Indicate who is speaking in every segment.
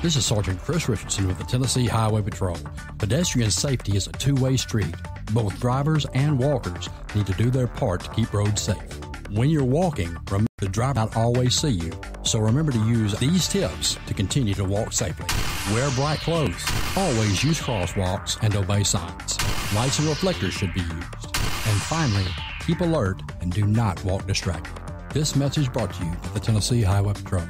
Speaker 1: This is Sergeant Chris Richardson with the Tennessee Highway Patrol. Pedestrian safety is a two-way street. Both drivers and walkers need to do their part to keep roads safe. When you're walking, remember the driver not always see you, so remember to use these tips to continue to walk safely. Wear bright clothes. Always use crosswalks and obey signs. Lights and reflectors should be used. And finally, keep alert and do not walk distracted. This message brought to you by the Tennessee Highway Patrol.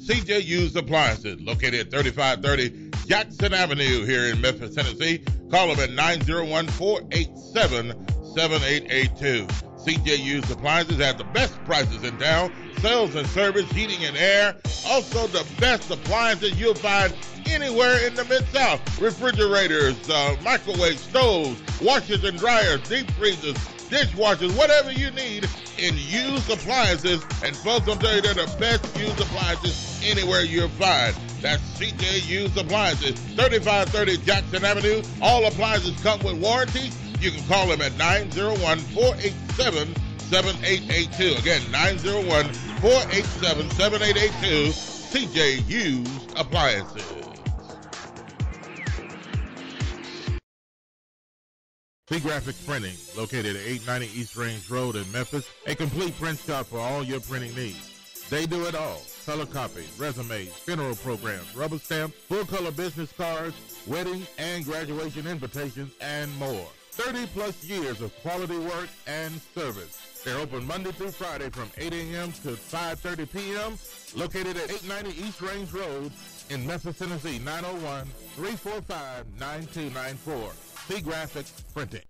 Speaker 2: CJU's Appliances, located at 3530 Jackson Avenue here in Memphis, Tennessee. Call them at 901-487-7882. CJU's Appliances have the best prices in town. Sales and service, heating and air. Also the best appliances you'll find anywhere in the Mid-South. Refrigerators, microwave stoves, washers and dryers, deep freezers, dishwashers, whatever you need in used appliances. And folks, I'll tell you, they're the best used appliances anywhere you'll find. That's CJ Used Appliances, 3530 Jackson Avenue. All appliances come with warranty. You can call them at 901-487-7882. Again, 901-487-7882, CJ Used Appliances. T-Graphics Printing, located at 890 East Range Road in Memphis, a complete print shop for all your printing needs. They do it all. Color copies, resumes, funeral programs, rubber stamps, full-color business cards, wedding and graduation invitations, and more. 30-plus years of quality work and service. They're open Monday through Friday from 8 a.m. to 5:30 p.m., located at 890 East Range Road in Memphis, Tennessee, 901-345-9294. T-Graphics Printing.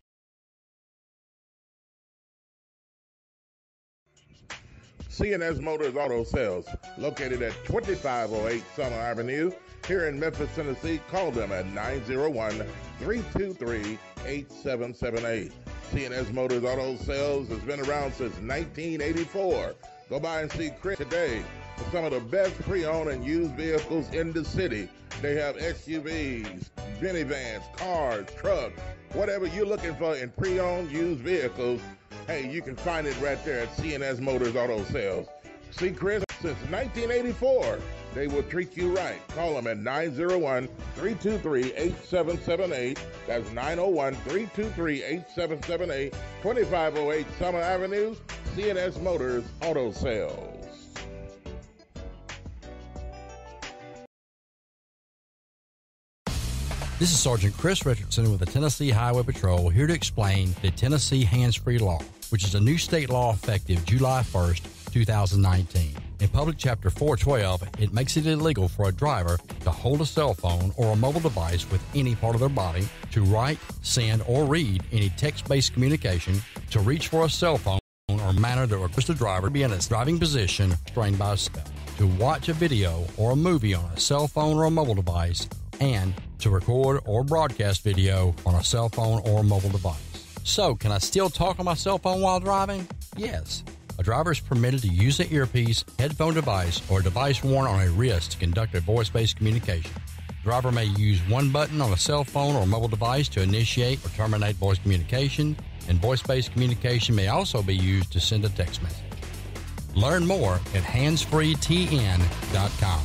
Speaker 2: CNS Motors Auto Sales, located at 2508 Summer Avenue, here in Memphis, Tennessee. Call them at 901-323-8778. CNS Motors Auto Sales has been around since 1984. Go by and see Chris today for some of the best pre-owned and used vehicles in the city. They have SUVs, minivans, cars, trucks, whatever you're looking for in pre-owned used vehicles. Hey, you can find it right there at CNS Motors Auto Sales. See Chris since 1984. They will treat you right. Call them at 901-323-8778. That's 901-323-8778, 2508 Summer Avenue, CNS Motors Auto Sales.
Speaker 1: This is Sergeant Chris Richardson with the Tennessee Highway Patrol, here to explain the Tennessee Hands-Free Law, which is a new state law effective July 1st, 2019. In Public Chapter 412, it makes it illegal for a driver to hold a cell phone or a mobile device with any part of their body, to write, send, or read any text-based communication, to reach for a cell phone or manner that requires the driver to be in its driving position, restrained by a seatbelt, to watch a video or a movie on a cell phone or a mobile device, and to record or broadcast video on a cell phone or mobile device. So, can I still talk on my cell phone while driving? Yes. A driver is permitted to use an earpiece, headphone device, or a device worn on a wrist to conduct a voice-based communication. The driver may use one button on a cell phone or mobile device to initiate or terminate voice communication, and voice-based communication may also be used to send a text message. Learn more at handsfreetn.com.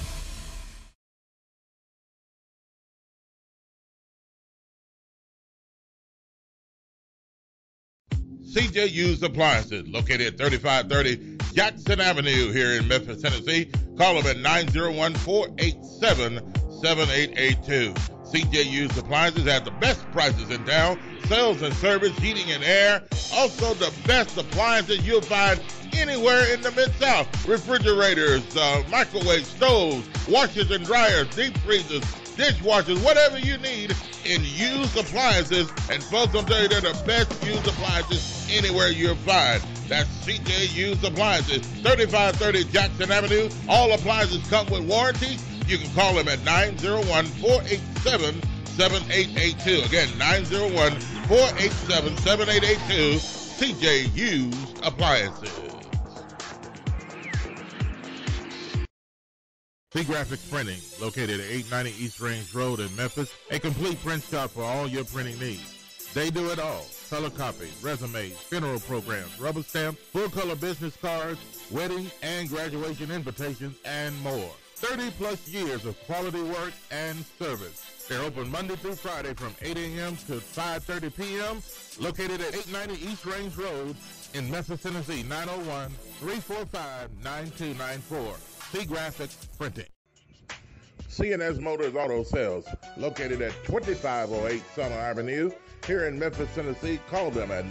Speaker 2: CJ Used Appliances, located at 3530 Jackson Avenue here in Memphis, Tennessee. Call them at 901-487-7882. CJ Used Appliances have the best prices in town. Sales and service, heating and air. Also the best appliances you'll find anywhere in the Mid-South. Refrigerators, microwave stoves, washers and dryers, deep freezers, dishwashers, whatever you need in used appliances. And folks, I'll tell you, they're the best used appliances anywhere you'll find. That's CJ Used Appliances, 3530 Jackson Avenue. All appliances come with warranty. You can call them at 901-487-7882. Again, 901-487-7882, CJ Used Appliances. See Graphics Printing, located at 890 East Range Road in Memphis, a complete print shop for all your printing needs. They do it all. Color copies, resumes, funeral programs, rubber stamps, full-color business cards, wedding and graduation invitations, and more. 30-plus years of quality work and service. They're open Monday through Friday from 8 a.m. to 5:30 p.m., located at 890 East Range Road in Memphis, Tennessee, 901-345-9294. See Graphics Printing. C&S Motors Auto Sales, located at 2508 Summer Avenue, here in Memphis, Tennessee. Call them at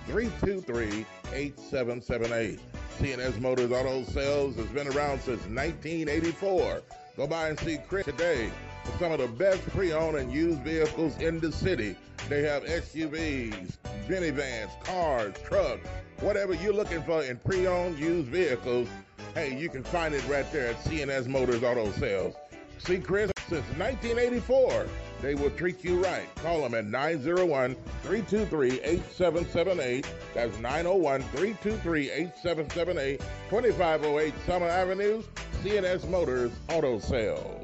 Speaker 2: 901-323-8778. C&S Motors Auto Sales has been around since 1984. Go by and see Chris today for some of the best pre-owned and used vehicles in the city. They have SUVs, minivans, cars, trucks, whatever you're looking for in pre-owned used vehicles. Hey, you can find it right there at C&S Motors Auto Sales. See Chris since 1984. They will treat you right. Call them at 901-323-8778. That's 901-323-8778. 2508 Summer Avenue, C&S Motors Auto Sales.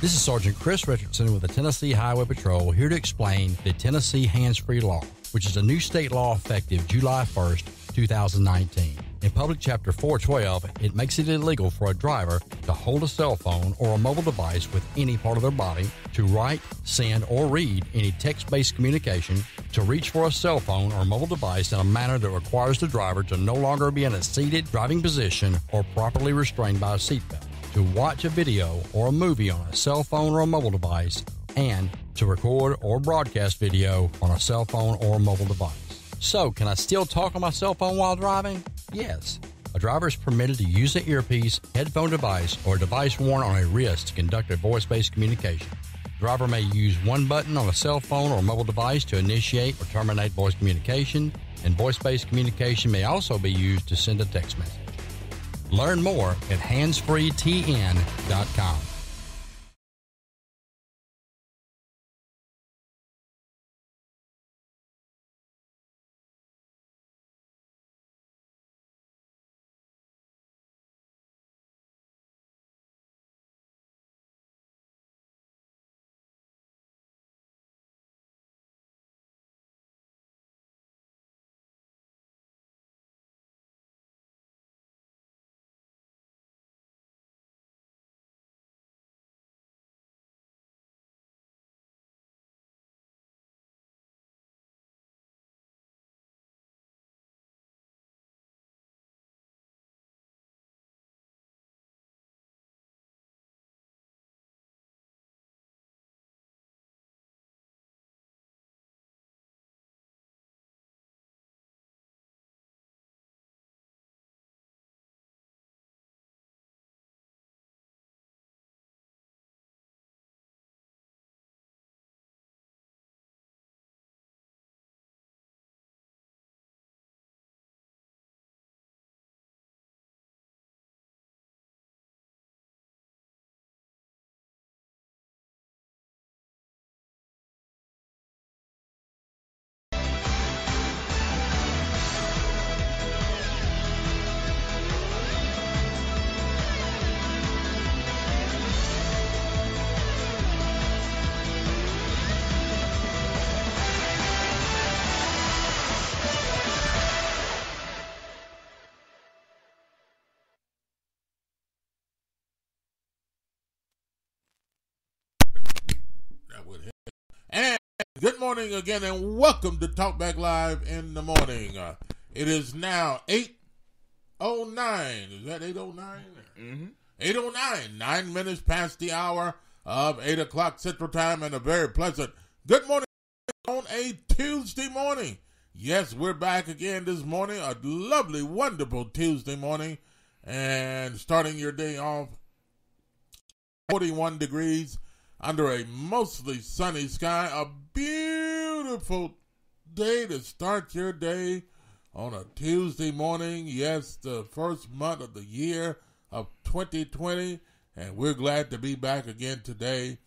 Speaker 1: This is Sergeant Chris Richardson with the Tennessee Highway Patrol, here to explain the Tennessee Hands-Free Law, which is a new state law effective July 1st, 2019. In Public Chapter 412, it makes it illegal for a driver to hold a cell phone or a mobile device with any part of their body, to write, send, or read any text-based communication, to reach for a cell phone or mobile device in a manner that requires the driver to no longer be in a seated driving position or properly restrained by a seatbelt, to watch a video or a movie on a cell phone or a mobile device, and to record or broadcast video on a cell phone or mobile device. So, can I still talk on my cell phone while driving? Yes. A driver is permitted to use an earpiece, headphone device, or a device worn on a wrist to conduct a voice-based communication. The driver may use one button on a cell phone or mobile device to initiate or terminate voice communication, and voice-based communication may also be used to send a text message. Learn more at handsfreetn.com.
Speaker 2: And good morning again, and welcome to Talk Back Live in the morning. It is now 8:09. Is that 8:09? Mm-hmm. 8:09, 9 minutes past the hour of 8 o'clock Central Time, and a very pleasant good morning on a Tuesday morning. Yes, we're back again this morning, a lovely, wonderful Tuesday morning, and starting your day off 41 degrees under a mostly sunny sky. A beautiful day to start your day on a Tuesday morning. Yes, the first month of the year of 2020, and we're glad to be back again today.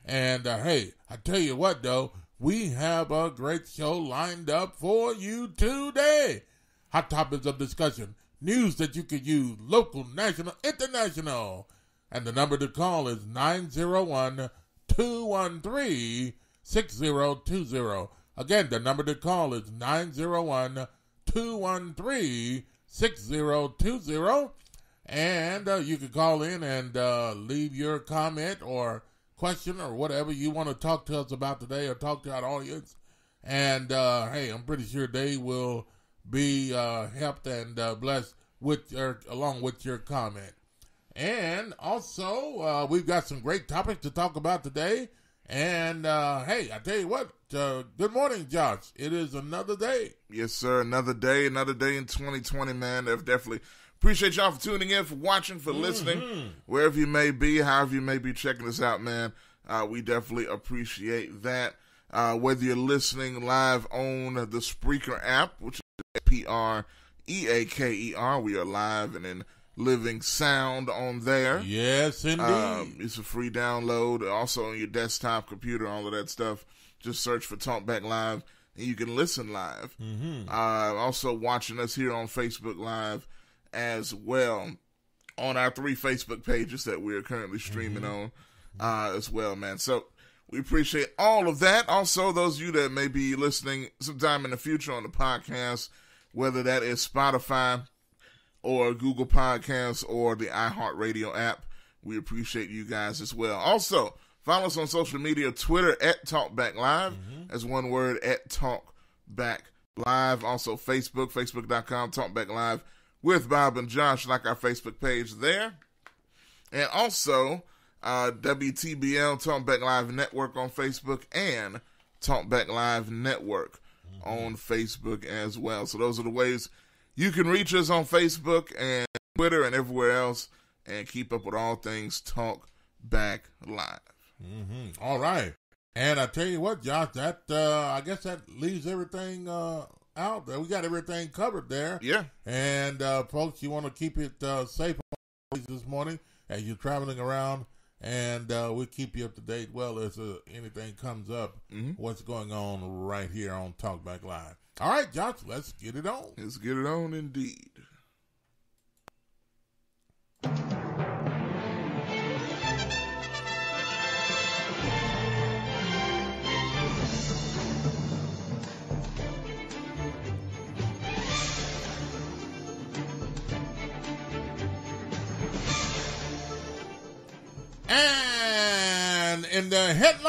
Speaker 2: And hey, I tell you what though, we have a great show lined up for you today. hot topics of discussion, news that you could use, local, national, international. And the number to call is 901-213-6020. Again, the number to call is 901-213-6020. And you can call in and leave your comment or question or whatever you want to talk to us about today or talk to our audience. And, hey, I'm pretty sure they will be helped and blessed along with your comment. And also, we've got some great topics to talk about today. And, hey, I tell you what, good morning, Josh. It is another day.
Speaker 3: Yes, sir. Another day in 2020, man. Definitely appreciate y'all for tuning in, for watching, for listening, wherever you may be, however you may be checking us out, man. We definitely appreciate that. Whether you're listening live on the Spreaker app, which is Preaker, we are live and in living sound on there.
Speaker 2: Yes, indeed.
Speaker 3: It's a free download. Also on your desktop, computer, all of that stuff. Just search for TalkBackLive and you can listen live. Also watching us here on Facebook Live as well on our 3 Facebook pages that we are currently streaming on as well, man. So we appreciate all of that. Also, those of you that may be listening sometime in the future on the podcast, whether that is Spotify or Google Podcasts or the iHeartRadio app, we appreciate you guys as well. Also, follow us on social media, Twitter at TalkBackLive, as one word, at TalkBackLive. Also, Facebook, facebook.com, TalkBackLive with Bob and Josh, like our Facebook page there. And also, WTBL, Talkback Live Network on Facebook, and Talkback Live Network on Facebook as well. So those are the ways you can reach us on Facebook and Twitter and everywhere else and keep up with all things Talkback Live.
Speaker 2: All right. And I tell you what, Josh, that I guess that leaves everything out there. We got everything covered there.
Speaker 3: Yeah.
Speaker 2: And folks, you want to keep it safe this morning as you're traveling around. And we'll keep you up to date. Well, as anything comes up, what's going on right here on Talkback Live. All right, Josh, let's get it on.
Speaker 3: Let's get it on indeed.
Speaker 2: And in the headlines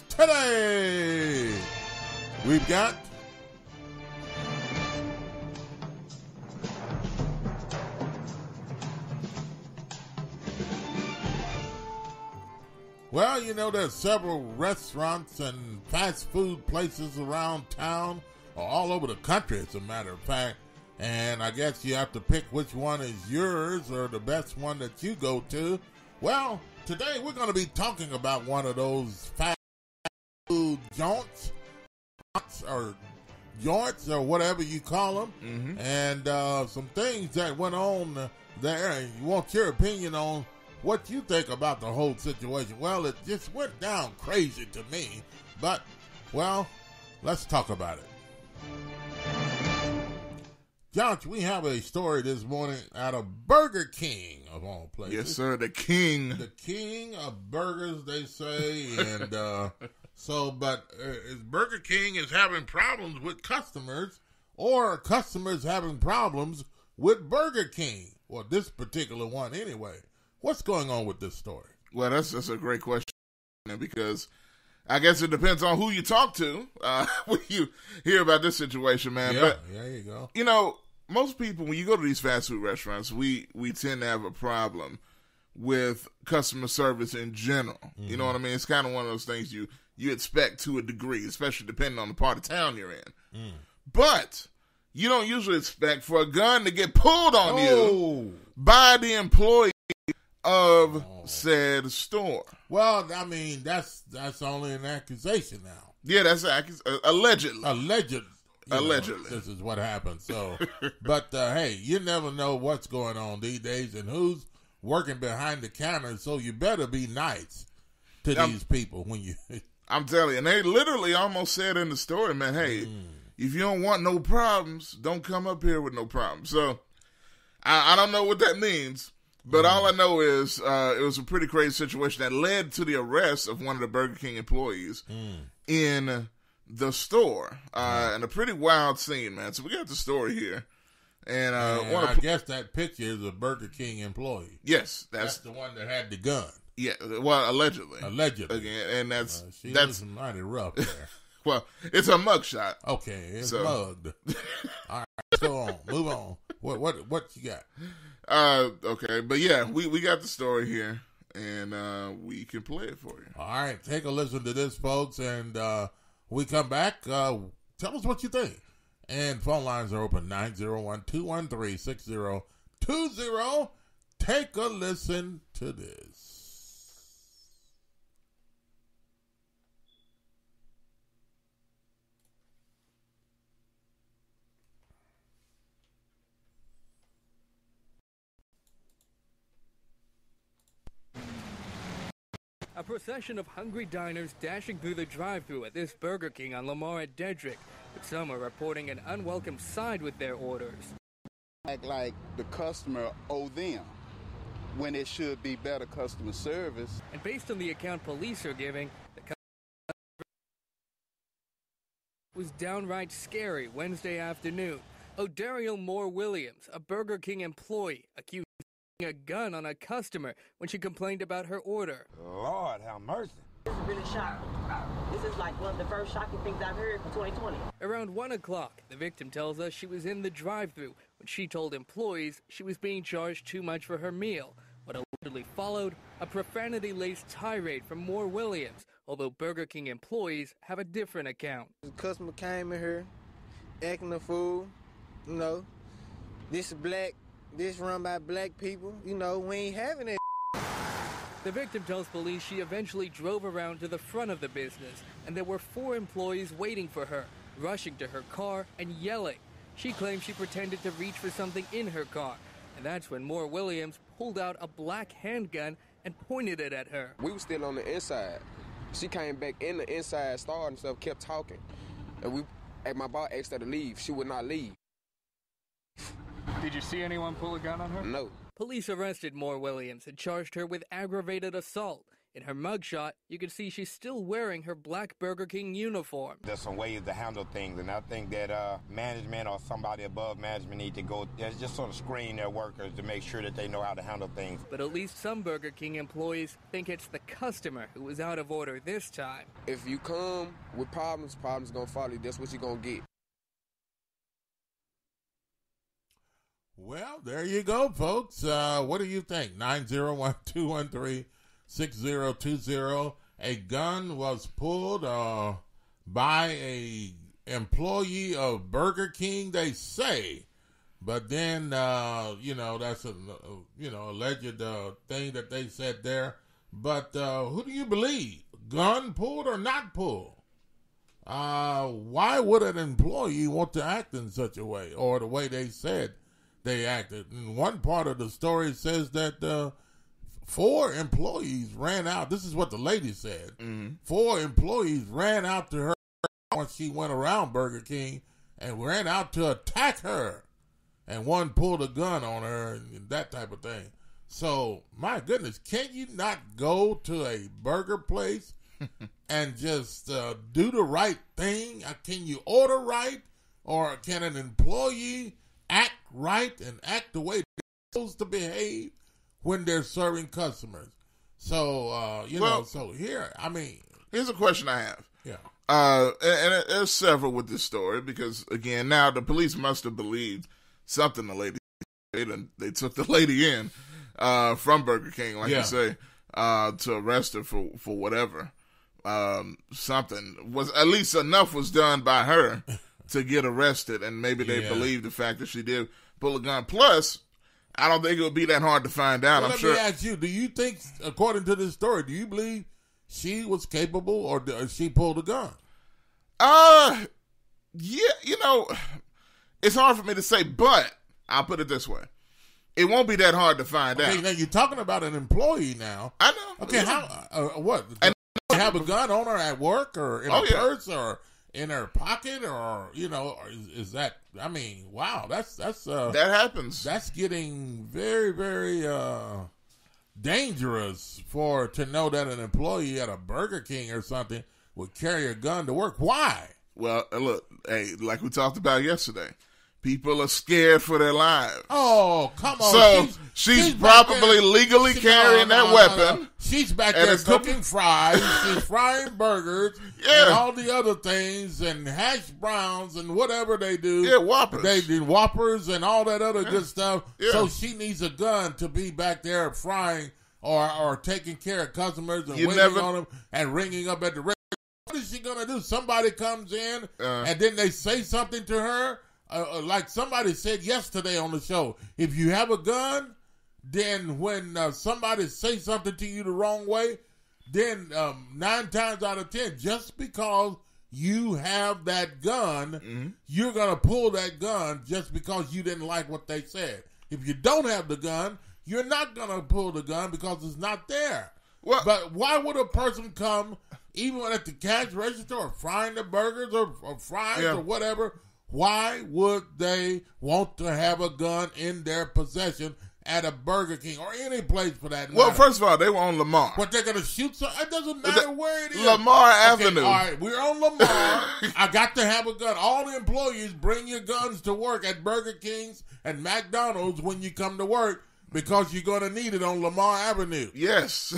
Speaker 2: today, we've got well, you know, there's several restaurants and fast food places around town, or all over the country, as a matter of fact. And I guess you have to pick which one is yours or the best one that you go to. Well, today we're going to be talking about one of those fast food joints or whatever you call them. And some things that went on there. And you want your opinion on what you think about the whole situation. Well, it just went down crazy to me. But, well, let's talk about it. Josh, we have a story this morning out of Burger King, of all places.
Speaker 3: Yes, sir, the king.
Speaker 2: The king of burgers, they say. And but Burger King is having problems with customers, or customers having problems with Burger King. Well, this particular one anyway. What's going on with this story?
Speaker 3: Well, that's a great question, because I guess it depends on who you talk to when you hear about this situation, man.
Speaker 2: Yeah,
Speaker 3: but,
Speaker 2: there you go.
Speaker 3: You know, most people, when you go to these fast food restaurants, we tend to have a problem with customer service in general. You know what I mean? It's kind of one of those things you expect to a degree, especially depending on the part of town you're in. But you don't usually expect for a gun to get pulled on you by the employee of said store.
Speaker 2: Well, I mean, that's only an accusation now.
Speaker 3: Yeah, that's allegedly.
Speaker 2: Allegedly. This is what happened. So, but hey, you never know what's going on these days and who's working behind the counter. So you better be nice to these people when you.
Speaker 3: I'm telling you, and they literally almost said in the story, man, hey, if you don't want no problems, don't come up here with no problems. So I don't know what that means, but all I know is it was a pretty crazy situation that led to the arrest of one of the Burger King employees in the store, and a pretty wild scene, man. So we got the story here. And
Speaker 4: I guess that picture is a Burger King employee.
Speaker 3: Yes,
Speaker 4: that's the one that had the gun.
Speaker 3: Yeah, well, allegedly.
Speaker 4: Again,
Speaker 3: and that's
Speaker 4: was mighty rough there.
Speaker 3: Well, it's a mugshot.
Speaker 4: Okay, it's mugged. All right, let's go on. Move on. What you got?
Speaker 3: Okay, but yeah, we got the story here, and we can play it for you.
Speaker 4: All right, take a listen to this, folks, and we come back. Tell us what you think. And phone lines are open, 901-213-6020. Take a listen to this.
Speaker 5: A procession of hungry diners dashing through the drive-thru at this Burger King on Lamar at Dedrick, but some are reporting an unwelcome side with their orders.
Speaker 6: Act like the customer owe them, when it should be better customer service.
Speaker 5: And based on the account police are giving, the was downright scary Wednesday afternoon. O'Dariel Moore Williams, a Burger King employee, accused a gun on a customer when she complained about her order.
Speaker 7: Lord have mercy.
Speaker 8: This is really shocking. This is like one of the first shocking things I've heard for 2020.
Speaker 5: Around 1 o'clock, the victim tells us she was in the drive-thru when she told employees she was being charged too much for her meal. What allegedly followed, a profanity-laced tirade from Moore Williams, although Burger King employees have a different account.
Speaker 9: The customer came in here acting a fool, you know, this is black. This run by black people, you know, we ain't having it.
Speaker 5: The victim tells police she eventually drove around to the front of the business, and there were 4 employees waiting for her, rushing to her car and yelling. She claims she pretended to reach for something in her car, and that's when Moore Williams pulled out a black handgun and pointed it at her.
Speaker 10: We were still on the inside. She came back in the inside store and stuff, kept talking. And my boss asked her to leave. She would not leave.
Speaker 5: Did you see anyone pull a gun on her?
Speaker 10: No.
Speaker 5: Police arrested Moore Williams and charged her with aggravated assault. In her mugshot, you can see she's still wearing her black Burger King uniform.
Speaker 7: There's some ways to handle things, and I think that management or somebody above management need to go just sort of screen their workers to make sure that they know how to handle things.
Speaker 5: But at least some Burger King employees think it's the customer who was out of order this time.
Speaker 10: If you come with problems gonna follow you. That's what you're gonna get.
Speaker 4: Well, there you go, folks. What do you think? 901-213-6020. A gun was pulled by a employee of Burger King, they say. But then, that's a alleged thing that they said there. But who do you believe? Gun pulled or not pulled? Why would an employee want to act in such a way, or the way they said they acted? And one part of the story says that 4 employees ran out. This is what the lady said. Mm-hmm. 4 employees ran out to her once she went around Burger King and ran out to attack her. And one pulled a gun on her and that type of thing. So, my goodness, can you not go to a burger place and just do the right thing? Can you order right? Or can an employee act right and act the way they're supposed to behave when they're serving customers? So, so here,
Speaker 3: here's a question I have.
Speaker 4: Yeah.
Speaker 3: And there's several with this story because, again, now the police must have believed something the lady said, and they took the lady in from Burger King, like you say, to arrest her for whatever. Something was, at least enough was done by her to get arrested, and maybe they believe the fact that she did pull a gun. Plus, I don't think it would be that hard to find out.
Speaker 4: Well, let me ask you, do you think, according to this story, do you believe she was capable or she pulled a gun?
Speaker 3: Yeah, it's hard for me to say, but I'll put it this way. It won't be that hard to find out.
Speaker 4: Okay, now you're talking about an employee now.
Speaker 3: I know.
Speaker 4: Okay, how, what? And have a gun on her at work or in a purse or in her pocket, or or is that? I mean, wow, that's
Speaker 3: that happens.
Speaker 4: That's getting very, very dangerous to know that an employee at a Burger King or something would carry a gun to work. Why?
Speaker 3: Well, look, hey, like we talked about yesterday, people are scared for their lives.
Speaker 4: Oh, come on.
Speaker 3: So she's probably legally carrying that weapon.
Speaker 4: No. She's back there cooking fries. She's frying burgers and all the other things and hash browns and whatever they do.
Speaker 3: Yeah, Whoppers.
Speaker 4: They do Whoppers and all that other good stuff. Yeah. So she needs a gun to be back there frying or taking care of customers and waiting on them and ringing up at the restaurant. What is she going to do? Somebody comes in and then they say something to her. Like somebody said yesterday on the show, if you have a gun, then when somebody says something to you the wrong way, then 9 times out of 10, just because you have that gun, you're going to pull that gun just because you didn't like what they said. If you don't have the gun, you're not going to pull the gun because it's not there. Well, but why would a person come, even at the cash register or frying the burgers or fries or whatever, why would they want to have a gun in their possession at a Burger King or any place for that matter?
Speaker 3: Well, first of all, they were on Lamar.
Speaker 4: But they're going to shoot some. It doesn't matter where it is.
Speaker 3: Lamar Avenue.
Speaker 4: All right, we're on Lamar. I got to have a gun. All the employees bring your guns to work at Burger Kings and McDonald's when you come to work, because you're going to need it on Lamar Avenue.
Speaker 3: Yes.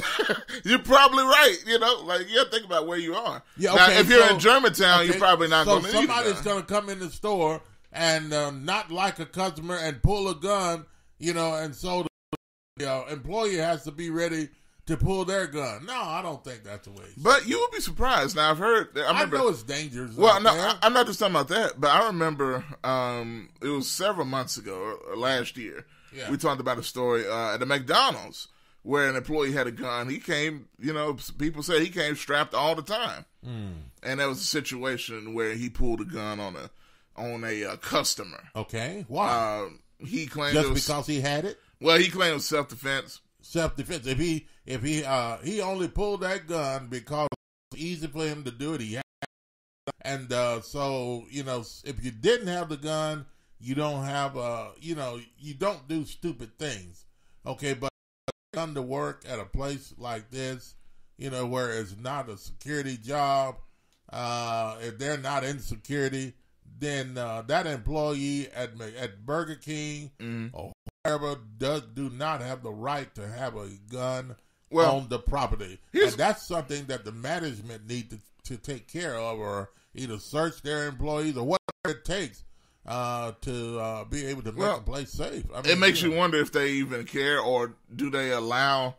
Speaker 3: You're probably right. You got to think about where you are.
Speaker 4: Yeah,
Speaker 3: now, if you're in Germantown, you're probably not going to need it.
Speaker 4: Somebody's going to come in the store and not like a customer and pull a gun, and so the employee has to be ready to pull their gun. No, I don't think that's the way.
Speaker 3: But you would be surprised. Now, I
Speaker 4: know it's dangerous.
Speaker 3: Well, no, I'm not just talking about that, but I remember it was several months ago, or last year. Yeah. We talked about a story at a McDonald's where an employee had a gun. He came, people say he came strapped all the time. And there was a situation where he pulled a gun on a customer.
Speaker 4: Okay, why?
Speaker 3: He claimed
Speaker 4: just because he had it.
Speaker 3: Well, he claimed it was self-defense.
Speaker 4: Self-defense. If he only pulled that gun because it's easy for him to do it, he had it. And so if you didn't have the gun, you don't have you don't do stupid things. Okay, but come to work at a place like this, where it's not a security job, if they're not in security, then that employee at Burger King or wherever do not have the right to have a gun on the property. And that's something that the management need to take care of, or either search their employees or whatever it takes to be able to make the place safe. I mean,
Speaker 3: it makes you wonder if they even care, or do they allow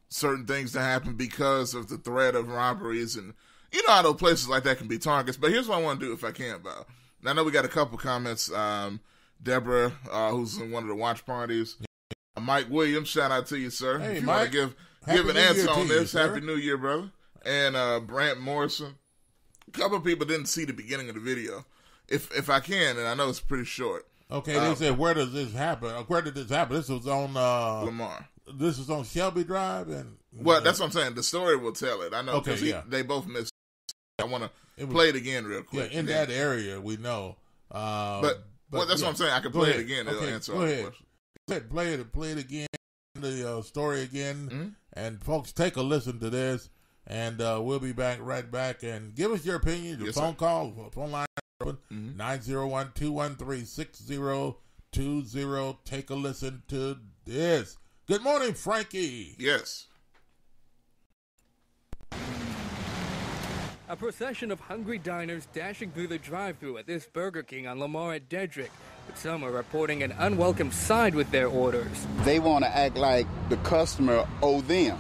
Speaker 3: certain things to happen because of the threat of robberies, and how those places like that can be targets. But here's what I want to do if I can, Bob. Now, I know we got a couple comments. Deborah, who's in one of the watch parties. Mike Williams, shout out to you, sir.
Speaker 4: Hey,
Speaker 3: if you
Speaker 4: Mike,
Speaker 3: want to give an answer on this,
Speaker 4: you,
Speaker 3: Happy New Year, brother. And Brant Morrison. A couple of people didn't see the beginning of the video. If I can, and I know it's pretty short.
Speaker 4: Okay, they said, where does this happen? Where did this happen? This was on
Speaker 3: Lamar.
Speaker 4: This is on Shelby Drive, and
Speaker 3: that's what I'm saying. The story will tell it. I know because they both missed. I want to play it again real quick.
Speaker 4: Yeah, in that area, we know.
Speaker 3: But that's what I'm saying. I can play it again. It'll answer all the questions.
Speaker 4: Play it again. The story again, and folks, take a listen to this, and we'll be right back. And give us your opinion. Your phone call, phone line. 901-213-6020. Take a listen to this. Good morning, Frankie.
Speaker 3: Yes.
Speaker 5: A procession of hungry diners dashing through the drive-thru at this Burger King on Lamar at Dedrick, but some are reporting an unwelcome side with their orders.
Speaker 6: They want to act like the customer owe them,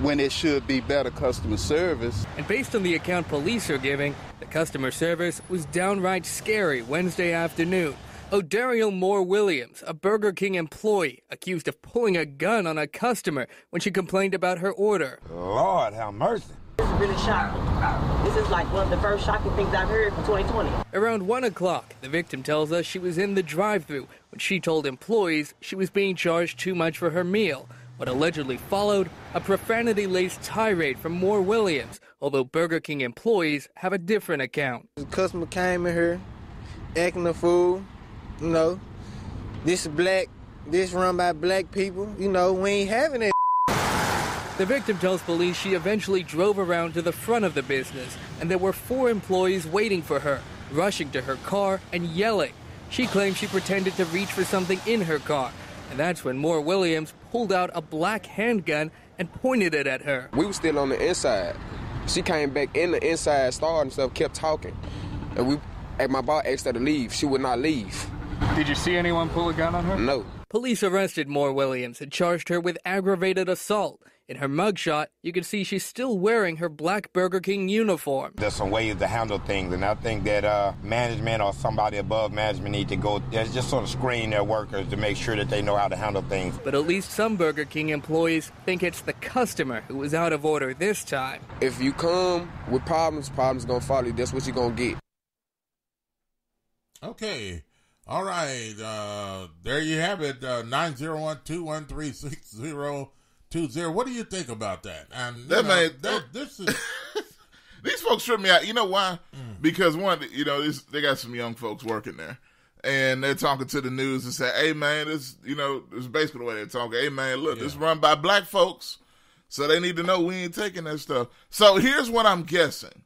Speaker 6: when it should be better customer service.
Speaker 5: And based on the account police are giving, the customer service was downright scary Wednesday afternoon. O'Daryl Moore Williams, a Burger King employee, accused of pulling a gun on a customer when she complained about her order.
Speaker 7: Lord have mercy.
Speaker 8: This is really shocking. This is like one of the first shocking things I've heard for 2020.
Speaker 5: Around 1 o'clock, the victim tells us she was in the drive-thru when she told employees she was being charged too much for her meal. What allegedly followed, a profanity-laced tirade from Moore Williams although Burger King employees have a different account.
Speaker 9: The customer came in here, acting a fool, you know. This run by black people, you know, we ain't having it.
Speaker 5: The victim tells police she eventually drove around to the front of the business, and there were 4 employees waiting for her, rushing to her car and yelling. She claims she pretended to reach for something in her car, and that's when Moore Williams pulled out a black handgun and pointed it at her.
Speaker 10: We were still on the inside. She came back in the inside store and stuff, kept talking. And my boss asked her to leave. She would not leave.
Speaker 5: Did you see anyone pull a gun on her?
Speaker 10: No.
Speaker 5: Police arrested Moore Williams and charged her with aggravated assault. In her mugshot, you can see she's still wearing her black Burger King uniform.
Speaker 7: There's some ways to handle things, and I think that management or somebody above management need to go just sort of screen their workers to make sure that they know how to handle things.
Speaker 5: But at least some Burger King employees think it's the customer who was out of order this time.
Speaker 10: If you come with problems gonna follow you. That's what you're gonna get.
Speaker 4: Okay. All right. There you have it. 901-213-6020. What do you think about that? And this is
Speaker 3: these folks trip me out. You know why? Because one, you know, they got some young folks working there, and they're talking to the news and say, "Hey man, this, you know, this is basically the way they're talking. Hey man, look, this is run by black folks, so they need to know we ain't taking that stuff." So here's what I'm guessing,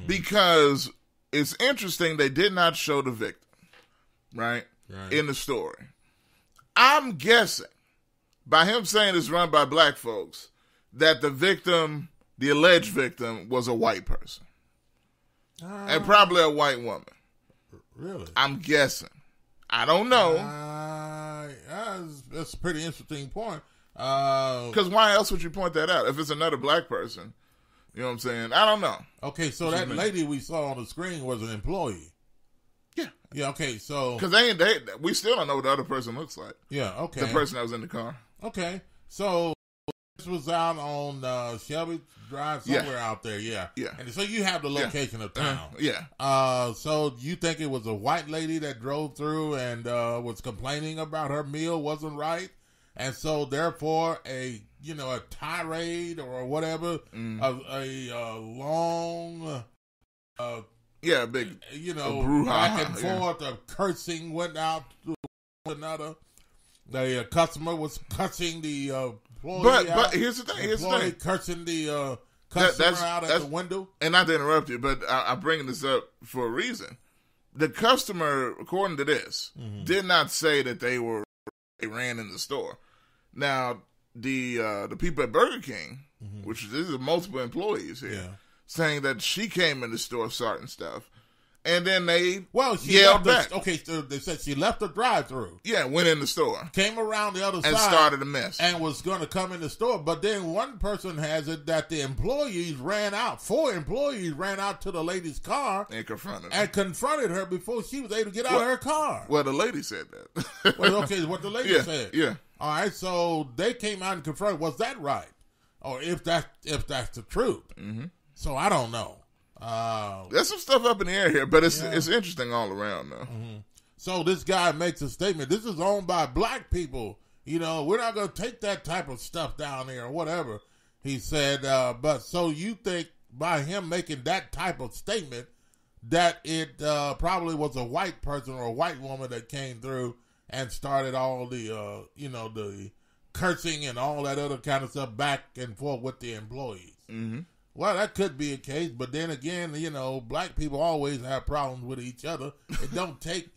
Speaker 3: because it's interesting they did not show the victim, right, in the story. I'm guessing, by him saying it's run by black folks, that the victim, the alleged victim, was a white person. And probably a white woman.
Speaker 4: Really?
Speaker 3: I'm guessing. I don't know.
Speaker 4: That's a pretty interesting point.
Speaker 3: Because why else would you point that out? If it's another black person, you know what I'm saying? I don't know.
Speaker 4: Okay, so that lady we saw on the screen was an employee. Yeah, okay, so...
Speaker 3: Because we still don't know what the other person looks like.
Speaker 4: Yeah, okay.
Speaker 3: The person that was in the car.
Speaker 4: Okay, so this was out on Shelby Drive, somewhere out there, yeah. And so you have the location of town. So you think it was a white lady that drove through and was complaining about her meal wasn't right, and so therefore a tirade or whatever, a long...
Speaker 3: big,
Speaker 4: back and forth of cursing went out to another. The customer was cursing the employee out.
Speaker 3: But here's the thing.
Speaker 4: Cursing the customer out at the window.
Speaker 3: And not to interrupt you, but I'm bringing this up for a reason. The customer, according to this, did not say that they ran in the store. Now, the people at Burger King, which this is multiple employees here, saying that she came in the store starting stuff. And then they yelled back.
Speaker 4: Okay, so they said she left the drive-thru.
Speaker 3: Yeah, went in the store.
Speaker 4: Came around the other side.
Speaker 3: And started a mess.
Speaker 4: And was going to come in the store. But then one person has it that the employees ran out. 4 employees ran out to the lady's car.
Speaker 3: And confronted
Speaker 4: her before she was able to get out of her car.
Speaker 3: Well, the lady said that.
Speaker 4: Okay, what the lady said.
Speaker 3: Yeah.
Speaker 4: All right, so they came out and confronted. Was that right? Or if that's the truth. So I don't know.
Speaker 3: There's some stuff up in the air here, but it's interesting all around, though.
Speaker 4: So this guy makes a statement. This is owned by black people. You know, we're not going to take that type of stuff down there or whatever. He said, but so you think by him making that type of statement that it probably was a white person or a white woman that came through and started all the, the cursing and all that other kind of stuff back and forth with the employees. Well, that could be a case, but then again, black people always have problems with each other. It don't take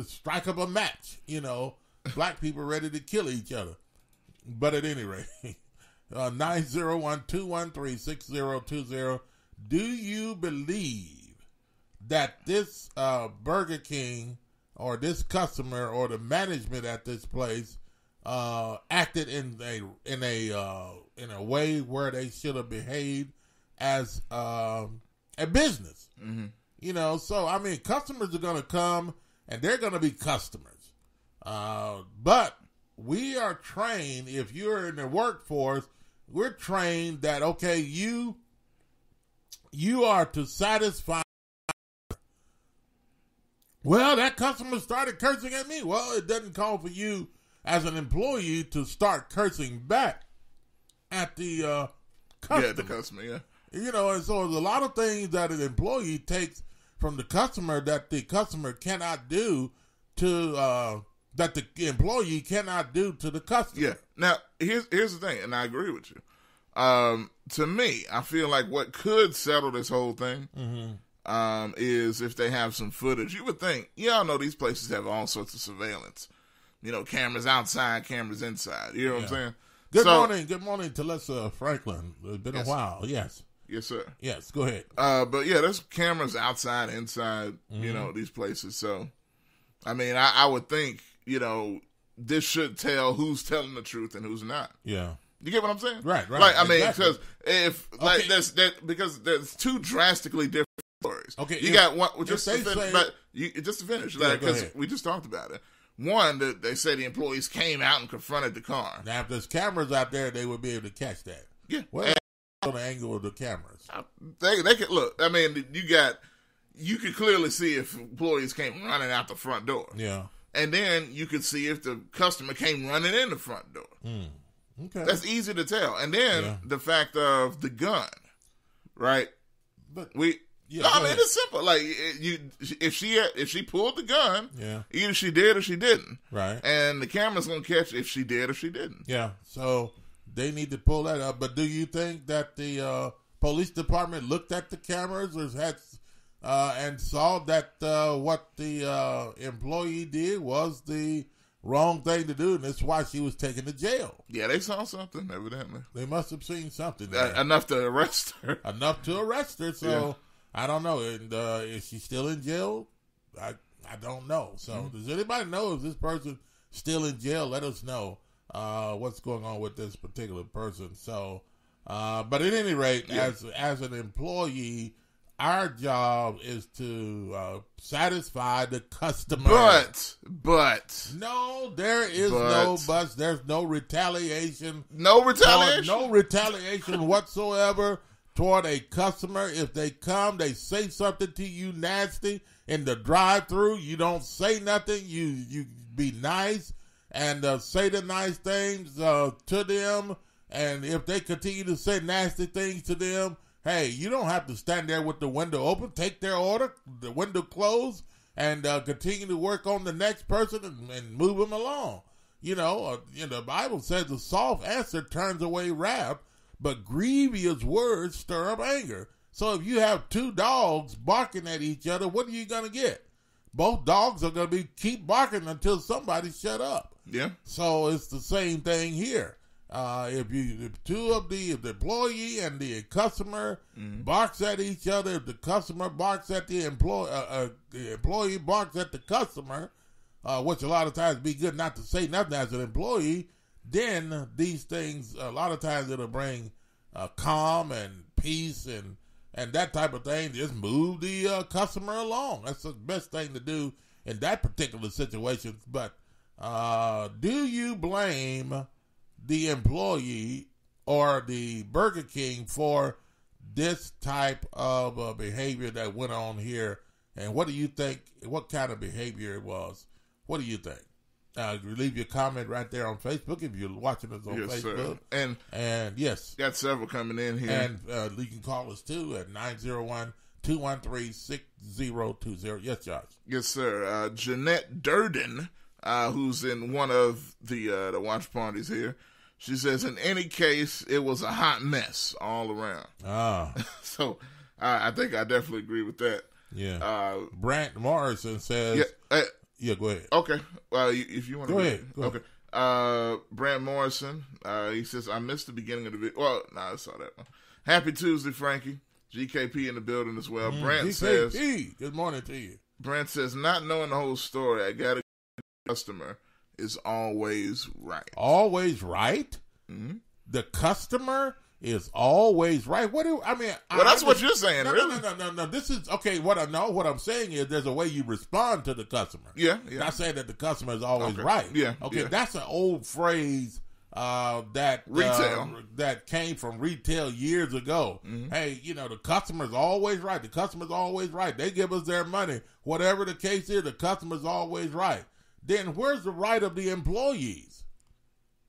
Speaker 4: strike up a match. Black people ready to kill each other. But at any rate, 901-213-6020. Do you believe that this Burger King or this customer or the management at this place acted in a way where they should have behaved as a business? So I mean, customers are going to come and they're going to be customers, but we are trained. If you're in the workforce, we're trained that you are to satisfy. Well, that customer started cursing at me. Well, it doesn't call for you as an employee to start cursing back at the customer.
Speaker 3: Yeah, the customer, yeah.
Speaker 4: You know, and so there's a lot of things that an employee takes from the customer that the customer cannot do to that the employee cannot do to the customer.
Speaker 3: Yeah. Now, here's the thing, and I agree with you. To me, I feel like what could settle this whole thing is if they have some footage. You would think, y'all know these places have all sorts of surveillance. You know, cameras outside, cameras inside. You know what I'm saying?
Speaker 4: Good morning to Lessa Franklin. It's been a while. Yes.
Speaker 3: Yes, sir.
Speaker 4: Yes, go ahead.
Speaker 3: But yeah, there's cameras outside, inside, you know, these places. So, I mean, I would think, you know, this should tell who's telling the truth and who's not.
Speaker 4: Yeah.
Speaker 3: You get what I'm saying?
Speaker 4: Right.
Speaker 3: Like, I mean,
Speaker 4: exactly.
Speaker 3: because there's two drastically different stories.
Speaker 4: Okay.
Speaker 3: You got one, just to finish, like, because we just talked about it. One, that they say the employees came out and confronted the car.
Speaker 4: Now, if there's cameras out there, they would be able to catch that.
Speaker 3: Yeah.
Speaker 4: Well, on the angle of the cameras.
Speaker 3: They can look. I mean, you can clearly see if employees came running out the front door.
Speaker 4: Yeah.
Speaker 3: And then you could see if the customer came running in the front door.
Speaker 4: Okay.
Speaker 3: That's easy to tell. And then the fact of the gun, right?
Speaker 4: But
Speaker 3: it's simple. Like if she pulled the gun, either she did or she didn't.
Speaker 4: Right.
Speaker 3: And the camera's gonna catch if she did or she didn't.
Speaker 4: Yeah. So they need to pull that up. But do you think that the police department looked at the cameras or and saw that what the employee did was the wrong thing to do, and that's why she was taken to jail?
Speaker 3: Yeah, they saw something, evidently.
Speaker 4: They must have seen something there.
Speaker 3: Enough to arrest her.
Speaker 4: So I don't know. And is she still in jail? I don't know. So does anybody know if this person still in jail? Let us know what's going on with this particular person. So, but at any rate, as an employee, our job is to satisfy the customer.
Speaker 3: But
Speaker 4: no, there is no buts. There's no retaliation.
Speaker 3: No retaliation.
Speaker 4: No retaliation whatsoever toward a customer. If they come, they say something to you nasty in the drive-thru. You don't say nothing. You be nice and say the nice things to them. And if they continue to say nasty things to them, hey, you don't have to stand there with the window open. Take their order, the window closed, and continue to work on the next person and move them along. You know, the Bible says the soft answer turns away wrath, but grievous words stir up anger. So if you have two dogs barking at each other, what are you going to get? Both dogs are going to keep barking until somebody shut up.
Speaker 3: Yeah.
Speaker 4: So it's the same thing here. If the employee and the customer barks at each other, if the customer barks at the employee barks at the customer, which a lot of times be good not to say nothing as an employee, then these things, a lot of times it'll bring calm and peace and that type of thing. Just move the customer along. That's the best thing to do in that particular situation. But do you blame the employee or the Burger King for this type of behavior that went on here? And what do you think, what kind of behavior it was? What do you think? Leave your comment right there on Facebook if you're watching us on Facebook.
Speaker 3: Sir. And
Speaker 4: yes.
Speaker 3: Got several coming in here.
Speaker 4: And you can call us too at 901-213-6020. Yes, Josh.
Speaker 3: Yes, sir. Jeanette Durden, who's in one of the watch parties here, she says, in any case, it was a hot mess all around. So I think I definitely agree with that.
Speaker 4: Yeah. Brant Morrison says... Yeah, go ahead.
Speaker 3: Okay. If you want to...
Speaker 4: Go ahead.
Speaker 3: Okay. Brant Morrison, he says, I missed the beginning of the video. Well, no, I saw that one. Happy Tuesday, Frankie. GKP in the building as well. Brant
Speaker 4: GKP.
Speaker 3: says...
Speaker 4: Good morning to you.
Speaker 3: Brant says, not knowing the whole story, I got a customer is always right.
Speaker 4: Always right?
Speaker 3: Mm-hmm.
Speaker 4: The customer is always right. What do I mean?
Speaker 3: Well, that's what you're saying, really.
Speaker 4: No. This is okay. What I'm saying is there's a way you respond to the customer.
Speaker 3: Yeah.
Speaker 4: Not saying that the customer is always right.
Speaker 3: Yeah.
Speaker 4: Okay, that's an old phrase that
Speaker 3: retail
Speaker 4: that came from retail years ago.
Speaker 3: Mm-hmm.
Speaker 4: Hey, the customer's always right. The customer's always right. They give us their money. Whatever the case is, the customer's always right. Then where's the right of the employees?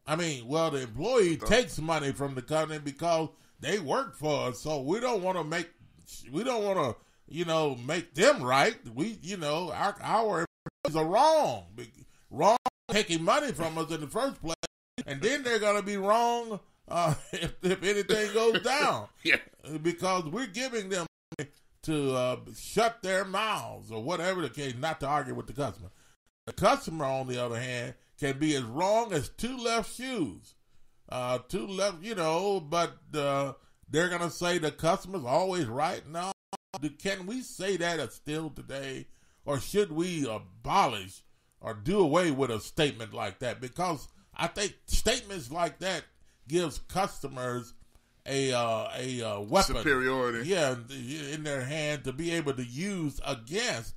Speaker 4: I mean, well, the employee takes money from the company because they work for us, so we don't want to make them right. We, our employees are wrong taking money from us in the first place, and then they're going to be wrong if anything goes down.
Speaker 3: Yeah,
Speaker 4: because we're giving them money to shut their mouths or whatever the case, not to argue with the customer. The customer, on the other hand, can be as wrong as two left shoes. But they're going to say the customer's always right. No, can we say that still today? Or should we abolish or do away with a statement like that? Because I think statements like that gives customers a weapon.
Speaker 3: Superiority.
Speaker 4: Yeah, in their hand to be able to use against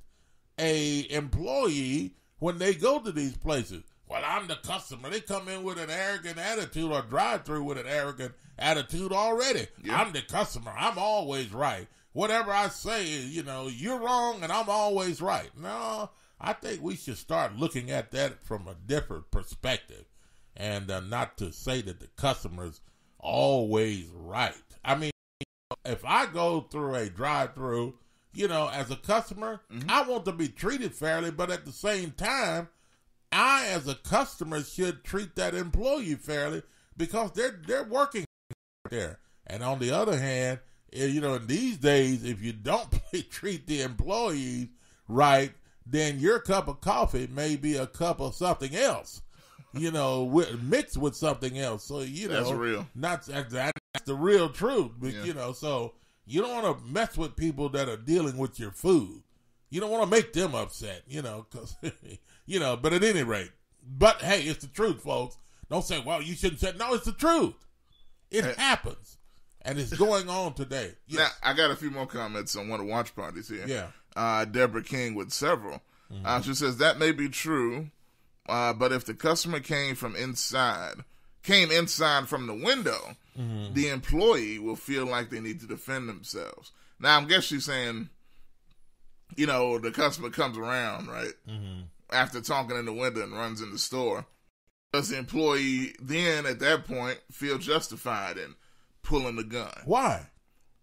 Speaker 4: a employee when they go to these places. Well, I'm the customer. They come in with an arrogant attitude or drive through with an arrogant attitude already. Yeah. I'm the customer. I'm always right. Whatever I say, you're wrong and I'm always right. No, I think we should start looking at that from a different perspective and not to say that the customer's always right. I mean, if I go through a drive-through, as a customer, I want to be treated fairly, but at the same time, I, as a customer, should treat that employee fairly because they're working there. And on the other hand, in these days, if you don't treat the employees right, then your cup of coffee may be a cup of something else, mixed with something else. So,
Speaker 3: that's real.
Speaker 4: That's the real truth. But, so you don't want to mess with people that are dealing with your food. You don't want to make them upset, because, but at any rate, but hey, it's the truth, folks. Don't say, well, you shouldn't say, no, it's the truth. It happens. And it's going on today. Yes.
Speaker 3: Now, I got a few more comments on one of the watch parties here.
Speaker 4: Yeah.
Speaker 3: Deborah King with several. She says, that may be true, but if the customer came inside from the window, the employee will feel like they need to defend themselves. Now, I guess she's saying, the customer comes around, right? After talking in the window and runs in the store. Does the employee then, at that point, feel justified in pulling the gun?
Speaker 4: Why?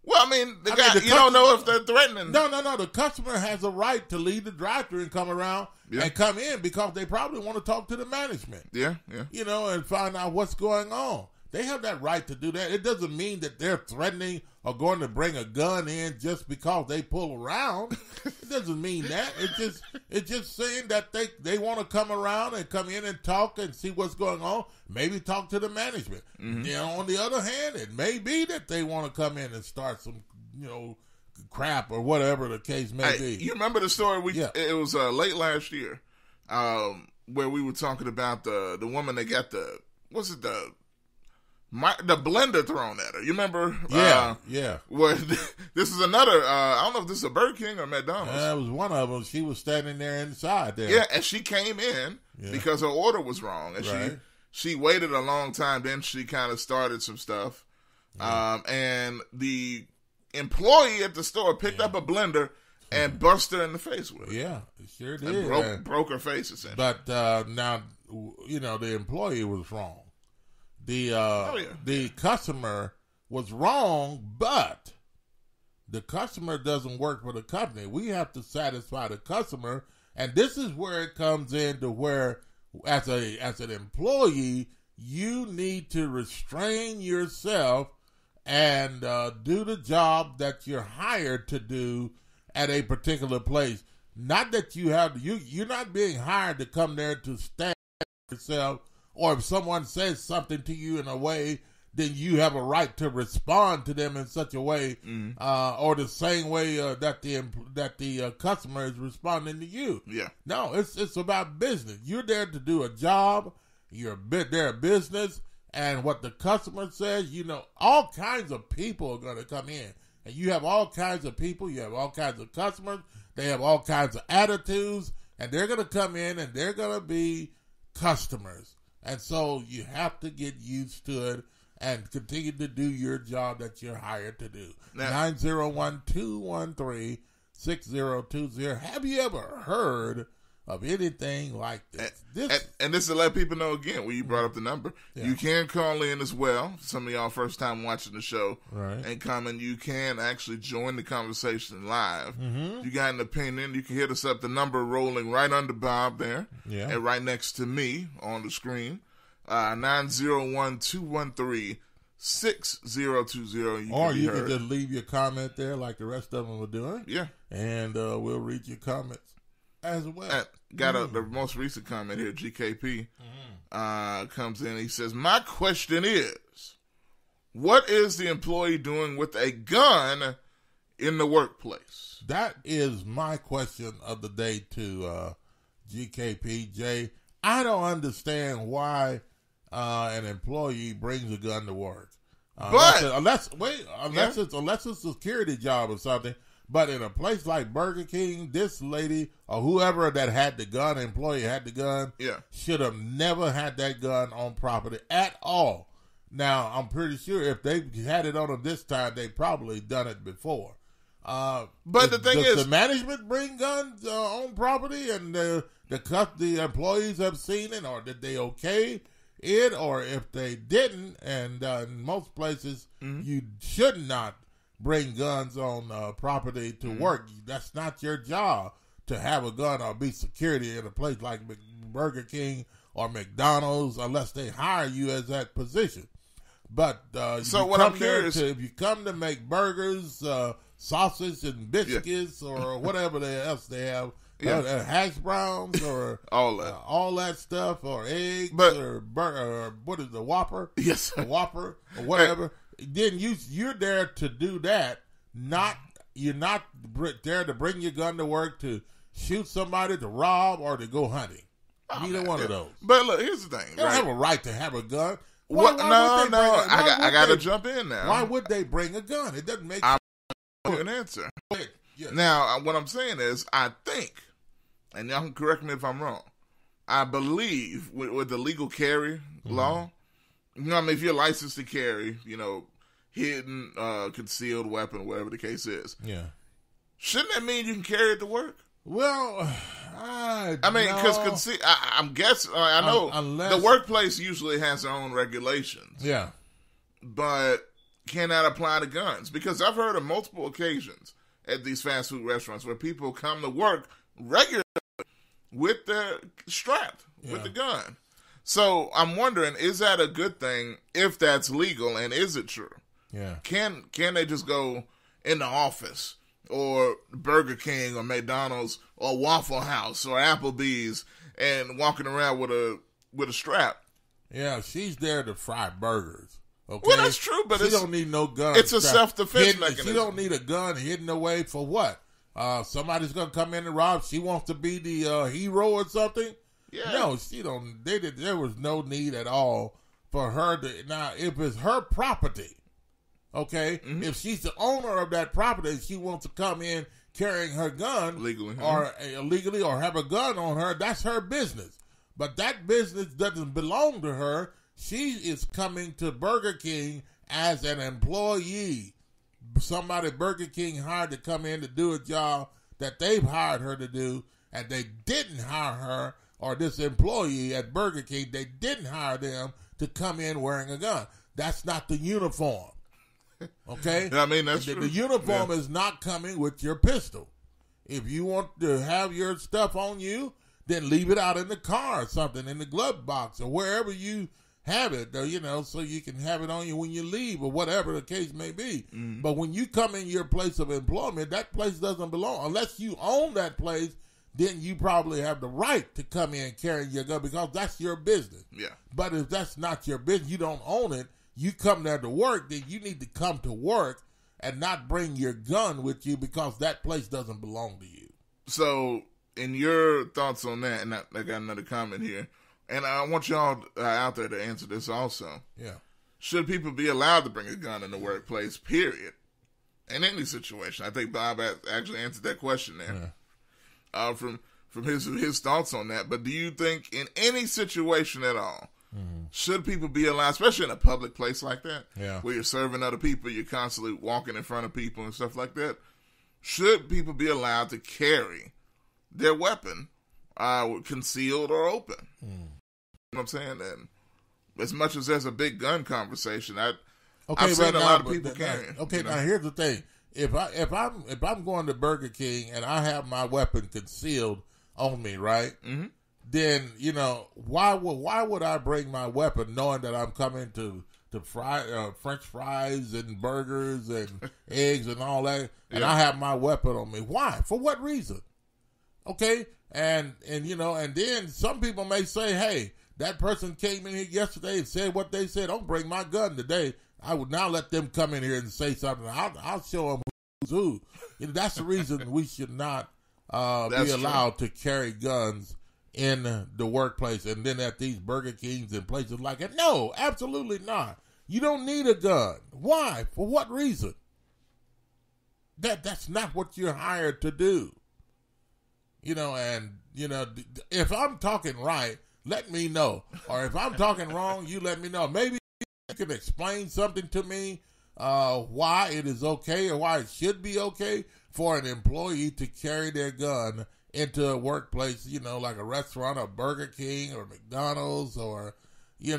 Speaker 3: Well, I mean, you don't know if they're threatening.
Speaker 4: No. The customer has a right to leave the drive-thru and come around and come in because they probably want to talk to the management.
Speaker 3: Yeah.
Speaker 4: And find out what's going on. They have that right to do that. It doesn't mean that they're threatening or going to bring a gun in just because they pull around. It doesn't mean that. It's just saying that they want to come around and come in and talk and see what's going on. Maybe talk to the management. On the other hand, it may be that they want to come in and start some, crap or whatever the case may be.
Speaker 3: You remember the story? It was late last year where we were talking about the woman that got the blender thrown at her. You remember?
Speaker 4: Yeah.
Speaker 3: Where this is another, I don't know if this is a Burger King or McDonald's.
Speaker 4: That was one of them. She was standing there inside there.
Speaker 3: Yeah, and she came in because her order was wrong. And she waited a long time. Then she kind of started some stuff. And the employee at the store picked up a blender and burst her in the face with it.
Speaker 4: Yeah, it sure did.
Speaker 3: And broke her face, essentially.
Speaker 4: But now, the employee was wrong. The customer was wrong, but the customer doesn't work for the company. We have to satisfy the customer, and this is where it comes into where, as an employee, you need to restrain yourself and do the job that you're hired to do at a particular place. Not that you're not being hired to come there to stand yourself. Or if someone says something to you in a way, then you have a right to respond to them in such a way, or the same way that the customer is responding to you.
Speaker 3: Yeah.
Speaker 4: No, it's about business. You're there to do a job. They're a business, and what the customer says, all kinds of people are going to come in, and you have all kinds of people. You have all kinds of customers. They have all kinds of attitudes, and they're going to come in and they're going to be customers. And so you have to get used to it and continue to do your job that you're hired to do. 901-213-6020. Have you ever heard of anything like this.
Speaker 3: And this to let people know again, when you brought up the number, you can call in as well. Some of y'all first time watching the show,
Speaker 4: right?
Speaker 3: And comment. You can actually join the conversation live.
Speaker 4: Mm-hmm.
Speaker 3: You got an opinion, you can hit us up. The number rolling right under Bob there, and right next to me on the screen, 901-213-6020.
Speaker 4: Or you can just leave your comment there like the rest of them are doing.
Speaker 3: Yeah.
Speaker 4: And we'll read your comments as well.
Speaker 3: Got the most recent comment here. GKP comes in. He says, my question is, what is the employee doing with a gun in the workplace?
Speaker 4: That is my question of the day to GKPJ. I don't understand why an employee brings a gun to work. Unless it's a security job or something. But in a place like Burger King, this lady or whoever that had the gun, employee had the gun, should have never had that gun on property at all. Now, I'm pretty sure if they had it on them this time, they probably done it before.
Speaker 3: But the thing is,
Speaker 4: does the management bring guns on property, and the employees have seen it, or did they okay it, or if they didn't? And in most places, you should not bring guns on property to work. That's not your job to have a gun or be security in a place like Burger King or McDonald's, unless they hire you as that position. But
Speaker 3: so what I'm curious,
Speaker 4: if you come to make burgers, sausage and biscuits, or whatever else they have, hash browns or all that stuff, or eggs, or what is the Whopper?
Speaker 3: Yes,
Speaker 4: a Whopper or whatever. Then you're there to do that. You're not there to bring your gun to work to shoot somebody, to rob, or to go hunting. Neither one of those.
Speaker 3: But look, here's the thing.
Speaker 4: You don't have a right to have a gun.
Speaker 3: I got to jump in now.
Speaker 4: Why would they bring a gun? It doesn't make sense.
Speaker 3: I'm an answer.
Speaker 4: Yes.
Speaker 3: Now, what I'm saying is, I think, and y'all can correct me if I'm wrong, I believe with the legal carry law, you know, I mean, if you're licensed to carry, you know, hidden, concealed weapon, whatever the case is, shouldn't that mean you can carry it to work?
Speaker 4: Well,
Speaker 3: I mean, because I'm guessing, I know the workplace usually has their own regulations.
Speaker 4: Yeah.
Speaker 3: But can that apply to guns? Because I've heard of multiple occasions at these fast food restaurants where people come to work regularly with their strapped with the gun. So I'm wondering, is that a good thing if that's legal, and is it true?
Speaker 4: Yeah.
Speaker 3: Can they just go in the office or Burger King or McDonald's or Waffle House or Applebee's and walking around with a strap?
Speaker 4: Yeah, she's there to fry burgers. Okay?
Speaker 3: Well, that's true, but
Speaker 4: she don't need no gun.
Speaker 3: It's a self-defense mechanism.
Speaker 4: She don't need a gun hidden away for what? Somebody's gonna come in and rob. She wants to be the hero or something.
Speaker 3: Yeah.
Speaker 4: No, she don't. There was no need at all for her to. Now, if it's her property, okay, if she's the owner of that property, and she wants to come in carrying her gun
Speaker 3: legally,
Speaker 4: or illegally, or have a gun on her, that's her business. But that business doesn't belong to her. She is coming to Burger King as an employee. Somebody Burger King hired to come in to do a job that they've hired her to do, and they didn't hire her, or this employee at Burger King, they didn't hire them to come in wearing a gun. That's not the uniform. Okay?
Speaker 3: I mean, that's true.
Speaker 4: The uniform is not coming with your pistol. If you want to have your stuff on you, then leave it out in the car or something, in the glove box or wherever you have it, you know, so you can have it on you when you leave or whatever the case may be. But when you come in your place of employment, that place doesn't belong. Unless you own that place, then you probably have the right to come in carrying your gun because that's your business.
Speaker 3: Yeah.
Speaker 4: But if that's not your business, you don't own it, you come there to work, then you need to come to work and not bring your gun with you because that place doesn't belong to you.
Speaker 3: So, in your thoughts on that, and I got another comment here, and I want y'all out there to answer this also.
Speaker 4: Yeah. Should
Speaker 3: people be allowed to bring a gun in the workplace, period? In any situation. I think Bob actually answered that question there.
Speaker 4: Yeah.
Speaker 3: From his thoughts on that. But do you think in any situation at all, should people be allowed, especially in a public place like that, where you're serving other people, you're constantly walking in front of people and stuff like that, should people be allowed to carry their weapon concealed or open. You know what I'm saying? And as much as there's a big gun conversation, I've seen a lot of people carrying.
Speaker 4: Okay, now here's the thing: if I'm going to Burger King and I have my weapon concealed on me, right? Mm-hmm. Then why would I bring my weapon knowing that I'm coming to fry French fries and burgers and eggs and all that, and I have my weapon on me? Why? For what reason? Okay, and then some people may say, hey, that person came in here yesterday and said what they said. Don't bring my gun today. I would now let them come in here and say something. I'll show them who's who. That's the reason we should not be allowed to carry guns in the workplace and then at these Burger Kings and places like it. No, absolutely not. You don't need a gun. Why? For what reason? That's not what you're hired to do. If I'm talking right, let me know. Or if I'm talking wrong, you let me know. Maybe you can explain something to me why it is okay or why it should be okay for an employee to carry their gun into a workplace, like a restaurant or Burger King or McDonald's or a,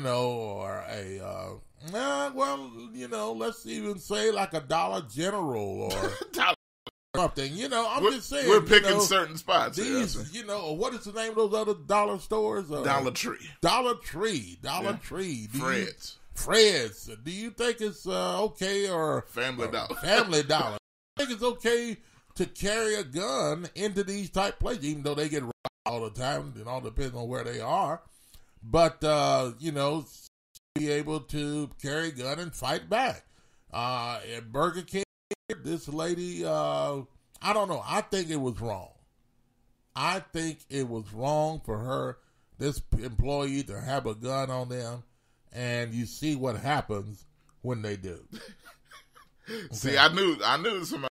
Speaker 4: let's even say like a Dollar General or something. I'm just saying.
Speaker 3: We're picking certain spots.
Speaker 4: These, what is the name of those other dollar stores?
Speaker 3: Dollar Tree.
Speaker 4: Dollar Tree. Fred's. Do you think it's okay or
Speaker 3: Family Dollar?
Speaker 4: Family Dollar. I think it's okay to carry a gun into these type places, even though they get robbed all the time. It all depends on where they are. But, be able to carry a gun and fight back. At Burger King, this lady, I don't know. I think it was wrong. I think it was wrong for this employee to have a gun on them, and you see what happens when they do. Okay.
Speaker 3: See, I knew somebody.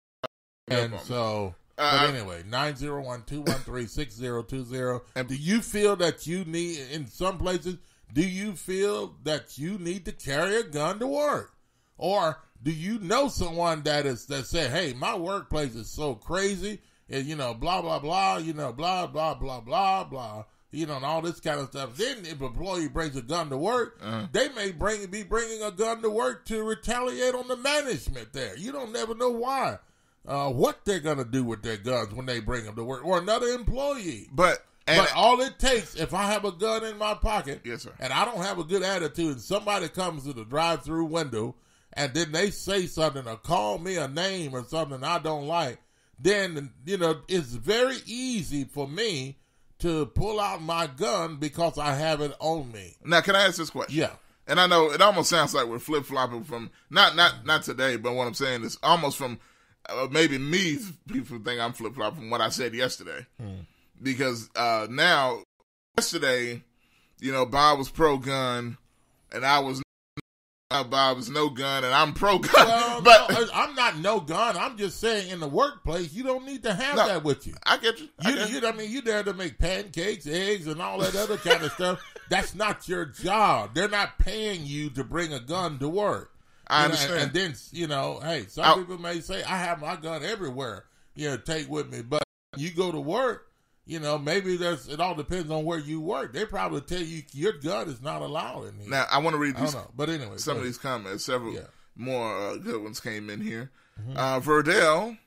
Speaker 4: And so, but anyway, 901-213-6020. And do you feel that you need, in some places, do you feel that you need to carry a gun to work? Or do you know someone that said, hey, my workplace is so crazy, and, blah, blah, blah, blah, blah, blah, blah, blah, and all this kind of stuff. Then if an employee brings a gun to work, they may be bringing a gun to work to retaliate on the management there. You don't never know why. What they're going to do with their guns when they bring them to work, or another employee. But all it takes, if I have a gun in my pocket,
Speaker 3: yes, sir,
Speaker 4: and I don't have a good attitude, and somebody comes to the drive-through window, and then they say something or call me a name or something I don't like, then, it's very easy for me to pull out my gun because I have it on me.
Speaker 3: Now, can I ask this question?
Speaker 4: Yeah.
Speaker 3: And I know it almost sounds like we're flip-flopping from, not today, but what I'm saying is almost from, maybe me, people think I'm flip-flopping from what I said yesterday. Because now, yesterday, Bob was pro-gun, and I was Bob was no gun, and I'm pro-gun.
Speaker 4: Well, but no, I'm not no gun. I'm just saying in the workplace, you don't need to have that with you.
Speaker 3: I get you.
Speaker 4: You're there to make pancakes, eggs, and all that other kind of stuff. That's not your job. They're not paying you to bring a gun to work.
Speaker 3: I understand.
Speaker 4: And then, hey, some people may say, I have my gun everywhere, take with me. But you go to work, maybe it all depends on where you work. They probably tell you your gun is not allowed in here.
Speaker 3: Now, I want to read these.
Speaker 4: But anyway,
Speaker 3: some of these comments. Several more good ones came in here. Verdell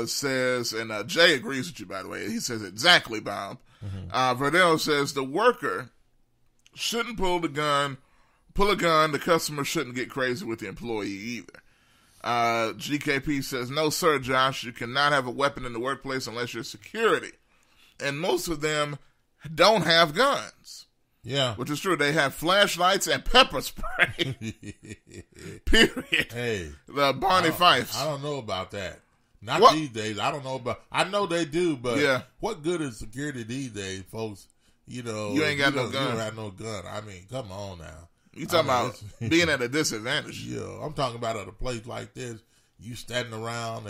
Speaker 3: says, and Jay agrees with you, by the way. He says, exactly, Bob. Verdell says, the worker shouldn't pull a gun. The customer shouldn't get crazy with the employee either. GKP says, no, sir, Josh, you cannot have a weapon in the workplace unless you're security. And most of them don't have guns.
Speaker 4: Yeah.
Speaker 3: Which is true. They have flashlights and pepper spray. Period.
Speaker 4: Hey.
Speaker 3: The Barney Fifes.
Speaker 4: I don't know about that. Not these days. I don't know about, I know they do, but what good is security these days, folks? You
Speaker 3: ain't got no gun.
Speaker 4: You don't have no gun. I mean, come on now.
Speaker 3: You talking about being at a disadvantage.
Speaker 4: Yeah, I'm talking about at a place like this, you standing around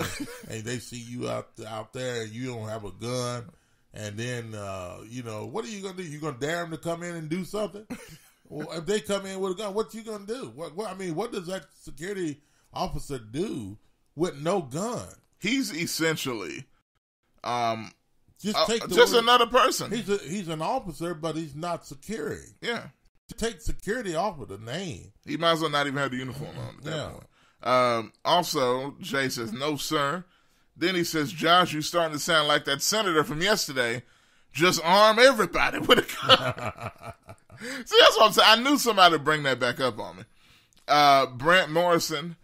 Speaker 4: and they see you out there and you don't have a gun, and then, what are you going to do? You going to dare them to come in and do something? Well, if they come in with a gun, what you going to do? What does that security officer do with no gun?
Speaker 3: He's essentially
Speaker 4: Just
Speaker 3: another person.
Speaker 4: He's an officer, but he's not securing.
Speaker 3: Yeah.
Speaker 4: Take security off of the name.
Speaker 3: He might as well not even have the uniform on at that point. Also, Jay says, no, sir. Then he says, Josh, you starting to sound like that senator from yesterday. Just arm everybody with a gun. See, that's what I'm saying. I knew somebody would bring that back up on me. Brent Morrison,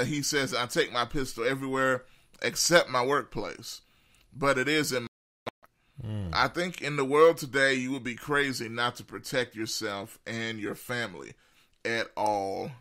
Speaker 3: he says, I take my pistol everywhere except my workplace. But it is in I think in the world today, you would be crazy not to protect yourself and your family at all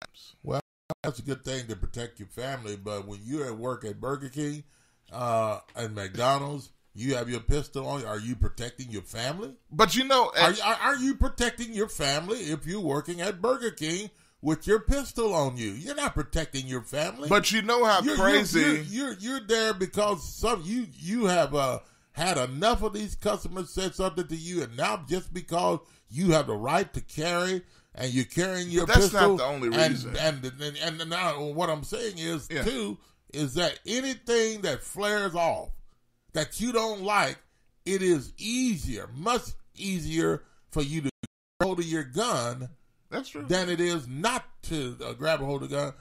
Speaker 3: times.
Speaker 4: Well, that's a good thing to protect your family, but when you're at work at Burger King and McDonald's, you have your pistol on. Are you protecting your family?
Speaker 3: But you know,
Speaker 4: are you protecting your family if you're working at Burger King with your pistol on you? You're not protecting your family.
Speaker 3: But you know how crazy
Speaker 4: you're there because you have had enough of these customers said something to you, and now just because you have the right to carry and you're carrying your
Speaker 3: pistol.
Speaker 4: That's
Speaker 3: not the only reason.
Speaker 4: And now what I'm saying is too is that anything that flares off that you don't like, it is much easier for you to grab hold of your gun.
Speaker 3: That's true.
Speaker 4: Than it is not to grab a hold of the gun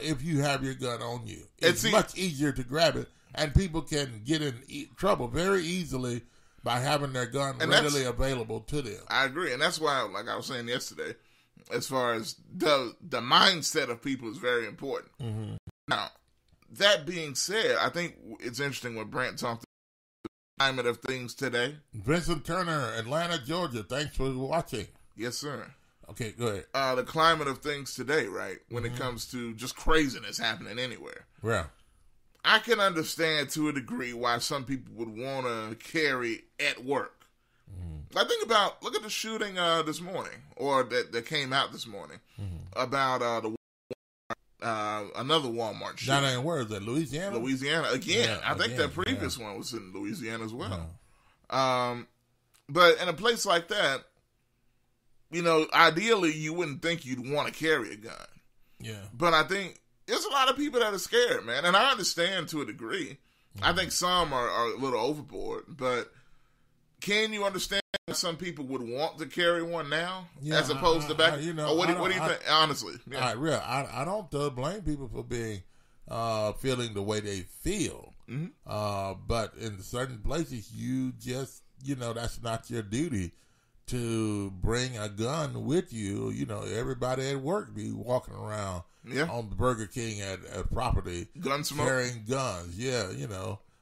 Speaker 4: if you have your gun on you. It's much easier to grab it, and people can get in trouble very easily by having their gun readily available to them.
Speaker 3: I agree, and that's why, like I was saying yesterday, as far as the mindset of people is very important.
Speaker 4: Mm-hmm.
Speaker 3: Now, that being said, I think it's interesting when Brent talked about the climate of things today.
Speaker 4: Vincent Turner, Atlanta, Georgia, thanks for watching.
Speaker 3: Yes, sir.
Speaker 4: Okay, go ahead.
Speaker 3: The climate of things today, right, when it comes to just craziness happening anywhere.
Speaker 4: Yeah.
Speaker 3: I can understand to a degree why some people would want to carry at work. I think look at the shooting this morning, or that came out this morning, about another Walmart shooting.
Speaker 4: Down in where is that, Louisiana?
Speaker 3: Louisiana, again.
Speaker 4: Yeah,
Speaker 3: I think that previous one was in Louisiana as well. But in a place like that, you know, ideally you wouldn't think you'd want to carry a gun.
Speaker 4: Yeah.
Speaker 3: But I think there's a lot of people that are scared, man. And I understand to a degree. I think some are a little overboard. But can you understand some people would want to carry one now as opposed to back? What do you think? Honestly. Yeah.
Speaker 4: I don't blame people for being feeling the way they feel. But in certain places, you just, that's not your duty to bring a gun with you. Everybody at work be walking around on the Burger King at property carrying guns. Yeah,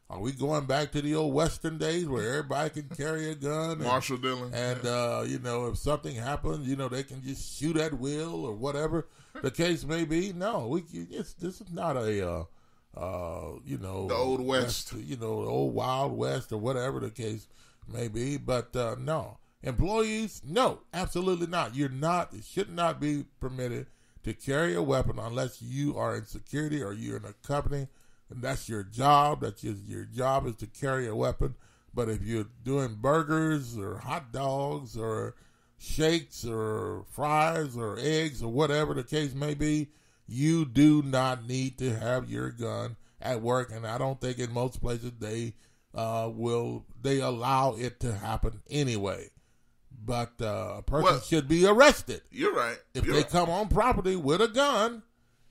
Speaker 4: Are we going back to the old Western days where everybody can carry a gun?
Speaker 3: Marshall Dillon.
Speaker 4: And, if something happens, they can just shoot at will or whatever the case may be. No, this is not the
Speaker 3: Old West.
Speaker 4: The old Wild West or whatever the case may be. But, no. Employees, no, absolutely not. It should not be permitted to carry a weapon unless you are in security or you're in a company, and that's your job. Your job is to carry a weapon. But if you're doing burgers or hot dogs or shakes or fries or eggs or whatever the case may be, you do not need to have your gun at work. And I don't think in most places they allow it to happen anyway. But a person should be arrested.
Speaker 3: You're right.
Speaker 4: If they come on property with a gun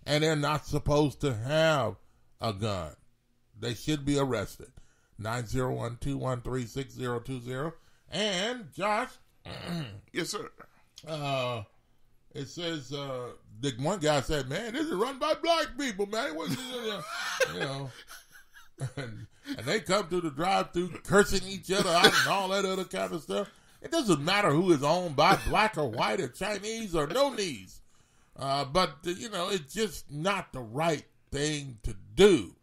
Speaker 4: and they're not supposed to have a gun, they should be arrested. 901-213-6020. And, Josh.
Speaker 3: Yes, sir.
Speaker 4: It says, the one guy said, man, this is run by black people, man. And they come to the drive-thru cursing each other out and all that other kind of stuff. It doesn't matter who is owned by black or white or Chinese or no knees. But it's just not the right thing to do.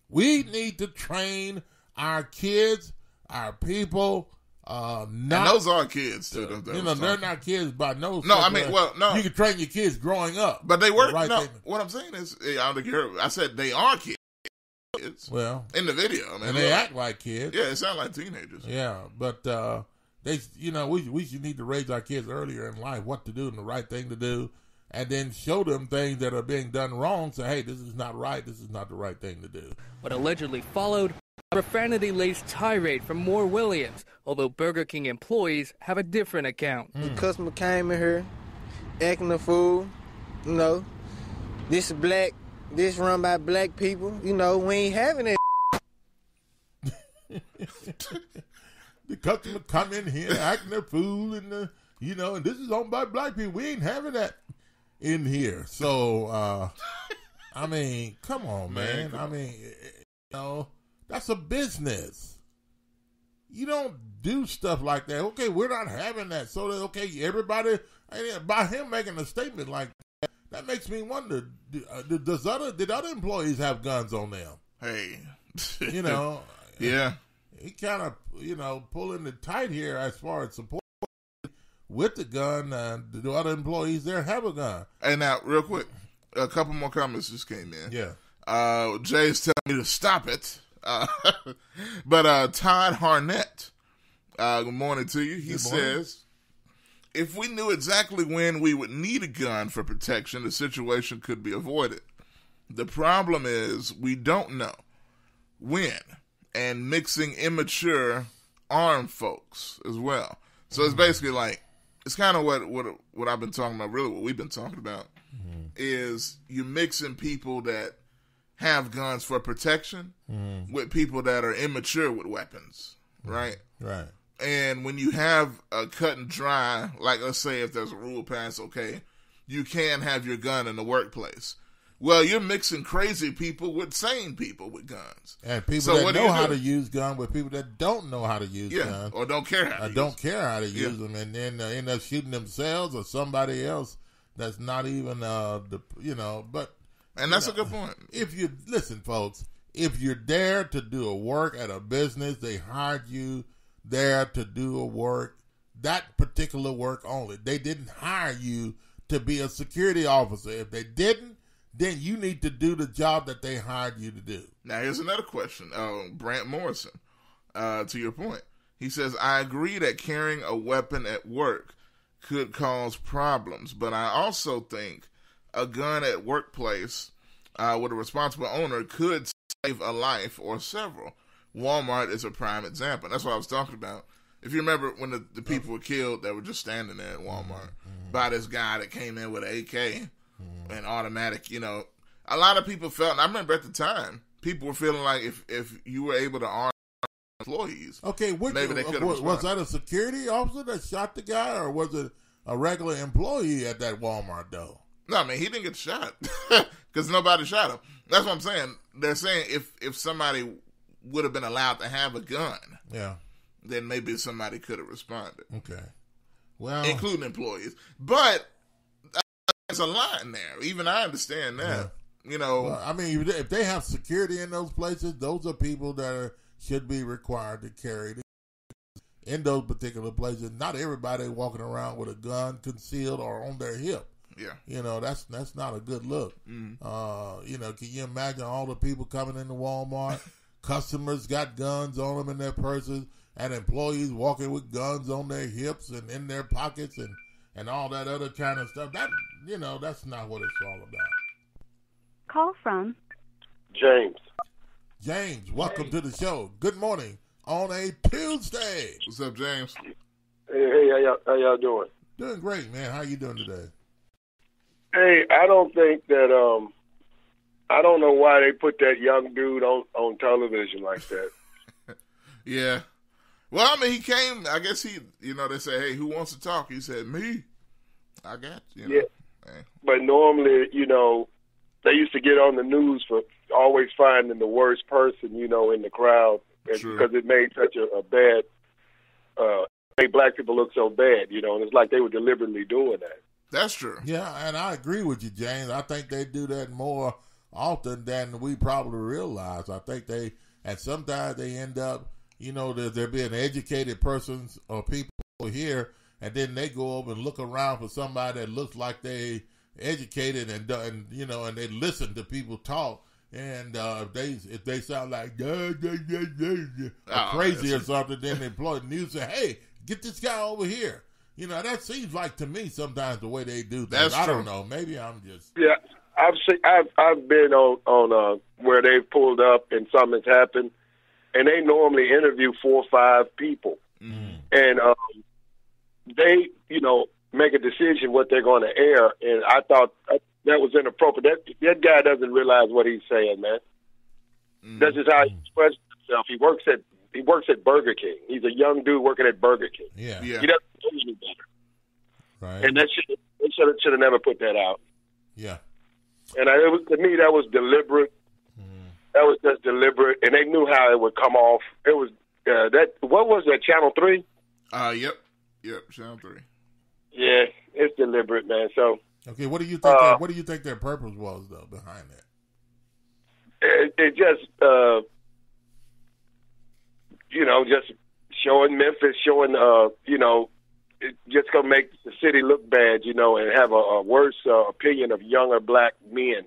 Speaker 4: We need to train our kids, our people,
Speaker 3: and those are kids, too.
Speaker 4: They're not kids by no.
Speaker 3: No, I mean, no.
Speaker 4: You can train your kids growing up.
Speaker 3: But they work. What I'm saying is, I said they are kids.
Speaker 4: Well,
Speaker 3: in the video, man,
Speaker 4: and they act like kids.
Speaker 3: Yeah, it sound like teenagers.
Speaker 4: Yeah, but we should need to raise our kids earlier in life what to do and the right thing to do, and then show them things that are being done wrong. Say, hey, this is not right. This is not the right thing to do.
Speaker 5: What allegedly followed A profanity-laced tirade from Moore Williams, although Burger King employees have a different account.
Speaker 9: The customer came in here acting a fool, you know. This run by black people, you know, we ain't having it.
Speaker 4: The customer come in here acting a fool, and and this is owned by black people. We ain't having that in here. So, I mean, come on, man. I mean, that's a business. You don't do stuff like that. Okay, we're not having that. So, everybody, by him making a statement like that makes me wonder, did other employees have guns on them?
Speaker 3: Hey.
Speaker 4: Yeah. He kind of, pulling it tight here as far as support with the gun. Do other employees there have a gun?
Speaker 3: Hey, now, real quick, a couple more comments just came in.
Speaker 4: Yeah.
Speaker 3: Jay's telling me to stop it. But Todd Harnett, good morning to you. He says, if we knew exactly when we would need a gun for protection, the situation could be avoided. The problem is we don't know when, and mixing immature armed folks as well. So it's basically like, it's kind of what I've been talking about, really what we've been talking about, is you mixing people that have guns for protection with people that are immature with weapons, right?
Speaker 4: Right.
Speaker 3: And when you have a cut and dry, like let's say if there's a rule passed, okay, you can have your gun in the workplace. Well, you're mixing crazy people with sane people with guns.
Speaker 4: And people that know how to use guns with people that don't know how to use guns.
Speaker 3: Or don't care how to use them. And then end up shooting themselves or somebody else that's not even, but. And that's a good point.
Speaker 4: Listen, folks, if you're there to do a work at a business, they hired you there to do a work, that particular work only. They didn't hire you to be a security officer. If they didn't, then you need to do the job that they hired you to do.
Speaker 3: Now, here's another question. Brant Morrison, to your point. He says, I agree that carrying a weapon at work could cause problems, but I also think a gun at workplace with a responsible owner could save a life or several. Walmart is a prime example. That's what I was talking about. If you remember when the people were killed that were just standing there at Walmart by this guy that came in with an AK and automatic, a lot of people felt, and I remember at the time, people were feeling like if you were able to arm employees, maybe they could have responded.
Speaker 4: Was that a security officer that shot the guy, or was it a regular employee at that Walmart, though?
Speaker 3: No, I mean, he didn't get shot because nobody shot him. That's what I'm saying. They're saying if somebody would have been allowed to have a gun, then maybe somebody could have responded.
Speaker 4: Okay. Well,
Speaker 3: including employees. But there's a line there. Even I understand that.
Speaker 4: Well, I mean, if they have security in those places, those are people that should be required to carry in those particular places. Not everybody walking around with a gun concealed or on their hip.
Speaker 3: Yeah.
Speaker 4: That's not a good look. Can you imagine all the people coming into Walmart? Customers got guns on them in their purses, and employees walking with guns on their hips and in their pockets and all that other kind of stuff. That, that's not what it's all about.
Speaker 11: Call from
Speaker 12: James.
Speaker 4: James, welcome to the show. Good morning on a Tuesday.
Speaker 3: What's up, James?
Speaker 12: Hey, how y'all doing?
Speaker 4: Doing great, man. How you doing today?
Speaker 12: Hey, I don't think that I don't know why they put that young dude on television like that.
Speaker 3: Yeah. Well, I mean, he came, I guess they say, hey, who wants to talk? He said, me. I got you.
Speaker 12: Yeah.
Speaker 3: Hey.
Speaker 12: But normally, they used to get on the news for always finding the worst person, in the crowd. Because it made such a bad, made black people look so bad, and it's like they were deliberately doing that.
Speaker 3: That's true.
Speaker 4: Yeah, and I agree with you, James. I think they do that more often than we probably realize. I think and sometimes they end up, there being educated persons or people here, and then they go over and look around for somebody that looks like they educated and they listen to people talk. And if they sound like crazy or something, then they employ the news and say, hey, get this guy over here. That seems like to me sometimes the way they do things. I don't know. Maybe I'm just
Speaker 12: I've been on where they've pulled up and something's happened, and they normally interview 4 or 5 people, and they, make a decision what they're going to air. And I thought that was inappropriate. That guy doesn't realize what he's saying, man. That's just how he expresses himself. He works at Burger King. He's a young dude working at Burger King.
Speaker 4: Yeah.
Speaker 12: He doesn't know any better.
Speaker 4: Right.
Speaker 12: And that they should have never put that out.
Speaker 4: Yeah.
Speaker 12: And to me, that was deliberate. That was just deliberate, and they knew how it would come off. It was what was that, Channel 3?
Speaker 3: Yep, Channel 3.
Speaker 12: Yeah, it's deliberate, man. So
Speaker 4: okay, what do you think? What do you think their purpose was, though, behind that?
Speaker 12: It just, just showing Memphis, showing, it just gonna make the city look bad, and have a worse opinion of younger black men,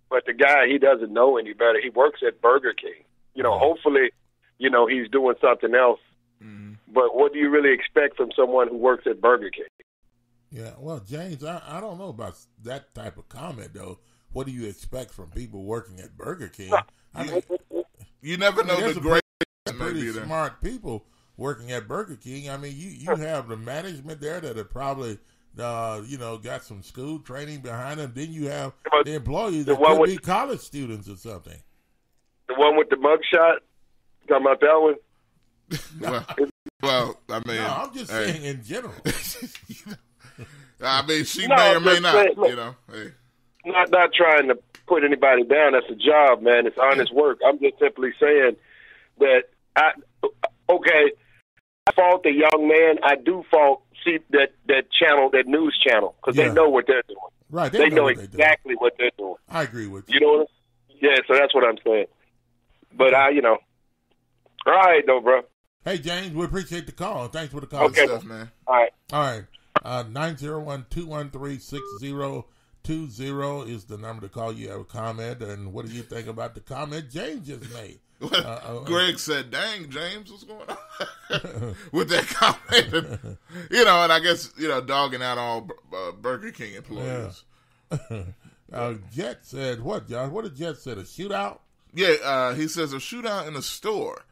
Speaker 12: But the guy, he doesn't know any better. He works at Burger King. Hopefully, he's doing something else. But what do you really expect from someone who works at Burger King?
Speaker 4: Yeah, well, James, I don't know about that type of comment, though. What do you expect from people working at Burger King?
Speaker 3: You never know the great,
Speaker 4: pretty smart people working at Burger King. I mean, you have the management there that have probably, got some school training behind them. Then you have the employees that could be college students or something.
Speaker 12: The one with the mugshot? Talking about that one?
Speaker 3: Well, I mean,
Speaker 4: no, I'm just saying in general.
Speaker 3: I mean, she may or may not. Hey.
Speaker 12: Not trying to put anybody down. That's a job, man. It's honest work. I'm just simply saying that I fault the young man. I do fault that channel, that news channel, because they know what they're doing.
Speaker 4: Right,
Speaker 12: they know exactly what they're doing.
Speaker 4: I agree with you.
Speaker 12: You know what? Yeah, so that's what I'm saying. But all right, though, bro.
Speaker 4: Hey, James, we appreciate the call. Thanks for the call.
Speaker 12: Okay,
Speaker 3: stuff, man.
Speaker 12: All
Speaker 4: right. 901-213-6020 is the number to call. You have a comment, and what do you think about the comment James just made?
Speaker 3: Greg said, "Dang, James, what's going on?" with that comment, and I guess dogging out all Burger King employees.
Speaker 4: Yeah. Jet said, "What, Josh? What did Jet say? A shootout?"
Speaker 3: Yeah, he says a shootout in a store.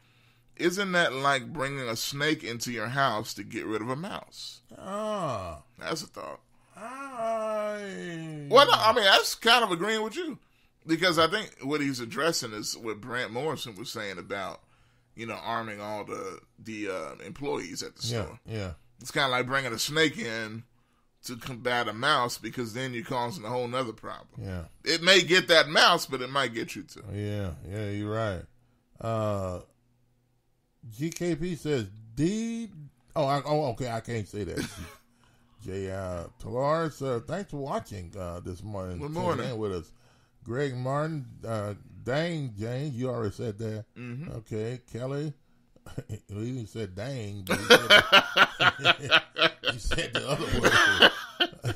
Speaker 3: Isn't that like bringing a snake into your house to get rid of a mouse? That's a thought. Well, no, I mean, that's kind of agreeing with you. Because I think what he's addressing is what Brant Morrison was saying about, arming all the employees at the store.
Speaker 4: Yeah.
Speaker 3: It's kind of like bringing a snake in to combat a mouse, because then you're causing a whole nother problem.
Speaker 4: Yeah.
Speaker 3: It may get that mouse, but it might get you too.
Speaker 4: Yeah, you're right. GKP says okay, I can't say that. Talaris, thanks for watching this morning.
Speaker 3: Good morning.
Speaker 4: In with us. Greg Martin, dang, James, you already said that.
Speaker 3: Mm-hmm.
Speaker 4: Okay, Kelly, he said dang, but he said the other word.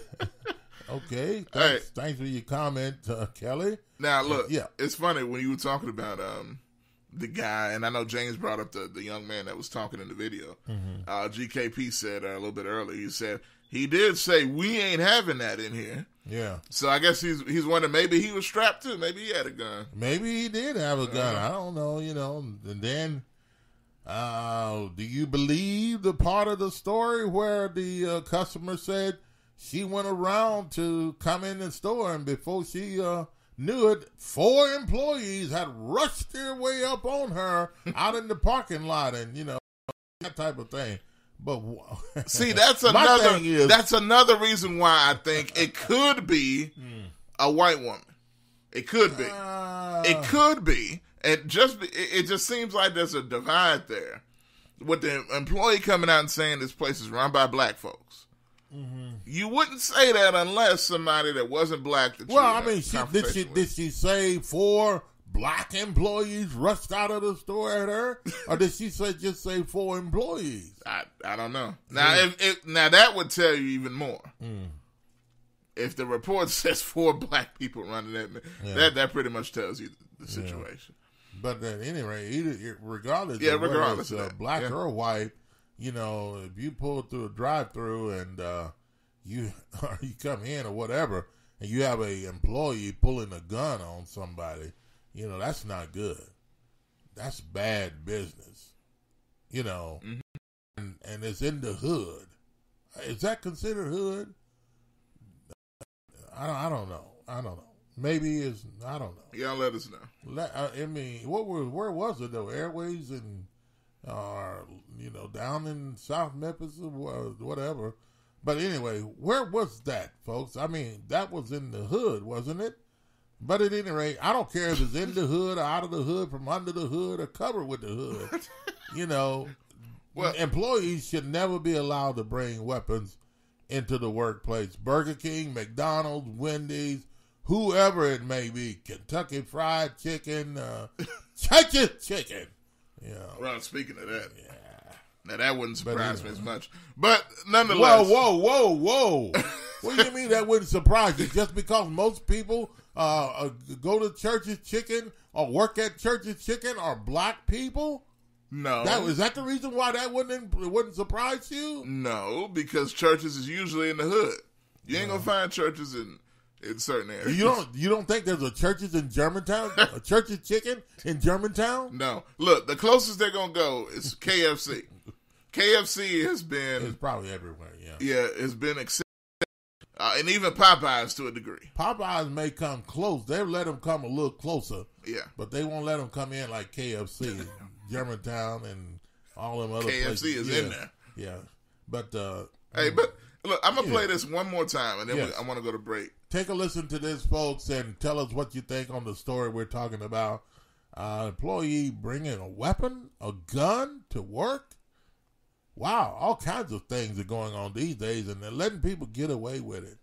Speaker 4: Okay, thanks for your comment, Kelly.
Speaker 3: Now, look, it's funny when you were talking about the guy, and I know James brought up the young man that was talking in the video.
Speaker 4: Mm-hmm.
Speaker 3: GKP said a little bit earlier, he said, he did say, we ain't having that in here.
Speaker 4: Yeah.
Speaker 3: So I guess he's wondering, maybe he was strapped too. Maybe he had a gun.
Speaker 4: Maybe he did have a gun. I don't know, And then, do you believe the part of the story where the customer said she went around to come in the store, and before she knew it, 4 employees had rushed their way up on her out in the parking lot, and that type of thing. But
Speaker 3: see, that's another reason why I think it could be a white woman. It could be. It could be. And it just seems like there's a divide there, with the employee coming out and saying this place is run by black folks.
Speaker 4: Mm-hmm.
Speaker 3: You wouldn't say that unless somebody that wasn't black.
Speaker 4: Did she say 4 black employees rushed out of the store at her, or did she just say 4 employees?
Speaker 3: I don't know. Now, now that would tell you even more. If the report says 4 black people running it, that pretty much tells you the situation.
Speaker 4: But at any rate, regardless of whether it's black or white, if you pull through a drive-through and you come in or whatever, and you have a employee pulling a gun on somebody, that's not good. that's bad business, you know, and it's in the hood. Is that considered hood? I don't know. Maybe it's, I don't know.
Speaker 3: Y'all let us know.
Speaker 4: I mean, where was it though? Airways and, down in South Memphis or whatever. But anyway, where was that, folks? I mean, that was in the hood, wasn't it? But at any rate, I don't care if it's in the hood or out of the hood, from under the hood or covered with the hood. Well, employees should never be allowed to bring weapons into the workplace. Burger King, McDonald's, Wendy's, whoever it may be, Kentucky Fried Chicken, chicken. Yeah.
Speaker 3: Well, speaking of that, now that wouldn't surprise me as much. But nonetheless.
Speaker 4: Whoa. What do you mean that wouldn't surprise you? Just because most people go to Church's Chicken or work at Church's Chicken are black people?
Speaker 3: No.
Speaker 4: Is that the reason why that wouldn't surprise you?
Speaker 3: No, because churches is usually in the hood. You ain't gonna find churches in certain areas.
Speaker 4: You don't think there's a Church's in Germantown? A Church's Chicken in Germantown?
Speaker 3: No. Look, the closest they're gonna go is KFC. KFC has been...
Speaker 4: It's probably everywhere, yeah.
Speaker 3: Yeah, it's been accepted. And even Popeyes to a degree.
Speaker 4: Popeyes may come close. They'll let them come a little closer.
Speaker 3: Yeah.
Speaker 4: But they won't let them come in like KFC, Germantown, and all them other
Speaker 3: KFC
Speaker 4: places.
Speaker 3: KFC is in there.
Speaker 4: Yeah. But...
Speaker 3: hey, but look, I'm going to play this one more time, and then I want to go to break.
Speaker 4: Take a listen to this, folks, and tell us what you think on the story we're talking about. Employee bringing a weapon, a gun to work. Wow, all kinds of things are going on these days, and they're letting people get away with it.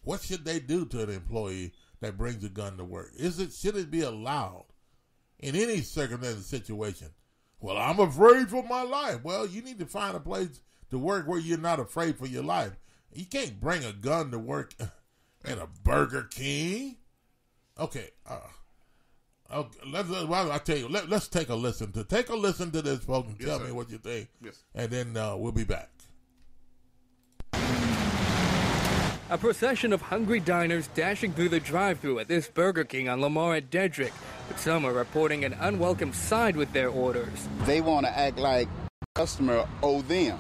Speaker 4: What should they do to an employee that brings a gun to work? Should it be allowed in any circumstance and situation? Well, I'm afraid for my life. Well, you need to find a place to work where you're not afraid for your life. You can't bring a gun to work at a Burger King. Okay, I tell you, let's take a listen to this, folks, and tell me what you think.
Speaker 3: Yes.
Speaker 4: And then we'll be back.
Speaker 5: A procession of hungry diners dashing through the drive-thru at this Burger King on Lamar at Dedrick, but some are reporting an unwelcome side with their orders.
Speaker 6: They want to act like customer owe them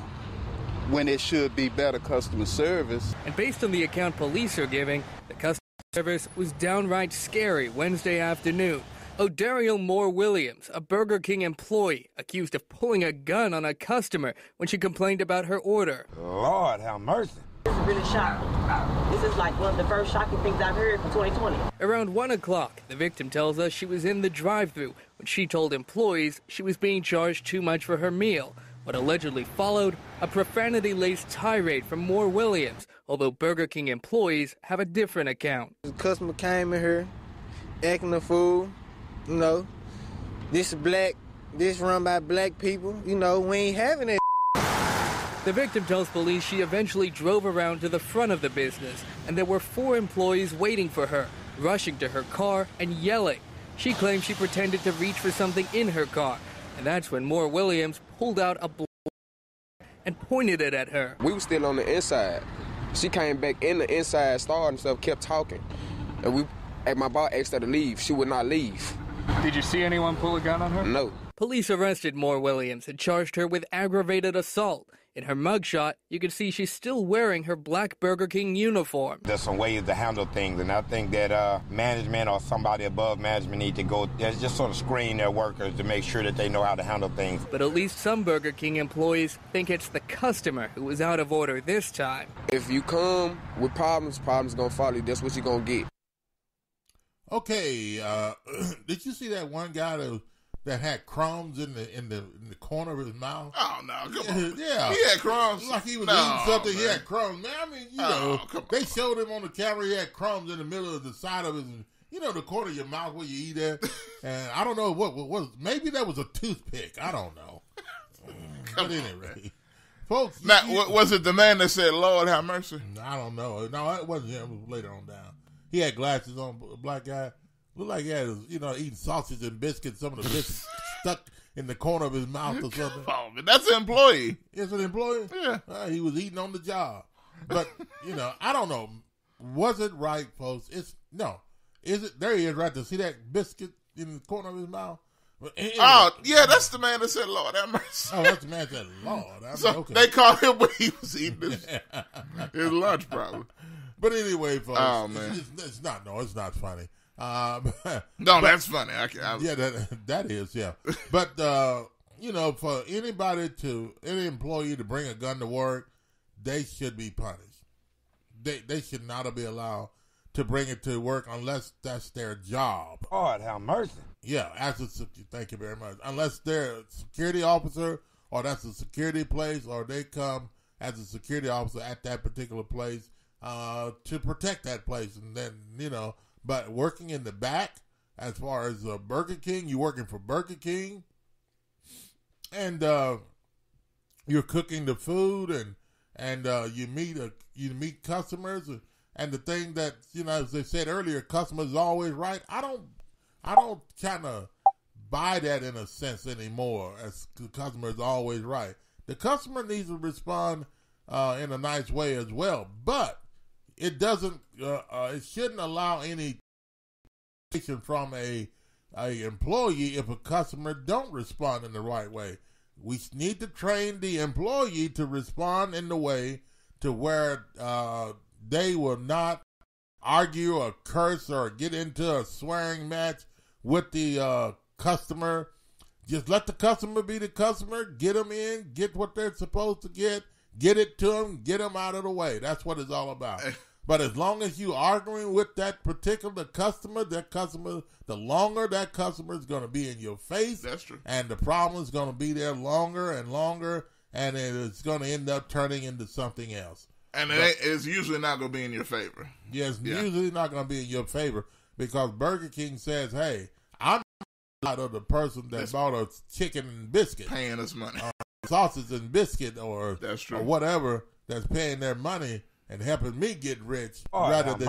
Speaker 6: when it should be better customer service.
Speaker 5: And based on the account police are giving, the customer service was downright scary Wednesday afternoon. O'Dariel Moore Williams, a Burger King employee, accused of pulling a gun on a customer when she complained about her order.
Speaker 7: Lord have mercy.
Speaker 8: This is really shocking. This is like one of the first shocking things I've heard for 2020.
Speaker 5: Around 1 o'clock, the victim tells us she was in the drive-thru when she told employees she was being charged too much for her meal. What allegedly followed, a profanity-laced tirade from Moore Williams, although Burger King employees have a different account.
Speaker 9: The customer came in here, acting a fool. This run by black people. We ain't having that.
Speaker 5: The victim tells police she eventually drove around to the front of the business, and there were 4 employees waiting for her, rushing to her car and yelling. She claims she pretended to reach for something in her car, and that's when Moore Williams pulled out a and pointed it at her.
Speaker 10: We were still on the inside. She came back in the inside store and stuff, kept talking. And my boss asked her to leave. She would not leave.
Speaker 5: Did you see anyone pull a gun on her?
Speaker 10: No.
Speaker 5: Police arrested Moore Williams and charged her with aggravated assault. In her mugshot, you can see she's still wearing her black Burger King uniform.
Speaker 7: There's some ways to handle things, and I think that management or somebody above management need to go, just sort of screen their workers to make sure that they know how to handle things.
Speaker 5: But at least some Burger King employees think it's the customer who was out of order this time.
Speaker 10: If you come with problems gonna follow you. That's what you're gonna get.
Speaker 4: Okay, did you see that one guy that had crumbs in the corner of his mouth?
Speaker 3: Oh no, come on.
Speaker 4: Yeah,
Speaker 3: he had crumbs.
Speaker 4: Like he was eating something.
Speaker 3: Man.
Speaker 4: He had crumbs. Man, I mean, they showed him on the camera. He had crumbs in the middle of the side of his, the corner of your mouth where you eat at. And I don't know what was. Maybe that was a toothpick. I don't know. But anyway, folks.
Speaker 3: Now, was it the man that said, "Lord have mercy"?
Speaker 4: I don't know. No, it wasn't him. It was later on down. He had glasses on, a black guy. Looked like he had, eating sausage and biscuits. Some of the biscuits stuck in the corner of his mouth or something.
Speaker 3: Oh, man, that's an employee.
Speaker 4: It's an employee?
Speaker 3: Yeah.
Speaker 4: He was eating on the job. But, I don't know. Was it right, folks? Is it? There he is right there. See that biscuit in the corner of his mouth? Anyway.
Speaker 3: Oh, yeah, that's the man that said, Lord have mercy.
Speaker 4: Oh, that's the man that said, Lord.
Speaker 3: So
Speaker 4: okay.
Speaker 3: they called him when he was eating his lunch, probably.
Speaker 4: But anyway, folks,
Speaker 3: oh, man.
Speaker 4: It's not funny.
Speaker 3: No, that's funny.
Speaker 4: Yeah, that is, yeah. But, for any employee to bring a gun to work, they should be punished. They should not be allowed to bring it to work unless that's their job.
Speaker 7: Lord have mercy.
Speaker 4: Yeah, thank you very much. Unless they're a security officer or that's a security place or they come as a security officer at that particular place to protect that place. And then, but working in the back, as far as Burger King, you're working for Burger King and you're cooking the food and you meet customers and the thing that, as they said earlier, customers are always right. I don't kind of buy that in a sense anymore, as the customer is always right. The customer needs to respond in a nice way as well, but it doesn't. It shouldn't allow any from a employee if a customer don't respond in the right way. We need to train the employee to respond in the way to where they will not argue or curse or get into a swearing match with the customer. Just let the customer be the customer. Get them in. Get what they're supposed to get. Get it to them. Get them out of the way. That's what it's all about. But as long as you arguing with that particular customer, the longer that customer is going to be in your face.
Speaker 3: That's true.
Speaker 4: And the problem is going to be there longer and longer, and it's going to end up turning into something else.
Speaker 3: And it's usually not going to be in your favor.
Speaker 4: Yes, usually not going to be in your favor because Burger King says, hey, I'm not of the person that bought a chicken and biscuit.
Speaker 3: Paying us money.
Speaker 4: Sausage and biscuit or
Speaker 3: that's true.
Speaker 4: Or whatever that's paying their money and helping me get rich rather than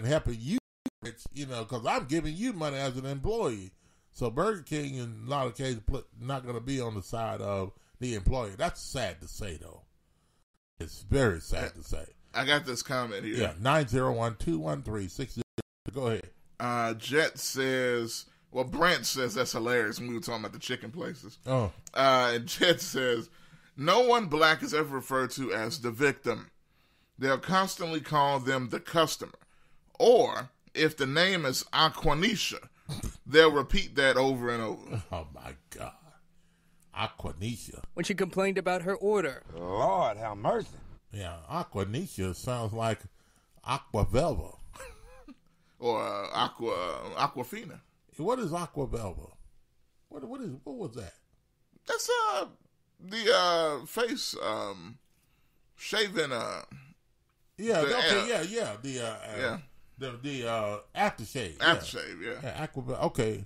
Speaker 4: helping you get rich, because I'm giving you money as an employee. So Burger King in a lot of cases not going to be on the side of the employee. That's sad to say, though. It's very sad to say.
Speaker 3: I got this comment here.
Speaker 4: Yeah, 901-213-60. Go ahead.
Speaker 3: Jet says, Brent says that's hilarious when we were talking about the chicken places.
Speaker 4: Oh.
Speaker 3: And Jet says, no one black is ever referred to as the victim. They'll constantly call them the customer. Or, if the name is Aquanisha, they'll repeat that over and over.
Speaker 4: Oh, my God. Aquanisha.
Speaker 5: When she complained about her order.
Speaker 7: Lord have mercy.
Speaker 4: Yeah, Aquanisha sounds like Aquavelva.
Speaker 3: Or Aquafina.
Speaker 4: What is Aquavelva? What was that?
Speaker 3: That's the face shaving
Speaker 4: the aftershave.
Speaker 3: Aftershave, yeah.
Speaker 4: Aquavelva. Okay.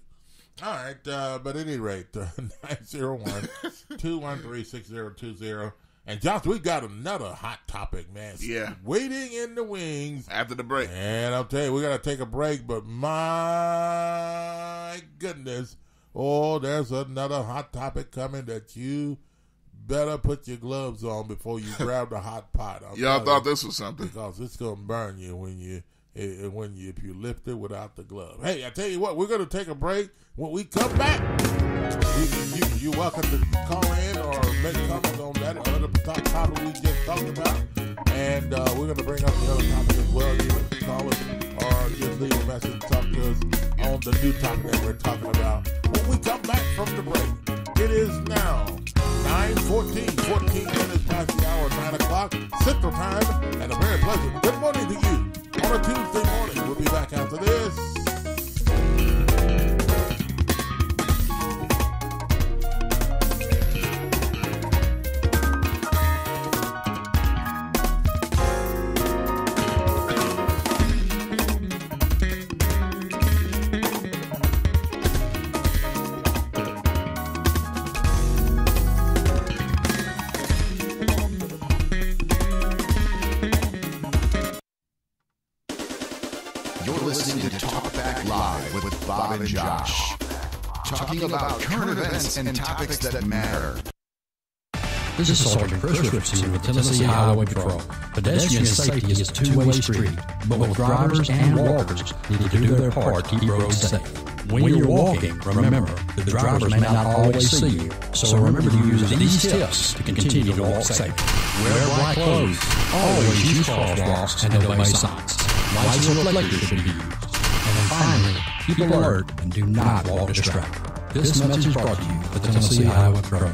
Speaker 4: All right, but at any rate, 901-213-6020. And Josh, we got another hot topic, man.
Speaker 3: Yeah.
Speaker 4: Waiting in the wings.
Speaker 3: After the break.
Speaker 4: And I'll tell you, we got to take a break, but my goodness, there's another hot topic coming that you better put your gloves on before you grab the hot pot.
Speaker 3: Y'all thought this was something.
Speaker 4: Because it's going to burn you if you lift it without the glove. Hey, I tell you what, we're going to take a break. When we come back, you're welcome to call in or make comments on that other topic we just talked about. And we're going to bring up the other topic as well. You can call us or just leave a message and talk to us on the new topic that we're talking about. When we come back from the break, it is now 9:14 minutes past the hour, 9 o'clock Central Time, and a very pleasant good morning to you on a Tuesday morning. We'll be back after this.
Speaker 13: Listening to TalkBackLive with Bob and Josh. Talking about current events and topics that matter.
Speaker 1: This is Sergeant Chris Richardson with Tennessee Highway Patrol. Pedestrian safety is a two-way street. Both drivers and walkers need to do their part to keep roads safe. When you're walking, remember, the drivers may not always see you, so remember to use these tips to continue to walk safely. Wear bright clothes, always use crosswalks, and obey signs. Lights and reflectors should be used. And finally, keep alert and do not walk distracted. This message is brought to you by the Tennessee Highway Patrol.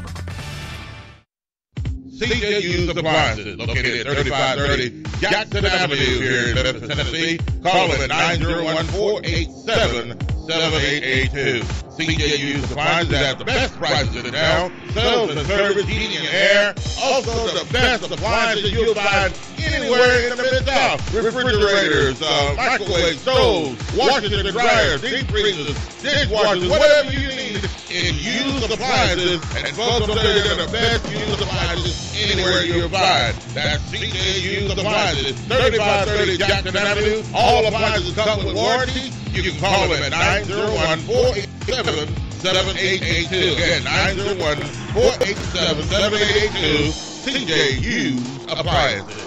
Speaker 2: CJU's Appliances, located at 3530 Jackson Avenue here in Memphis, Tennessee. Call them at 901-487-7882. CJU's Appliances have the best prices in town. Sales and service, heating and air. Also the best appliances you'll find anywhere in the Mid-South. Refrigerators, microwaves, stoves, washers and dryers, deep freezers, dishwashers, whatever you need in used appliances. And folks will tell you they're the best used appliances anywhere you'll find. That's CJU's Appliances, 3530 Jackson Avenue. All appliances come with warranty. You can call them at 901-487-7882. Again, 901-487-7882. CJU's Appliances.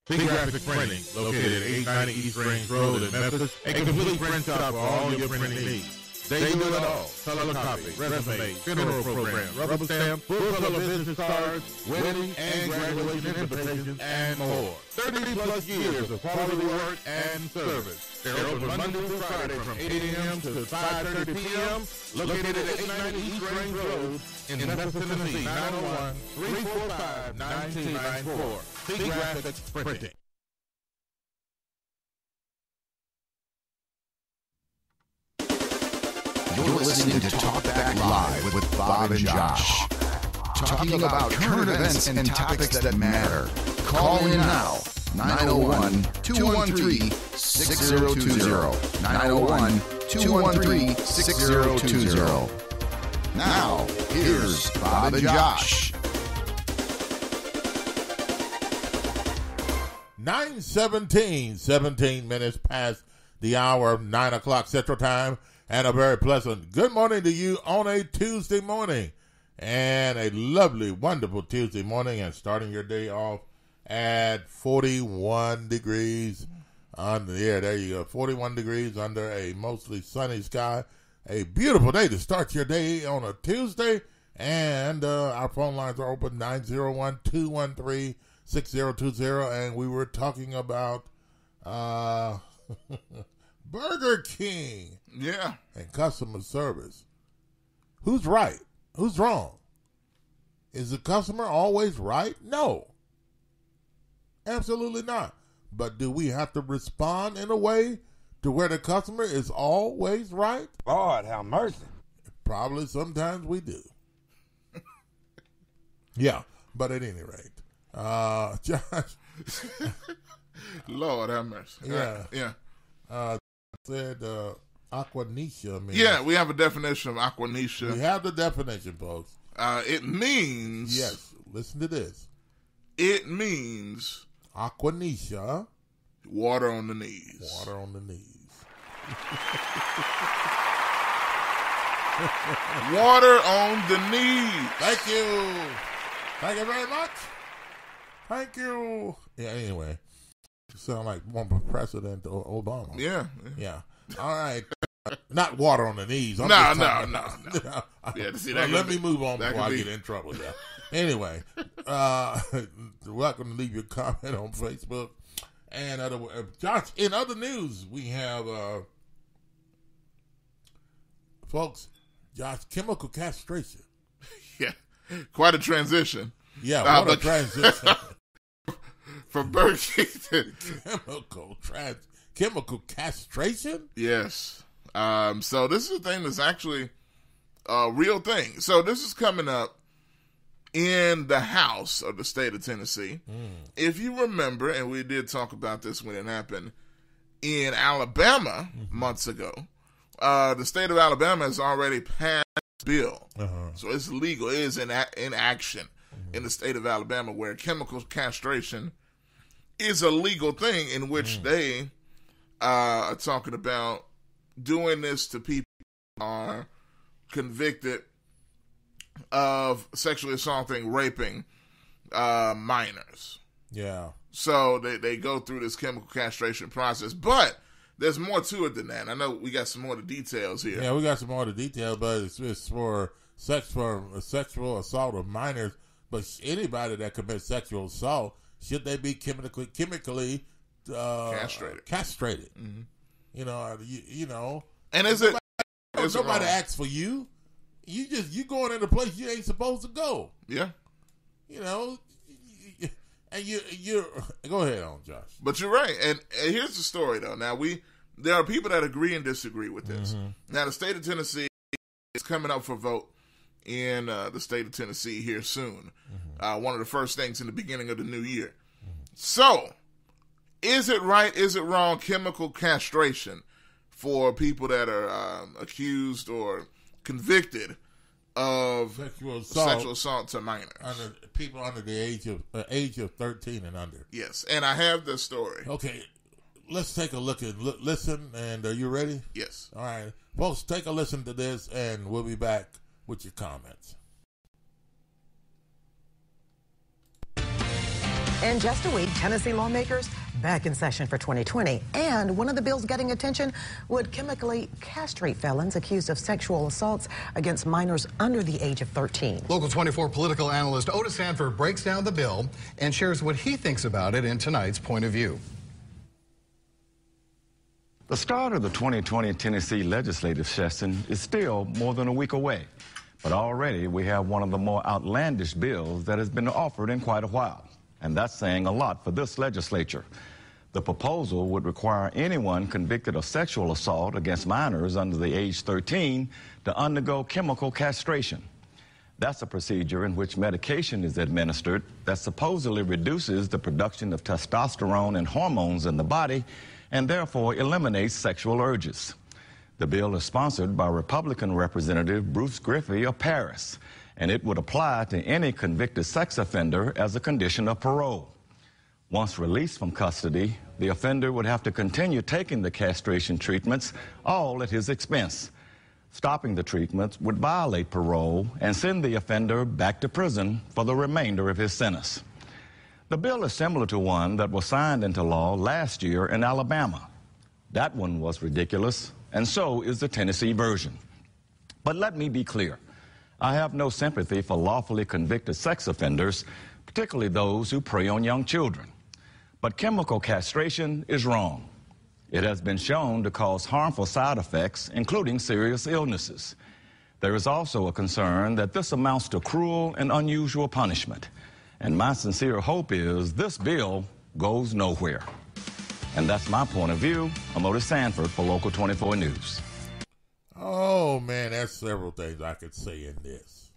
Speaker 4: Graphic Printing, located at 890 East Range Road in Memphis, a complete print shop for all your printing needs. They do it all: color copy, resume, funeral program, rubber stamp, full color business cards, wedding and graduation invitations, and more. 30 plus years of quality work and service. They're open Monday through Friday from 8 a.m. to 5:30 p.m. Located at 890 East Range Road in Memphis, Tennessee, 901-345-9294. See Graphics Printing.
Speaker 13: You're listening to Talk Back Live with Bob and Josh. Talking about current events and topics that matter. Call in now. 901-213-6020. 901-213-6020. Now, here's Bob and Josh.
Speaker 4: 17 minutes past the hour of 9 o'clock Central Time. And a very pleasant good morning to you on a Tuesday morning. And a lovely, wonderful Tuesday morning. And starting your day off at 41 degrees under the air. There you go. 41 degrees under a mostly sunny sky. A beautiful day to start your day on a Tuesday. And our phone lines are open, 901-213-6020. And we were talking about Burger King.
Speaker 3: Yeah.
Speaker 4: And customer service. Who's right? Who's wrong? Is the customer always right? No. Absolutely not. But do we have to respond in a way to where the customer is always right?
Speaker 7: Lord have mercy.
Speaker 4: Probably sometimes we do. Yeah. But at any rate, Josh.
Speaker 3: Lord have mercy.
Speaker 4: Yeah.
Speaker 3: Yeah.
Speaker 4: Said aquanesia means.
Speaker 3: Yeah, we have a definition of aquanesia.
Speaker 4: We have the definition, folks.
Speaker 3: It means.
Speaker 4: Yes, listen to this.
Speaker 3: It means.
Speaker 4: Aquanesia.
Speaker 3: Water on the knees.
Speaker 4: Water on the knees.
Speaker 3: Water on the knees.
Speaker 4: Thank you. Thank you very much. Thank you. Yeah, anyway. You sound like one President Obama.
Speaker 3: Yeah.
Speaker 4: Yeah. All right. Not water on the knees.
Speaker 3: No.
Speaker 4: Yeah,
Speaker 3: see,
Speaker 4: let me move on before I get in trouble. Yeah. Anyway, welcome to leave your comment on Facebook. And Josh, in other news, we have, folks, Josh, chemical castration.
Speaker 3: Yeah. Quite a transition.
Speaker 4: Yeah, what a transition.
Speaker 3: From Burger King to
Speaker 4: chemical castration?
Speaker 3: Yes. So this is a thing that's actually a real thing. So this is coming up in the House of the state of Tennessee. If you remember, and we did talk about this when it happened in Alabama months ago, the state of Alabama has already passed a bill. So it's legal. It is in action in the state of Alabama, where chemical castration is a legal thing, in which they are talking about doing this to people who are convicted of sexually assaulting, raping minors.
Speaker 4: Yeah.
Speaker 3: So they go through this chemical castration process, but there's more to it than that. I know we got some more of the details here.
Speaker 4: Yeah, we got some more of the details, but it's for sexual assault of minors. But anybody that commits sexual assault, should they be chemically castrated?
Speaker 3: Mm-hmm.
Speaker 4: You know.
Speaker 3: And
Speaker 4: nobody asks for you. You going in a place you ain't supposed to go.
Speaker 3: Yeah.
Speaker 4: You know. And you go ahead on, Josh.
Speaker 3: But you're right. And here's the story, though. Now, there are people that agree and disagree with this.
Speaker 4: Mm-hmm.
Speaker 3: Now, the state of Tennessee is coming up for vote in the state of Tennessee here soon. Mm-hmm. One of the first things in the beginning of the new year. Mm-hmm. So, is it right, is it wrong, chemical castration for people that are accused or convicted of sexual assault to minors?
Speaker 4: People under the age of 13 and under.
Speaker 3: Yes, and I have the story.
Speaker 4: Okay, let's take a look and listen, and are you ready?
Speaker 3: Yes.
Speaker 4: All right. Folks, take a listen to this, and we'll be back with your comments.
Speaker 14: In just a week, Tennessee lawmakers back in session for 2020. And one of the bills getting attention would chemically castrate felons accused of sexual assaults against minors under the age of 13.
Speaker 15: Local 24 political analyst Otis Sanford breaks down the bill and shares what he thinks about it in tonight's Point of View.
Speaker 16: The start of the 2020 Tennessee legislative session is still more than a week away. But already we have one of the more outlandish bills that has been offered in quite a while. And that's saying a lot for this legislature. The proposal would require anyone convicted of sexual assault against minors under the age 13 to undergo chemical castration. That's a procedure in which medication is administered that supposedly reduces the production of testosterone and hormones in the body and therefore eliminates sexual urges. The bill is sponsored by Republican Representative Bruce Griffey of Paris, and it would apply to any convicted sex offender as a condition of parole. Once released from custody, the offender would have to continue taking the castration treatments, all at his expense. Stopping the treatments would violate parole and send the offender back to prison for the remainder of his sentence. The bill is similar to one that was signed into law last year in Alabama. That one was ridiculous, and so is the Tennessee version. But let me be clear. I have no sympathy for lawfully convicted sex offenders, particularly those who prey on young children. But chemical castration is wrong. It has been shown to cause harmful side effects, including serious illnesses. There is also a concern that this amounts to cruel and unusual punishment. And my sincere hope is this bill goes nowhere. And that's my point of view. I'm Otis Sanford for Local 24 News.
Speaker 4: Oh, man, there's several things I could say in this.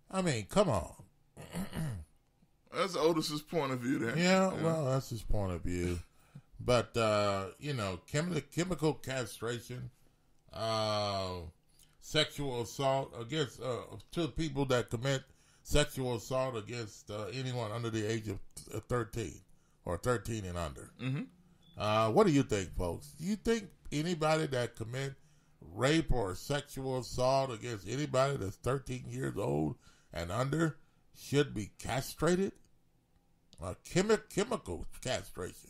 Speaker 4: I mean, come on.
Speaker 3: That's Otis's point of view there.
Speaker 4: Yeah, well, that's his point of view. But, chemical castration, sexual assault against, to people that commit sexual assault against anyone under the age of 13 or 13 and under. Mm-hmm. What do you think, folks? Do you think anybody that commit rape or sexual assault against anybody that's 13 years old and under should be castrated? Chemical castration.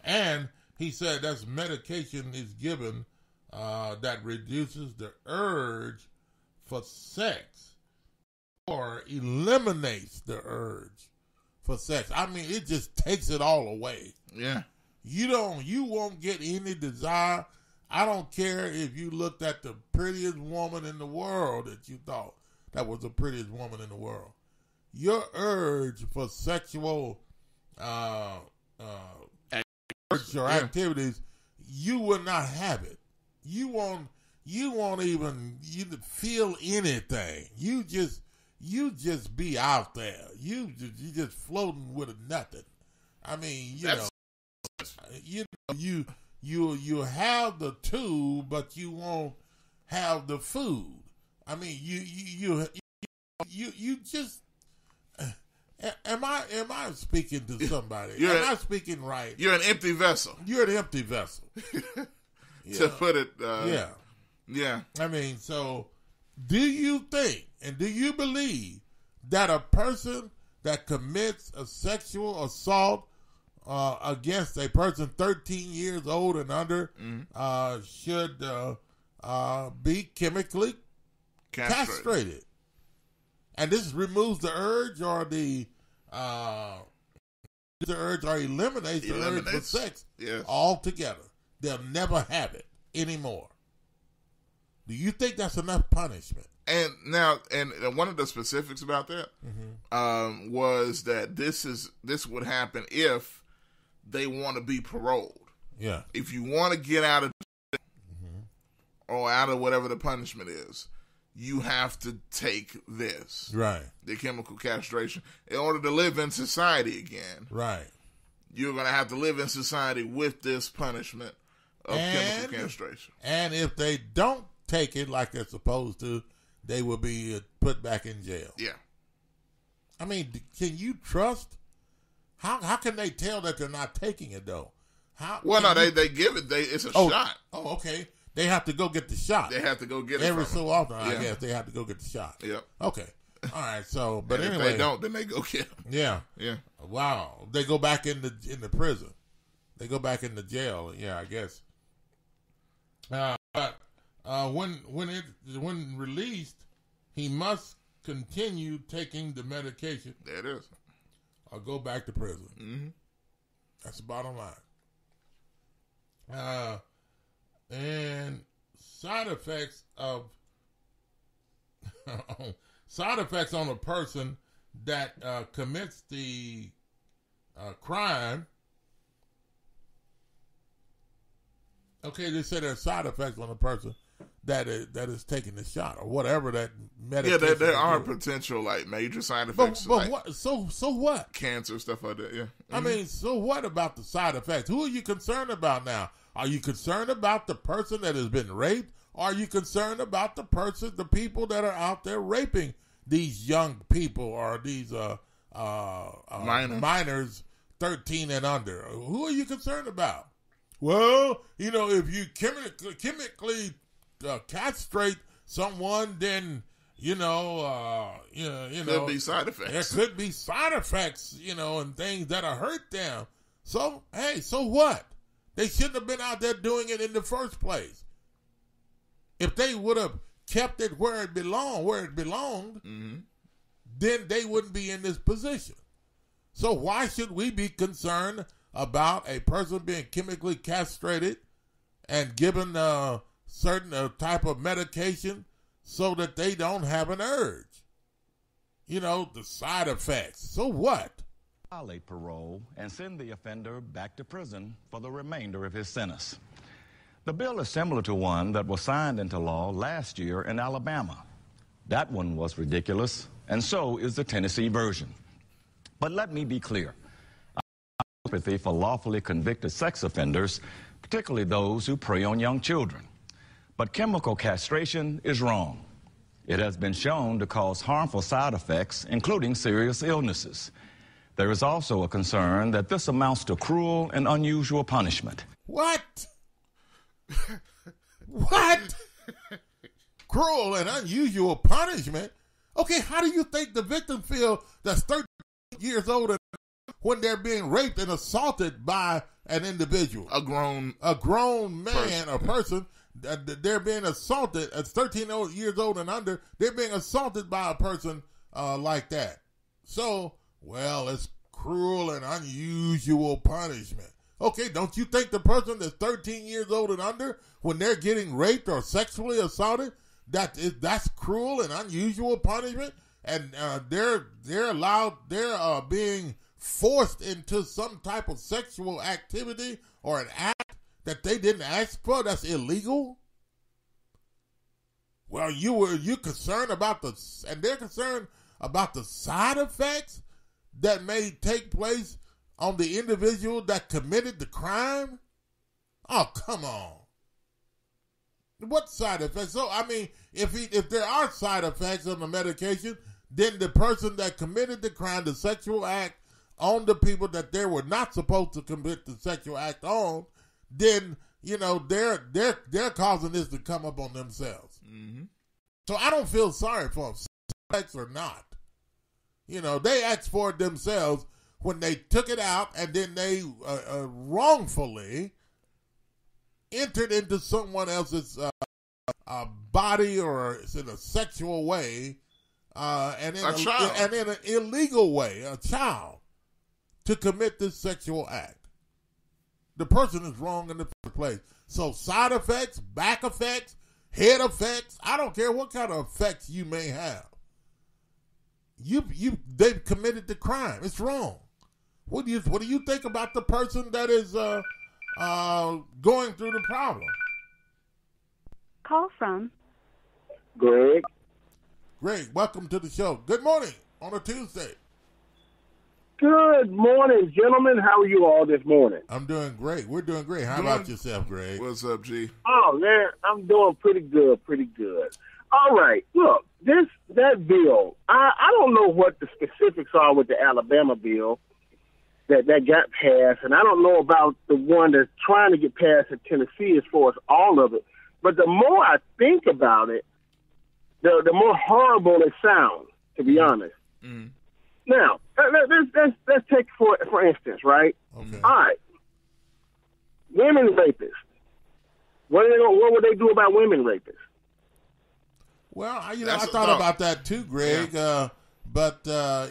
Speaker 4: And he said that's medication is given that reduces the urge for sex or eliminates the urge for sex. I mean, it just takes it all away.
Speaker 3: Yeah.
Speaker 4: You won't get any desire. I don't care if you looked at the prettiest woman in the world that you thought that was the prettiest woman in the world. Your urge for sexual activities, you will not have it. You won't even feel anything. You just be out there. You just floating with nothing. I mean, you have the tube, but you won't have the food. I mean, you just. Am I speaking to somebody? Am I speaking right?
Speaker 3: You're an empty vessel.
Speaker 4: You're an empty vessel.
Speaker 3: To put it.
Speaker 4: Yeah. I mean, so Do you think and do you believe that a person that commits a sexual assault against a person 13 years old and under should be chemically castrated? And this removes the urge or eliminates the urge for sex altogether. They'll never have it anymore. Do you think that's enough punishment?
Speaker 3: And now, and one of the specifics about that was that this would happen if they want to be paroled.
Speaker 4: Yeah.
Speaker 3: If you want to get out of or out of whatever the punishment is, you have to take this.
Speaker 4: Right.
Speaker 3: The chemical castration. In order to live in society again.
Speaker 4: Right.
Speaker 3: You're going to have to live in society with this punishment of chemical castration.
Speaker 4: And if they don't take it like they're supposed to, they will be put back in jail.
Speaker 3: Yeah.
Speaker 4: I mean, can you trust? How can they tell that they're not taking it, though?
Speaker 3: They give it. It's a shot.
Speaker 4: Oh, okay. They have to go get the shot.
Speaker 3: They have to go get it
Speaker 4: every
Speaker 3: from
Speaker 4: so
Speaker 3: them.
Speaker 4: often. I guess they have to go get the shot.
Speaker 3: Yep.
Speaker 4: Okay. All right. So, but
Speaker 3: and
Speaker 4: anyway,
Speaker 3: if they don't, then they go get them.
Speaker 4: Yeah.
Speaker 3: Yeah.
Speaker 4: Wow. They go back in the prison. They go back in the jail. Yeah, I guess. But when released, he must continue taking the medication.
Speaker 3: There it is.
Speaker 4: Or go back to prison.
Speaker 3: Mm-hmm.
Speaker 4: That's the bottom line. And side effects on a person that commits the crime. Okay, they say there are side effects on a person that is taking the shot or whatever that medication.
Speaker 3: Yeah, there are potential like major side effects.
Speaker 4: But
Speaker 3: like
Speaker 4: what? So what?
Speaker 3: Cancer, stuff like that. Yeah. Mm-hmm.
Speaker 4: I mean, so what about the side effects? Who are you concerned about now? Are you concerned about the person that has been raped? Or are you concerned about the people that are out there raping these young people or these minors 13 and under? Who are you concerned about? Well, if you chemically castrate someone, then
Speaker 3: could be side effects.
Speaker 4: There could be side effects, and things that'll hurt them. So hey, so what? They shouldn't have been out there doing it in the first place. If they would have kept it where it belonged, then they wouldn't be in this position. So why should we be concerned about a person being chemically castrated and given a certain type of medication so that they don't have an urge? The side effects. So what?
Speaker 16: Violate parole and send the offender back to prison for the remainder of his sentence. The bill is similar to one that was signed into law last year in Alabama. That one was ridiculous, and so is the Tennessee version. But let me be clear. I have sympathy for lawfully convicted sex offenders, particularly those who prey on young children. But chemical castration is wrong. It has been shown to cause harmful side effects, including serious illnesses. There is also a concern that this amounts to cruel and unusual punishment.
Speaker 4: What? What? Cruel and unusual punishment? Okay, how do you think the victim feel that's 13 years old when they're being raped and assaulted by an individual?
Speaker 3: A grown
Speaker 4: man or person. They're being assaulted at 13 years old and under. They're being assaulted by a person like that. So, well, it's cruel and unusual punishment. Okay, don't you think the person that's 13 years old and under, when they're getting raped or sexually assaulted, that's cruel and unusual punishment, and they're being forced into some type of sexual activity or an act that they didn't ask for? That's illegal. Well, you concerned about and they're concerned about the side effects that may take place on the individual that committed the crime? Oh, come on. What side effects? So, I mean, if there are side effects of the medication, then the person that committed the crime, the sexual act on the people that they were not supposed to commit the sexual act on, then, they're causing this to come up on themselves.
Speaker 3: Mm-hmm.
Speaker 4: So I don't feel sorry for them, sex or not. They asked for it themselves when they took it out, and then they wrongfully entered into someone else's body or in a sexual way, and in an illegal way, a child, to commit this sexual act. The person is wrong in the first place. So side effects, back effects, head effects, I don't care what kind of effects you may have. They've committed the crime. It's wrong. What do you think about the person that is going through the problem?
Speaker 11: Call from
Speaker 12: Greg.
Speaker 4: Greg, welcome to the show. Good morning on a Tuesday.
Speaker 12: Good morning, gentlemen. How are you all this morning?
Speaker 4: I'm doing great. We're doing great. How about yourself, Greg?
Speaker 3: What's up, G?
Speaker 12: Oh, man, I'm doing pretty good. All right, look, that bill, I don't know what the specifics are with the Alabama bill that got passed, and I don't know about the one that's trying to get passed in Tennessee as far as all of it. But the more I think about it, the more horrible it sounds, to be honest.
Speaker 3: Mm.
Speaker 12: Now, let's take for instance, right?
Speaker 4: Okay.
Speaker 12: All right, women rapists. What would they do about women rapists?
Speaker 4: Well, I thought about that too, Greg.
Speaker 3: Yeah.
Speaker 4: I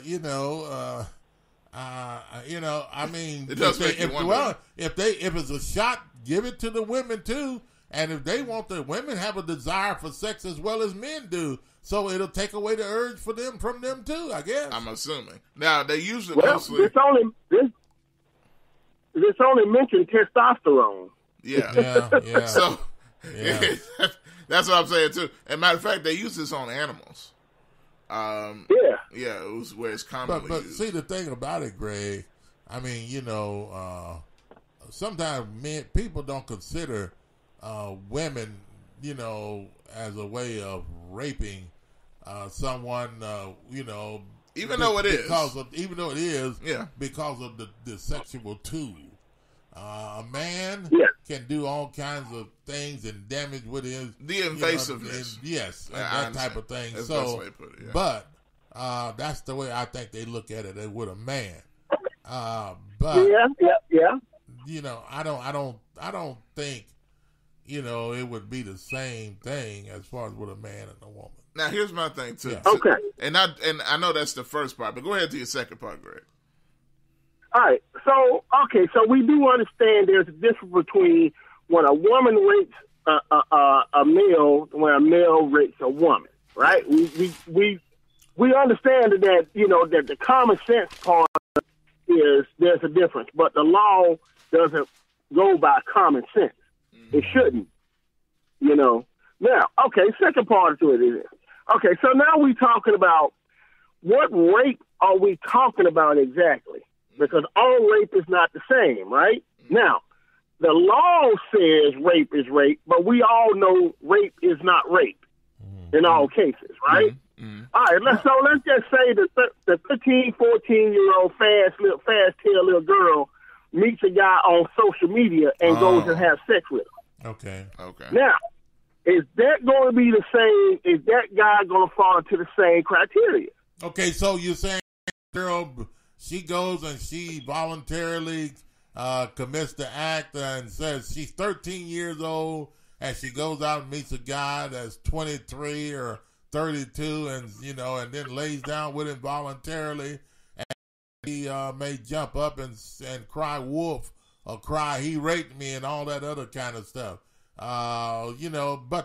Speaker 4: mean,
Speaker 3: it does make you wonder.
Speaker 4: If it's a shot, give it to the women too. And if they want, the women have a desire for sex as well as men do. So it'll take away the urge from them too, I guess.
Speaker 3: I'm assuming. Now, they usually
Speaker 12: mostly... This only mentioned testosterone.
Speaker 3: Yeah. So, that's what I'm saying too. And matter of fact, they use this on animals. It was where it's commonly
Speaker 4: but
Speaker 3: used.
Speaker 4: See, the thing about it, Greg, I mean, sometimes people don't consider women, as a way of raping someone,
Speaker 3: even though it is,
Speaker 4: because of the sexual tool. A man can do all kinds of things and damage with
Speaker 3: the invasiveness,
Speaker 4: that type of thing.
Speaker 3: That's the best way to put it,
Speaker 4: but that's the way I think they look at it with a man. I don't think it would be the same thing as far as with a man and a woman.
Speaker 3: Now, here's my thing too.
Speaker 12: Yeah. Okay,
Speaker 3: and I know that's the first part, but go ahead to your second part, Greg.
Speaker 12: All right, so we do understand there's a difference between when a woman rapes a male, when a male rapes a woman, right? We understand that that the common sense part is there's a difference, but the law doesn't go by common sense. It shouldn't, Now, second part to it is so now we're talking about what rape are we talking about exactly? Because all rape is not the same, right? Now, the law says rape is rape, but we all know rape is not rape in all cases, right?
Speaker 3: Mm-hmm.
Speaker 12: All right, let's just say the 13, 14-year-old fast-tailed little girl meets a guy on social media and goes and has sex with him.
Speaker 4: Okay.
Speaker 12: Now, is that going to be the same? Is that guy going to fall into the same criteria?
Speaker 4: Okay, so you're saying girl, she goes and she voluntarily commits the act and says she's 13 years old and she goes out and meets a guy that's 23 or 32 and then lays down with him voluntarily, and he may jump up and cry wolf or cry he raped me and all that other kind of stuff. But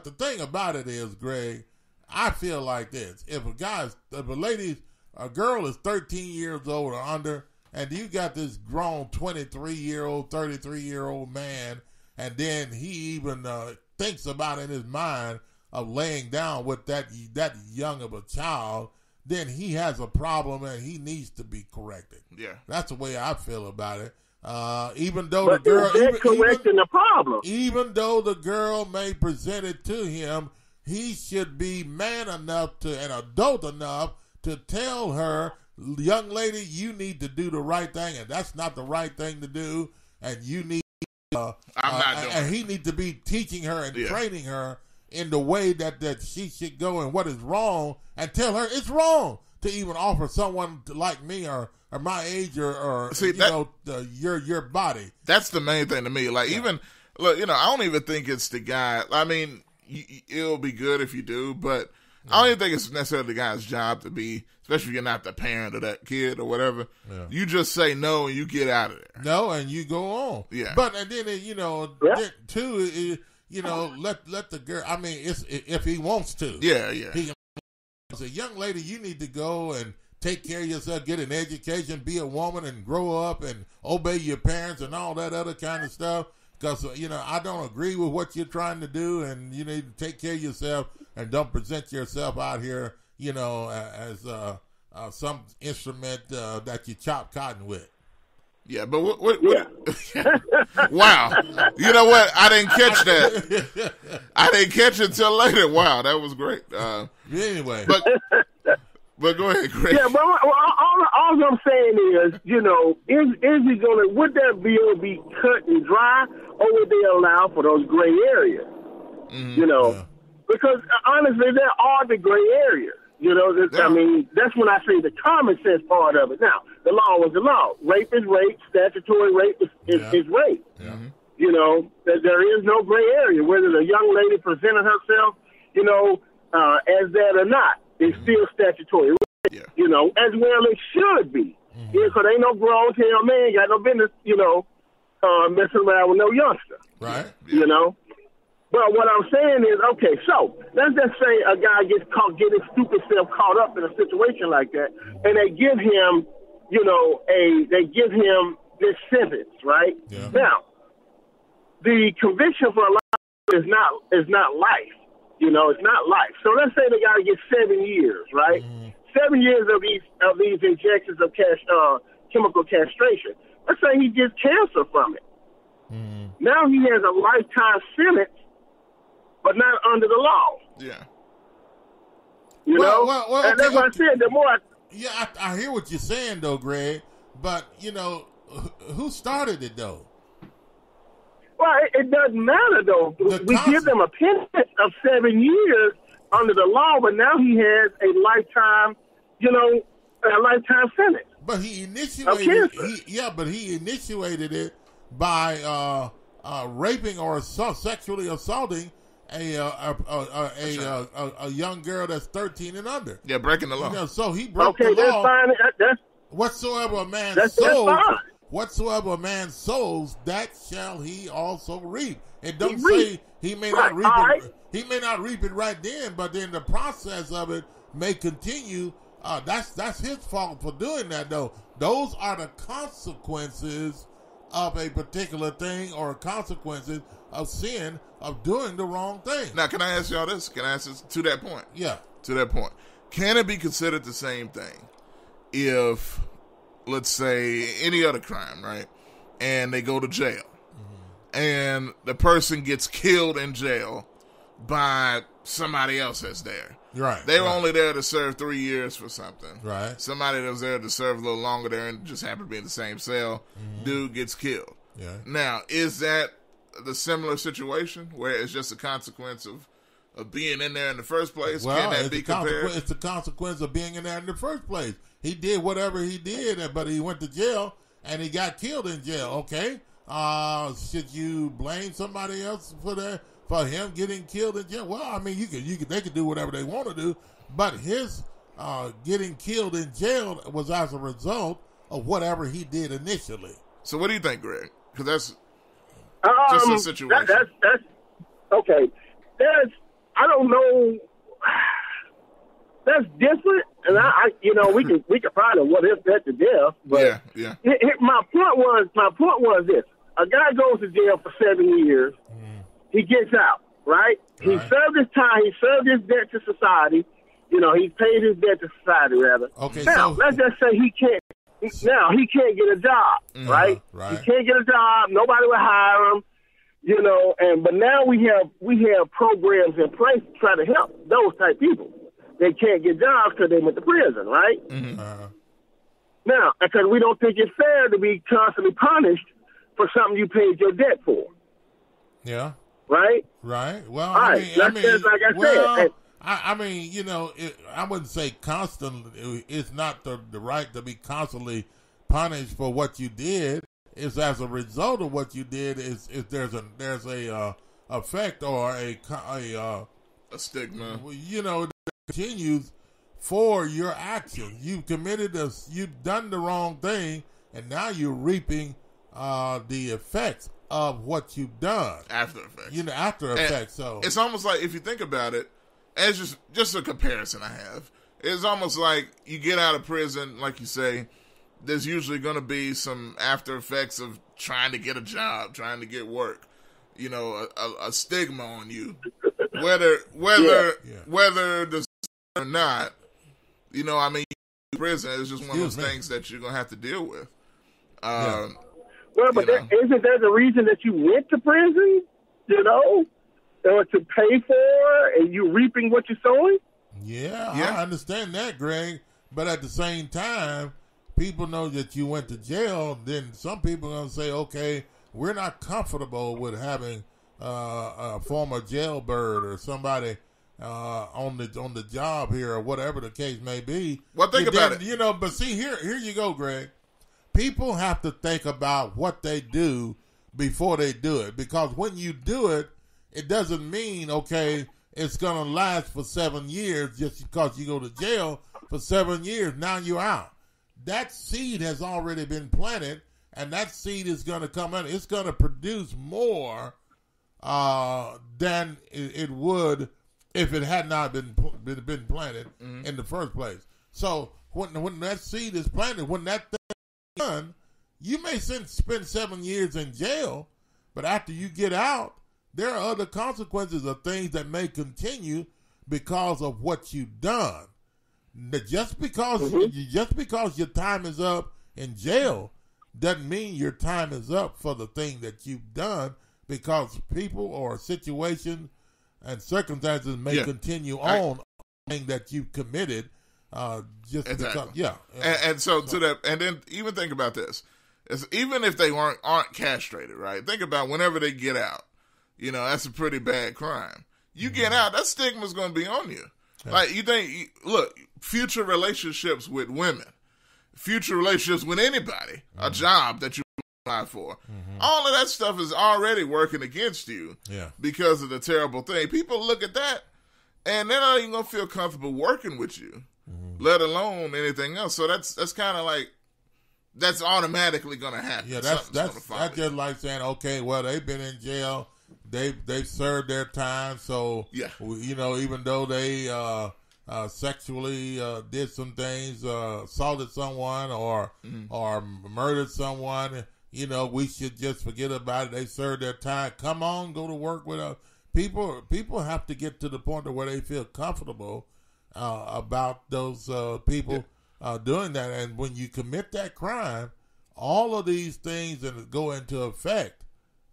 Speaker 4: the thing about it is, Greg, I feel like this. If a girl is 13 years old or under, and you got this grown 23-year-old, 33-year-old man, and then he even thinks about in his mind of laying down with that young of a child, then he has a problem and he needs to be corrected.
Speaker 3: Yeah.
Speaker 4: That's the way I feel about it. Even though
Speaker 12: but
Speaker 4: the girl,
Speaker 12: correcting the problem.
Speaker 4: Even though the girl may present it to him, he should be man enough and adult enough to tell her, young lady, you need to do the right thing, and that's not the right thing to do, and you need.
Speaker 3: I'm not doing
Speaker 4: and he needs to be teaching her and training her in the way that she should go and what is wrong, and tell her it's wrong to even offer someone like me or my age or
Speaker 3: See,
Speaker 4: your body.
Speaker 3: That's the main thing to me. Like, even, look, I don't even think it's the guy. I mean, it'll be good if you do, but I don't even think it's necessarily the guy's job to be, especially if you're not the parent of that kid or whatever. Yeah. You just say no and you get out of there.
Speaker 4: No, and you go on.
Speaker 3: Yeah.
Speaker 4: But and then then too, let the girl. I mean, it's if he wants to.
Speaker 3: Yeah.
Speaker 4: As a young lady, you need to go and take care of yourself, get an education, be a woman, and grow up and obey your parents and all that other kind of stuff. Because, I don't agree with what you're trying to do, and you need to take care of yourself and don't present yourself out here, as some instrument that you chop cotton with.
Speaker 3: Yeah, but what wow. You know what? I didn't catch that. I didn't catch it until later. Wow, that was great.
Speaker 4: Anyway.
Speaker 3: But go ahead, Greg.
Speaker 17: Yeah, but all I'm saying is, is he going to, would that bill be cut and dry, or would they allow for those gray areas? Because honestly, there are the gray areas. I mean, that's when I say the common sense part of it. Now, the law was the law. Rape is rape. Statutory rape is rape. Yeah. There is no gray area. Whether the young lady presented herself, as that or not, it's still statutory rape. Yeah. As well it should be. Because ain't no grown hell man got no business, messing around with no youngster.
Speaker 4: Right.
Speaker 17: Yeah. But what I'm saying is, okay, so let's just say a guy gets caught, get his stupid self caught up in a situation like that, and they give him, they give him this sentence, right? Yeah. Now, the conviction for a life is not life. It's not life. So let's say the guy gets 7 years, right? 7 years of these injections of chemical castration. Let's say he gets cancer from it. Now he has a lifetime sentence, but not under the law.
Speaker 3: Yeah.
Speaker 17: Well, and that's what I said. The more
Speaker 4: I hear what you're saying, though, Greg. But who started it, though?
Speaker 17: Well, it doesn't matter, though. We give them a penance of 7 years under the law, but now he has a lifetime, sentence.
Speaker 4: But he initiated he initiated it by raping or sexually assaulting a young girl that's 13 and under.
Speaker 3: Yeah, breaking the law.
Speaker 4: So he broke the law.
Speaker 17: That's fine.
Speaker 4: Whatsoever a man sows, that shall he also reap. It don't say he may not reap it. He may not reap it right then, but then the process of it may continue. That's his fault for doing that, though. Those are the consequences of a particular thing, or consequences of sin, of doing the wrong thing.
Speaker 3: Now, can I ask y'all this? Can I ask this to that point?
Speaker 4: Yeah.
Speaker 3: To that point. Can it be considered the same thing if, let's say, any other crime, right, and they go to jail, and the person gets killed in jail by somebody else that's there?
Speaker 4: Right.
Speaker 3: They were only there to serve 3 years for something.
Speaker 4: Right.
Speaker 3: Somebody that was there to serve a little longer there and just happened to be in the same cell. Dude gets killed.
Speaker 4: Yeah.
Speaker 3: Now, is that the similar situation where it's just a consequence of being in there in the first place?
Speaker 4: Well,
Speaker 3: can that be compared?
Speaker 4: It's the consequence of being in there in the first place. He did whatever he did, but he went to jail and he got killed in jail. Okay. Should you blame somebody else for that? For him getting killed in jail? Well, I mean, they could do whatever they want to do, but his getting killed in jail was as a result of whatever he did initially.
Speaker 3: So, what do you think, Greg? Because that's just a situation.
Speaker 17: That's okay. I don't know. That's different, and we could probably what if that to death. But
Speaker 3: yeah.
Speaker 17: My point was this: a guy goes to jail for 7 years. He gets out, right? He served his time. He served his debt to society. He paid his debt to society, rather.
Speaker 4: Okay.
Speaker 17: Now, let's just say he can't. Now he can't get a job, right?
Speaker 4: Right.
Speaker 17: He can't get a job. Nobody will hire him. But now we have programs in place to try to help those type people. They can't get jobs because they went to prison, right? Now, because we don't think it's fair to be constantly punished for something you paid your debt for.
Speaker 4: Yeah.
Speaker 17: right?
Speaker 4: Right. Well,
Speaker 17: All right. Like I said.
Speaker 4: I mean, you know, I wouldn't say constantly. It's not the right to be constantly punished for what you did. It's as a result of what you did. Is there's a effect or a
Speaker 3: stigma.
Speaker 4: You know, that continues for your actions. You've you've done the wrong thing, and now you're reaping the effects of what you've done.
Speaker 3: After effects.
Speaker 4: You know, after effects. So
Speaker 3: it's almost like, if you think about it, as just a comparison I have, it's almost like you get out of prison, like you say, there's usually going to be some after effects of trying to get a job, trying to get work. You know, a stigma on you, whether the or not. You know, I mean, prison is just one of those things that you're gonna have to deal with.
Speaker 17: Well, but isn't that the reason that you went to prison? You know, or to pay for, and you reaping what you're sowing.
Speaker 4: Yeah, I understand that, Greg. But at the same time, people know that you went to jail. Then some people are gonna say, okay, we're not comfortable with having a former jailbird or somebody on the job here, or whatever the case may be.
Speaker 3: Well, think about it.
Speaker 4: You know, but see, here you go, Greg. People have to think about what they do before they do it, because when you do it, it doesn't mean, okay, it's going to last for 7 years just because you go to jail for 7 years. Now you're out. That seed has already been planted, and that seed is going to come out. It's going to produce more than it would if it had not been planted in the first place. So when that seed is planted, when that thing is done, you may spend 7 years in jail, but after you get out, there are other consequences of things that may continue because of what you've done. Just because your time is up in jail doesn't mean your time is up for the thing that you've done, because people or situations and circumstances may continue on thing that you've committed just because.
Speaker 3: And so to that, and then even think about this. Even if they aren't castrated, right? Think about whenever they get out. You know, that's a pretty bad crime. You get out, that stigma's going to be on you. Yeah. Like, you think, look, future relationships with women, future relationships with anybody, a job that you apply for, all of that stuff is already working against you because of the terrible thing. People look at that, and they're not even going to feel comfortable working with you, let alone anything else. So that's kind of like, that's automatically going to happen.
Speaker 4: Yeah, that's just like saying, okay, well, they've been in jail. They've served their time, so you know, even though they sexually did some things, assaulted someone or murdered someone, you know, we should just forget about it. They served their time. Come on, go to work with us. People have to get to the point where they feel comfortable about those people doing that. And when you commit that crime, all of these things that go into effect.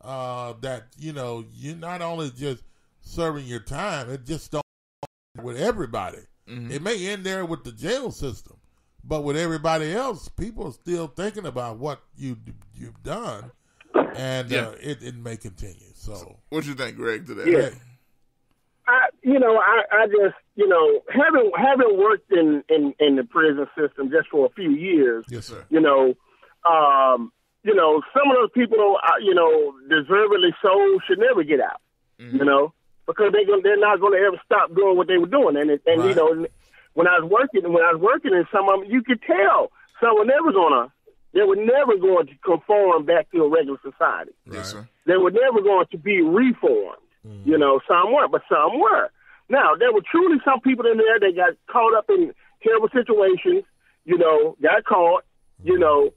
Speaker 4: That, you know, you're not only just serving your time, it just don't with everybody. It may end there with the jail system, but with everybody else, people are still thinking about what you've done, and it may continue. So
Speaker 3: what you think, Greg, today?
Speaker 17: Yeah. I just, you know, having worked in the prison system just for a few years,
Speaker 3: yes, sir.
Speaker 17: You know, some of those people, deservedly so, should never get out. You know, because they're not going to ever stop doing what they were doing. And right. You know, when I was working in some of them, you could tell they were never going to conform back to a regular society.
Speaker 3: Yes, sir.
Speaker 17: They were never going to be reformed. You know, some weren't, but some were. Now, there were truly some people in there that got caught up in terrible situations, you know, got caught, you know,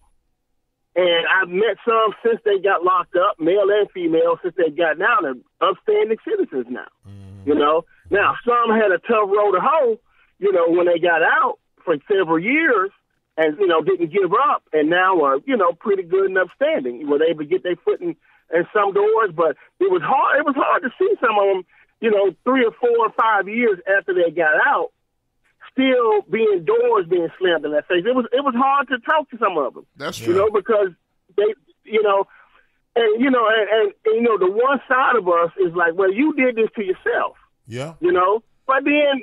Speaker 17: and I've met some since they got locked up, male and female, since they got down, they're upstanding citizens now, you know. Now, some had a tough road to hoe, you know, when they got out for several years and, you know, didn't give up, and now are, you know, pretty good and upstanding. Were able to get their foot in some doors, but it was hard. It was hard to see some of them, you know, 3 or 4 or 5 years after they got out, still doors being slammed in their face. It was hard to talk to some of them.
Speaker 3: That's true.
Speaker 17: You know, because they, you know, And the one side of us is like, well, you did this to yourself.
Speaker 4: Yeah.
Speaker 17: But then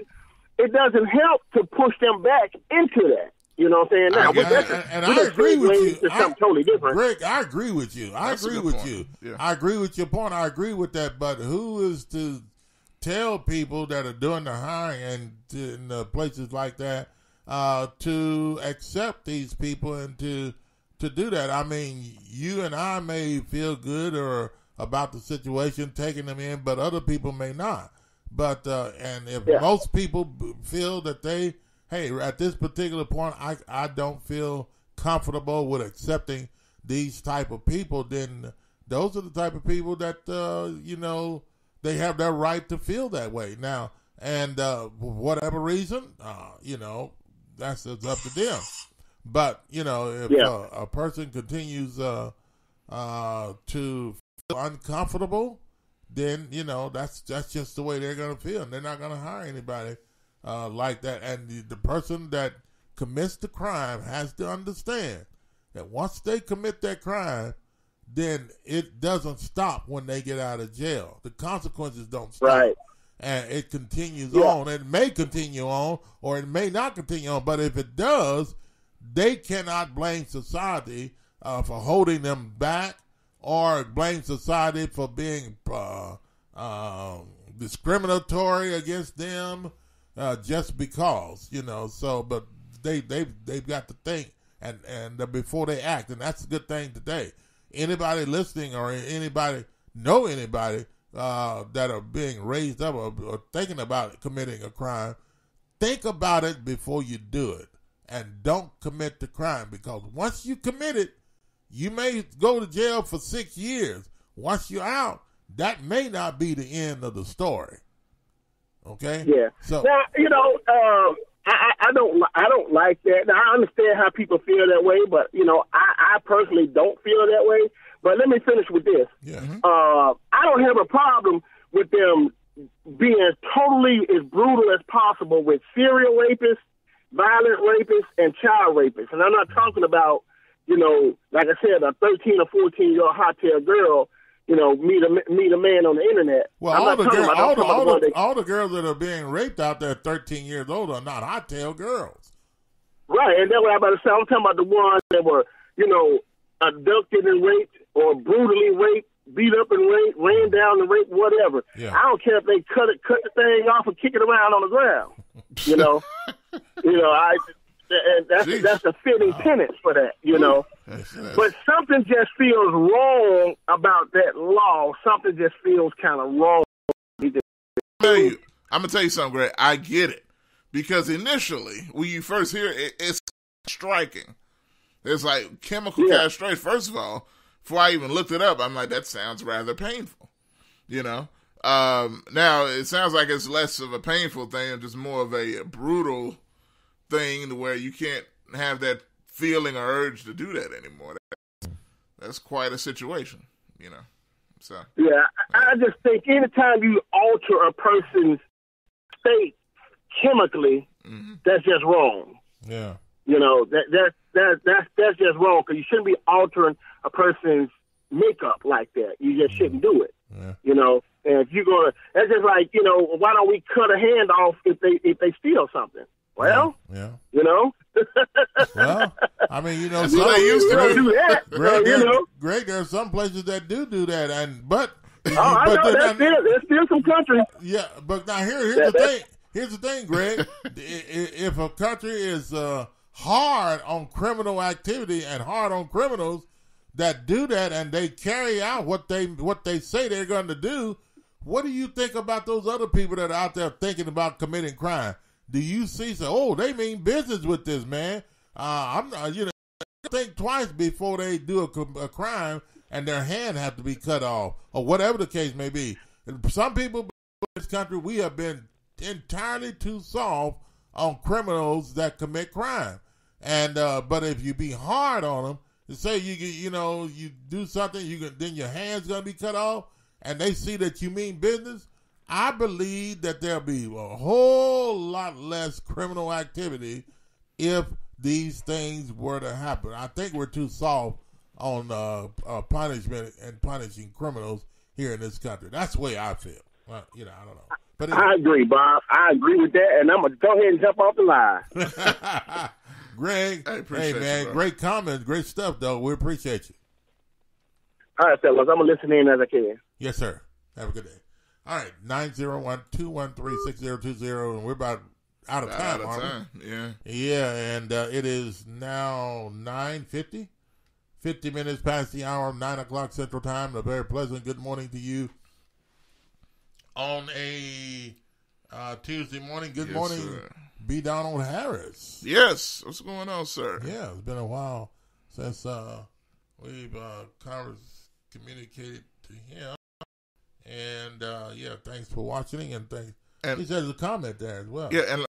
Speaker 17: it doesn't help to push them back into that. You know what I'm saying? Now,
Speaker 4: I agree with you.
Speaker 17: Something totally different.
Speaker 4: Greg, I agree with you. I agree with you.
Speaker 3: Yeah.
Speaker 4: I agree with your point. I agree with that. But who is to tell people that are doing the hiring and in places like that to accept these people and to do that? I mean, you and I may feel good or about the situation, taking them in, but other people may not. But and if most people feel that hey, at this particular point, I don't feel comfortable with accepting these type of people, then those are the type of people that, they have their right to feel that way. Now, and for whatever reason, that's up to them. But, if a person continues to feel uncomfortable, then, that's just the way they're going to feel. And they're not going to hire anybody like that. And the person that commits the crime has to understand that once they commit that crime, then it doesn't stop when they get out of jail. The consequences don't stop.
Speaker 17: Right.
Speaker 4: And it continues on. It may continue on or it may not continue on. But if it does, they cannot blame society for holding them back or blame society for being discriminatory against them just because, So, but they've got to think and before they act, and that's a good thing today. Anybody listening or anybody know anybody that are being raised up or thinking about committing a crime, think about it before you do it, and don't commit the crime, because once you commit it, you may go to jail for 6 years. Once you're out, that may not be the end of the story. Okay.
Speaker 17: Yeah.
Speaker 4: So
Speaker 17: now, I don't like that. Now, I understand how people feel that way, but I personally don't feel that way. But let me finish with this.
Speaker 4: Yeah.
Speaker 17: I don't have a problem with them being totally as brutal as possible with serial rapists, violent rapists, and child rapists. And I'm not talking about, like I said, a 13 or 14-year-old hot-tail girl, meet a man on the internet.
Speaker 4: Well, all the girls that are being raped out there at 13 years old are not hot-tail girls.
Speaker 17: Right, and that's what I'm about to say. I'm talking about the ones that were, abducted and raped or brutally raped, beat up and raped, ran down and raped, whatever. Yeah. I don't care if they cut the thing off and kick it around on the ground. That's a fitting penance for that, But something just feels wrong about that law. Something just feels kind of wrong.
Speaker 3: I'm gonna tell you something, Greg. I get it, because initially when you first hear it, it's striking. It's like chemical castration. First of all, before I even looked it up, I'm like, that sounds rather painful. Now it sounds like it's less of a painful thing and just more of a brutal thing to where you can't have that feeling or urge to do that anymore. That's quite a situation, So
Speaker 17: I just think anytime you alter a person's state chemically, that's just wrong.
Speaker 4: Yeah.
Speaker 17: That's just wrong, because you shouldn't be altering a person's makeup like that. You just shouldn't do it. Yeah. And if you're gonna, that's just like, why don't we cut a hand off if they steal something? Well,
Speaker 4: Well, I mean, some
Speaker 17: they used to do that.
Speaker 4: Greg, there are some places that do that, but
Speaker 17: I know there's still some countries.
Speaker 4: Yeah, but now here's the thing. Here's the thing, Greg. If a country is hard on criminal activity and hard on criminals that do that, and they carry out what they say they're going to do, what do you think about those other people that are out there thinking about committing crime? Do you see? They mean business with this, man. Think twice before they do a crime, and their hand have to be cut off, or whatever the case may be. Some people in this country, we have been entirely too soft on criminals that commit crime, and but if you be hard on them, say you do something, then your hand's gonna be cut off, and they see that you mean business. I believe that there'll be a whole lot less criminal activity if these things were to happen. I think we're too soft punishment and punishing criminals here in this country. That's the way I feel. Well, I don't know. But
Speaker 17: I agree, Bob. I agree with that, and I'm going to go ahead and jump off the line.
Speaker 4: Greg, hey, man, great comments, great stuff, though. We appreciate you.
Speaker 17: All right, fellas, I'm going to listen in as I can.
Speaker 4: Yes, sir. Have a good day. All right, 901-213-6020, and we're about out of time, aren't we?
Speaker 3: Yeah.
Speaker 4: Yeah, and it is now 9:50, 50 minutes past the hour of 9 o'clock Central Time. A very pleasant good morning to you on a Tuesday morning. Good morning,
Speaker 3: sir.
Speaker 4: B. Donald Harris.
Speaker 3: Yes. What's going on, sir?
Speaker 4: Yeah, it's been a while since we've communicated to him. And, thanks for watching. And he said there's a comment there as well.
Speaker 3: Yeah, and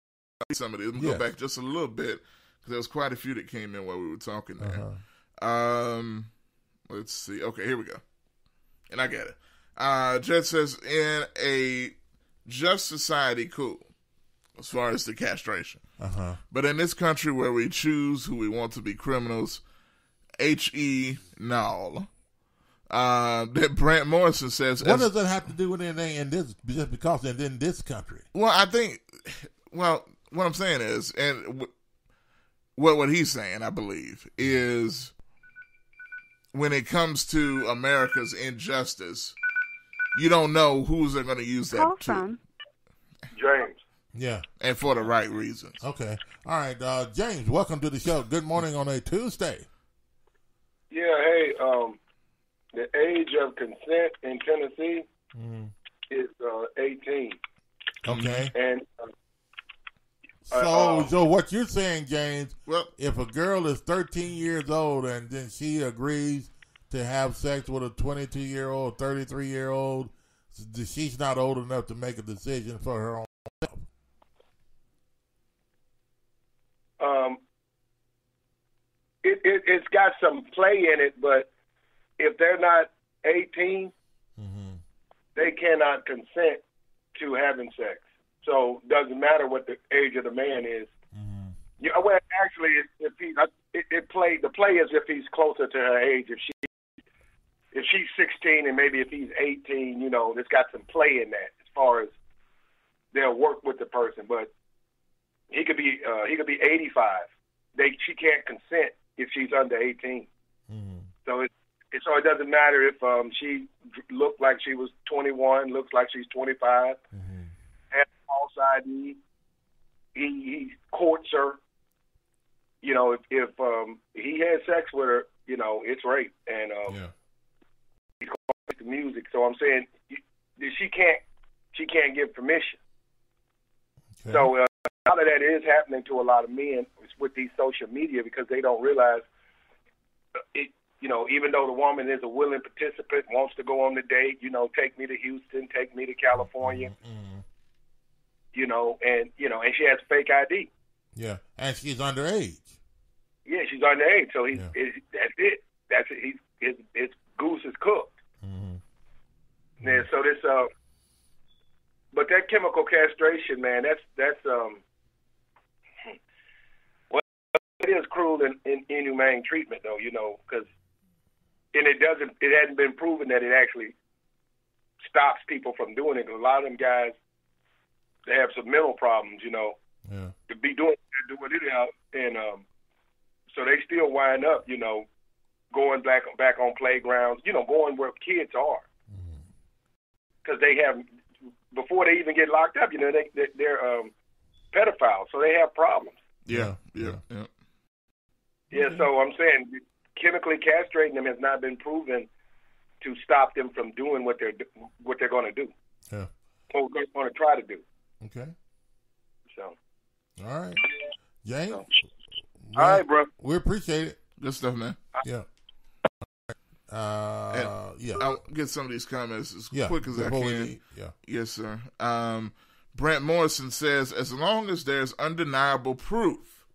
Speaker 3: some of these. Let me go back just a little bit because there was quite a few that came in while we were talking there. Let's see. Okay, here we go. And I get it. Jet says, in a just society, cool, as far as the castration. But in this country where we choose who we want to be criminals, no. That Brant Morrison says.
Speaker 4: What does that have to do with anything in this? Just because it's in this country?
Speaker 3: Well, I think. Well, what I'm saying is, and what he's saying, I believe, is when it comes to America's injustice, you don't know who's going to use that to.
Speaker 12: James.
Speaker 4: Yeah.
Speaker 3: And for the right reasons.
Speaker 4: Okay. All right, James, welcome to the show. Good morning on a Tuesday.
Speaker 12: Yeah, hey, the age of consent in Tennessee is 18.
Speaker 4: Okay.
Speaker 12: And
Speaker 4: so what you're saying, James, if a girl is 13 years old and then she agrees to have sex with a 22-year-old, 33-year-old, she's not old enough to make a decision for her own self.
Speaker 12: It's got some play in it, but if they're not 18, they cannot consent to having sex. So it doesn't matter what the age of the man is. Yeah, well, actually, the play is if he's closer to her age. If she's 16 and maybe if he's 18, it's got some play in that as far as they'll work with the person. But he could be 85. She can't consent if she's under 18. So it doesn't matter if she looked like she was 21, looks like she's 25, has false ID. He courts her. If he had sex with her, it's rape, and he's going to music. So I'm saying she can't give permission. Okay. So a lot of that is happening to a lot of men with these social media because they don't realize it. Even though the woman is a willing participant, wants to go on the date, take me to Houston, take me to California, and she has fake ID.
Speaker 4: Yeah, and she's underage.
Speaker 12: Yeah, she's underage, so that's it. That's it. His goose is cooked. Yeah, so this, but that chemical castration, man, that's well, it is cruel and inhumane treatment, though, because. And it hasn't been proven that it actually stops people from doing it. A lot of them guys, they have some mental problems, to be doing it out. And so they still wind up, going back on playgrounds, going where kids are. Because they have, before they even get locked up, they're pedophiles, so they have problems.
Speaker 3: Yeah.
Speaker 12: So I'm saying chemically castrating them has not been proven to stop them from doing what they're going to do.
Speaker 4: Yeah.
Speaker 12: Or going to try to do.
Speaker 4: Okay.
Speaker 12: So.
Speaker 4: All right, James.
Speaker 12: All right, bro.
Speaker 4: We appreciate it.
Speaker 3: Good stuff, man.
Speaker 4: Yeah.
Speaker 3: I'll get some of these comments as quick as I can.
Speaker 4: Yeah.
Speaker 3: Yes, sir. Brent Morrison says, as long as there's undeniable proof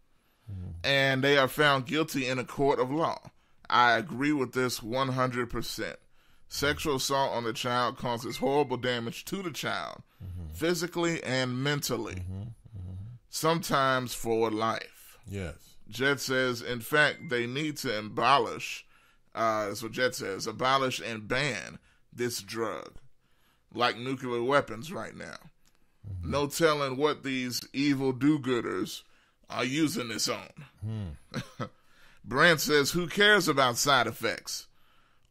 Speaker 3: and they are found guilty in a court of law, I agree with this 100%. Sexual assault on a child causes horrible damage to the child, physically and mentally, sometimes for life.
Speaker 4: Yes.
Speaker 3: Jet says, in fact, they need to abolish That's what Jet says. Abolish and ban this drug. Like nuclear weapons right now. Mm-hmm. No telling what these evil do-gooders are using this on. Brent says, who cares about side effects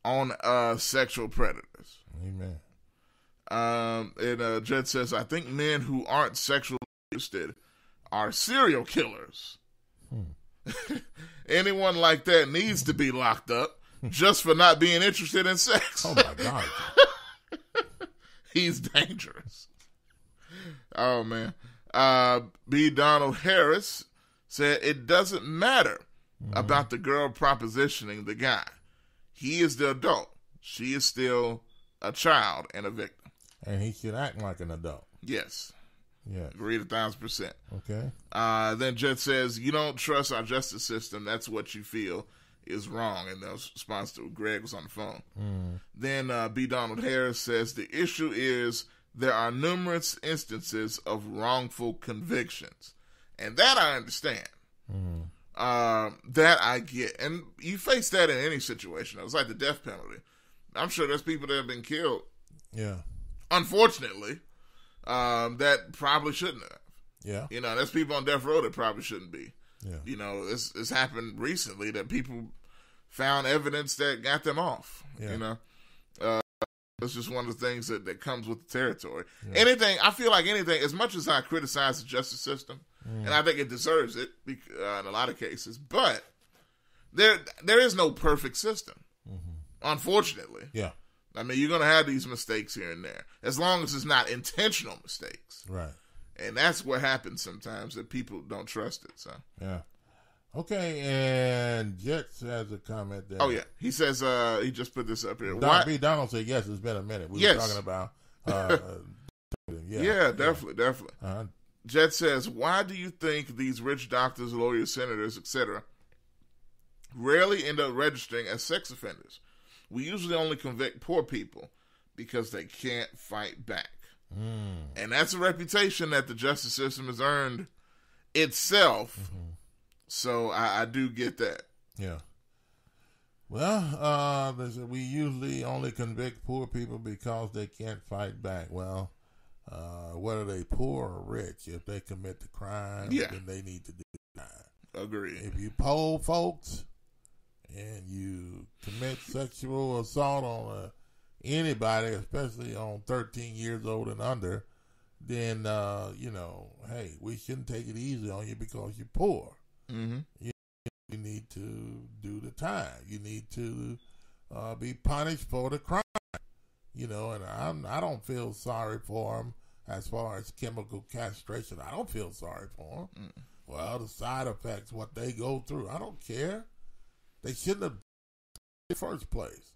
Speaker 3: on sexual predators?
Speaker 4: Amen.
Speaker 3: And Jet says, I think men who aren't sexually interested are serial killers. Anyone like that needs to be locked up just for not being interested in sex.
Speaker 4: Oh, my God.
Speaker 3: He's dangerous. Oh, man. B. Donald Harris said, it doesn't matter about the girl propositioning the guy. He is the adult. She is still a child and a victim.
Speaker 4: And he should act like an adult.
Speaker 3: Yes.
Speaker 4: Yeah.
Speaker 3: Agreed 1,000%.
Speaker 4: Okay.
Speaker 3: Then Jet says, you don't trust our justice system. That's what you feel is wrong. And that was response to Greg was on the phone. Then B. Donald Harris says, the issue is there are numerous instances of wrongful convictions. And that I understand. That I get. And you face that in any situation. It's like the death penalty. I'm sure there's people that have been killed.
Speaker 4: Yeah.
Speaker 3: Unfortunately, that probably shouldn't have.
Speaker 4: Yeah.
Speaker 3: You know, there's people on death row that probably shouldn't be.
Speaker 4: Yeah.
Speaker 3: You know, it's happened recently that people found evidence that got them off.
Speaker 4: Yeah.
Speaker 3: You know, it's just one of the things that comes with the territory.
Speaker 4: Yeah.
Speaker 3: I feel like anything, as much as I criticize the justice system, and I think it deserves it in a lot of cases, but there is no perfect system. Unfortunately.
Speaker 4: Yeah.
Speaker 3: I mean, you're going to have these mistakes here and there, as long as it's not intentional mistakes.
Speaker 4: Right.
Speaker 3: And that's what happens sometimes, that people don't trust it. So
Speaker 4: yeah. Okay, and Jets has a comment there.
Speaker 3: Oh, yeah. He says, he just put this up here.
Speaker 4: B. Donald said, yes, it's been a minute. We were talking about...
Speaker 3: yeah, definitely. Jet says, why do you think these rich doctors, lawyers, senators, etc., rarely end up registering as sex offenders? We usually only convict poor people because they can't fight back. And that's a reputation that the justice system has earned itself. So I do get that.
Speaker 4: Yeah. Well, we usually only convict poor people because they can't fight back. Well, whether they poor or rich, if they commit the crime, then they need to do the crime.
Speaker 3: Agree.
Speaker 4: If you poll folks and you commit sexual assault on anybody, especially on 13 years old and under, then, hey, we shouldn't take it easy on you because you're poor. You need to do the time. You need to be punished for the crime. And I don't feel sorry for them as far as chemical castration. I don't feel sorry for them. Well, the side effects, what they go through, I don't care. They shouldn't have in the first place.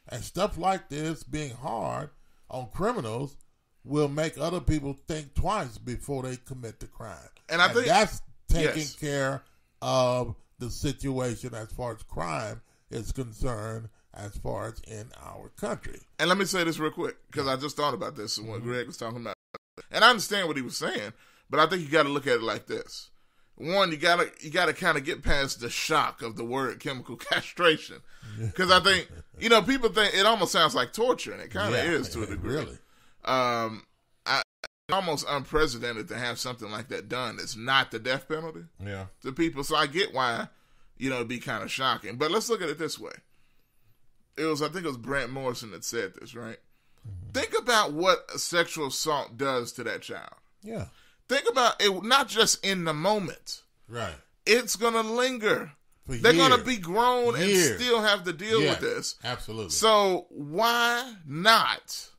Speaker 4: And stuff like this being hard on criminals will make other people think twice before they commit the crime. And I think that's taking care of the situation as far as crime is concerned, as far as in our country.
Speaker 3: And let me say this real quick, because I just thought about this when Greg was talking about it. And I understand what he was saying, but I think you got to look at it like this. One, you gotta kind of get past the shock of the word chemical castration, because I think people think it almost sounds like torture, and it kind of is to a degree.
Speaker 4: Really,
Speaker 3: it's almost unprecedented to have something like that done. It's not the death penalty.
Speaker 4: Yeah,
Speaker 3: to people, so I get why it'd be kind of shocking. But let's look at it this way. I think it was Brent Morrison that said this, right? Think about what a sexual assault does to that child.
Speaker 4: Yeah.
Speaker 3: Think about it, not just in the moment.
Speaker 4: Right.
Speaker 3: It's going to linger.
Speaker 4: They're
Speaker 3: going to be grown and still have to deal with this.
Speaker 4: Absolutely.
Speaker 3: So why not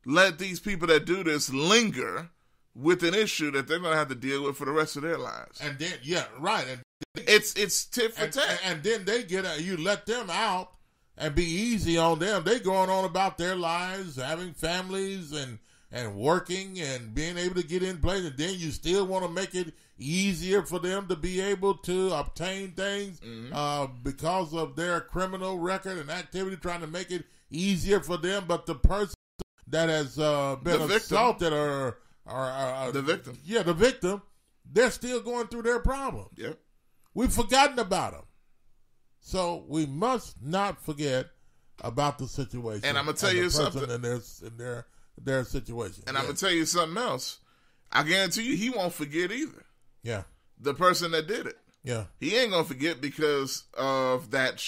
Speaker 3: let these people that do this linger with an issue that they're going to have to deal with for the rest of their lives?
Speaker 4: And then, and
Speaker 3: it's tit for tat.
Speaker 4: And then they you let them out and be easy on them. They going on about their lives, having families and working and being able to get in place, and then you still want to make it easier for them to be able to obtain things because of their criminal record and activity, trying to make it easier for them. But the person that has been assaulted or
Speaker 3: the victim,
Speaker 4: the victim, they're still going through their problems.
Speaker 3: Yep.
Speaker 4: We've forgotten about them. So we must not forget about the situation.
Speaker 3: And I'm gonna tell you something.
Speaker 4: In their situation.
Speaker 3: And I'm gonna tell you something else. I guarantee you, he won't forget either.
Speaker 4: Yeah.
Speaker 3: The person that did it.
Speaker 4: Yeah.
Speaker 3: He ain't gonna forget because of that,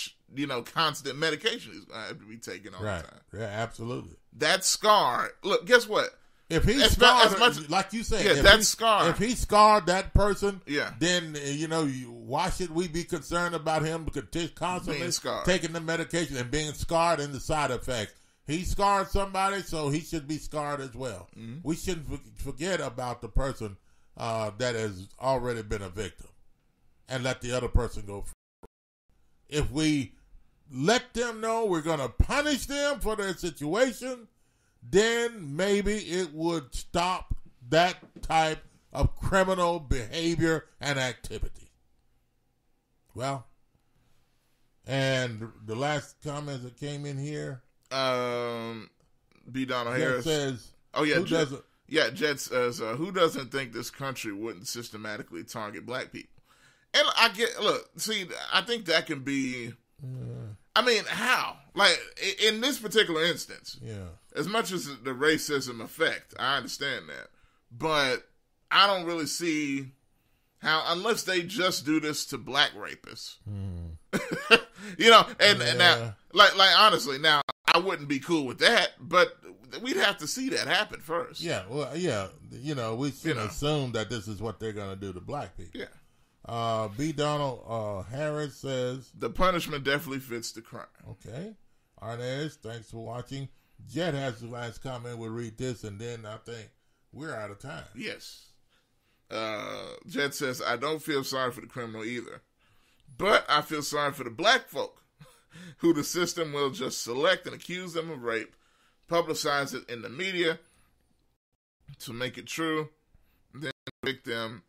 Speaker 3: constant medication he's gonna have to be taking all the time.
Speaker 4: Yeah, absolutely.
Speaker 3: That scar. Look, guess what?
Speaker 4: If he scarred, like you said, if he scarred that person, then why should we be concerned about him constantly taking the medication and being scarred and the side effects? He scarred somebody, so he should be scarred as well. Mm-hmm. We shouldn't forget about the person that has already been a victim and let the other person go free. If we let them know we're going to punish them for their situation, then maybe it would stop that type of criminal behavior and activity. Well, and the last comment that came in here,
Speaker 3: B. Donald Harris
Speaker 4: says,
Speaker 3: Jet says, who doesn't think this country wouldn't systematically target black people? And I think that can be, how? Like, in this particular instance, as much as the racism effect, I understand that. But I don't really see how, unless they just do this to black rapists. And now, like honestly, now, I wouldn't be cool with that, but we'd have to see that happen first.
Speaker 4: Yeah, well, yeah, we shouldn't assume that this is what they're going to do to black people.
Speaker 3: Yeah.
Speaker 4: B. Donald Harris says,
Speaker 3: the punishment definitely fits the crime.
Speaker 4: Okay. Arnez, thanks for watching. Jet has the last comment. We'll read this, and then I think we're out of time.
Speaker 3: Yes. Jet says, I don't feel sorry for the criminal either, but I feel sorry for the black folk who the system will just select and accuse them of rape, publicize it in the media to make it true, then convict them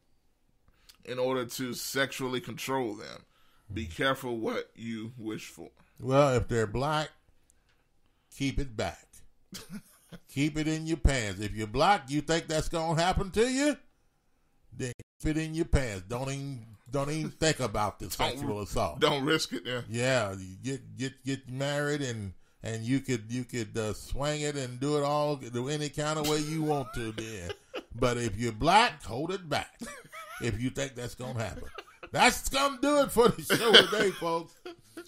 Speaker 3: in order to sexually control them. Be careful what you wish for.
Speaker 4: Well, if they're black, keep it back. Keep it in your pants. If you're black, you think that's going to happen to you, then keep it in your pants. Don't even think about the sexual assault.
Speaker 3: Don't risk it.
Speaker 4: Yeah. You get married and you could swing it and do any kind of way you want to then. But if you're black, hold it back. If you think that's going to happen. That's going to do it for the show today, folks.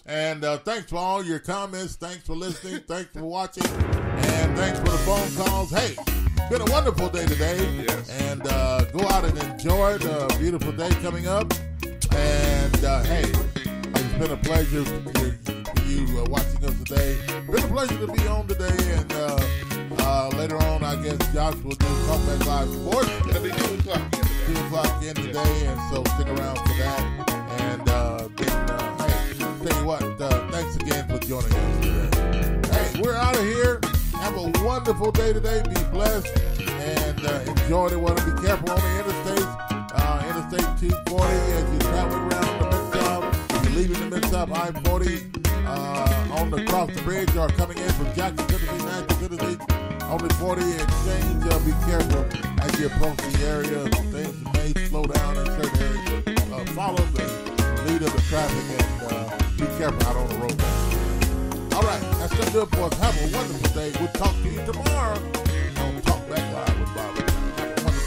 Speaker 4: And thanks for all your comments. Thanks for listening. Thanks for watching. And thanks for the phone calls. Hey, been a wonderful day today.
Speaker 3: Yes.
Speaker 4: And go out and enjoy the beautiful day coming up. And hey, it's been a pleasure for you watching us today. Been a pleasure to be on today. And later on, I guess Josh will do TalkBack Live Sports.
Speaker 3: It'll be 2 o'clock.
Speaker 4: 2 o'clock again today, and so stick around for that. And hey, tell you what, thanks again for joining us today. Hey, we're out of here. Have a wonderful day today. Be blessed and enjoy the weather. Be careful on the interstates. Interstate 240 as you're traveling around the Mid-South. You're leaving the Mid-South I-40 across the bridge or coming in from Jackson, Tennessee, Nashville, Tennessee. On the 40 exchange, be careful as you approach the area. Things may slow down in certain areas. Follow the lead of the traffic and be careful out on the road. All right, that's going to do it for us. Have a wonderful day. We'll talk to you tomorrow on Talk Back Live with Bobby. Have a wonderful day.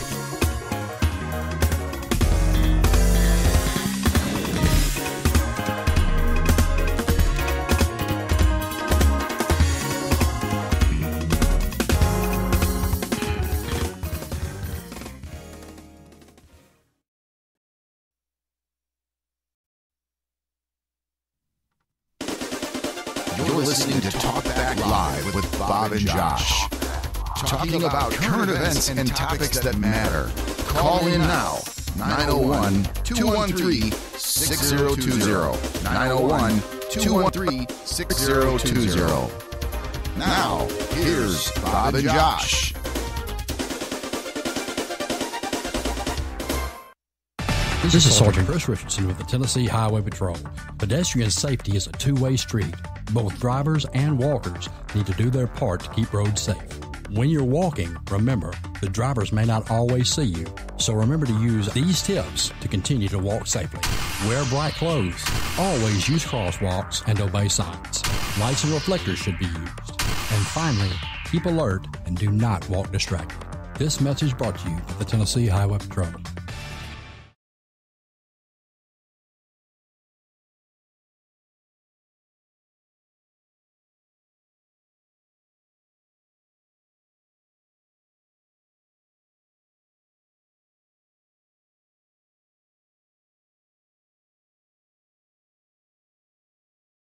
Speaker 13: You're listening to Talk Back Live with Bob and Josh. Talking about current events and topics that matter. Call in now. 901-213-6020. 901-213-6020. Now, here's Bob and Josh.
Speaker 1: This is Sergeant Chris Richardson with the Tennessee Highway Patrol. Pedestrian safety is a two-way street. Both drivers and walkers need to do their part to keep roads safe. When you're walking, remember, the drivers may not always see you, so remember to use these tips to continue to walk safely. Wear bright clothes. Always use crosswalks and obey signs. Lights and reflectors should be used. And finally, keep alert and do not walk distracted. This message brought to you by the Tennessee Highway Patrol.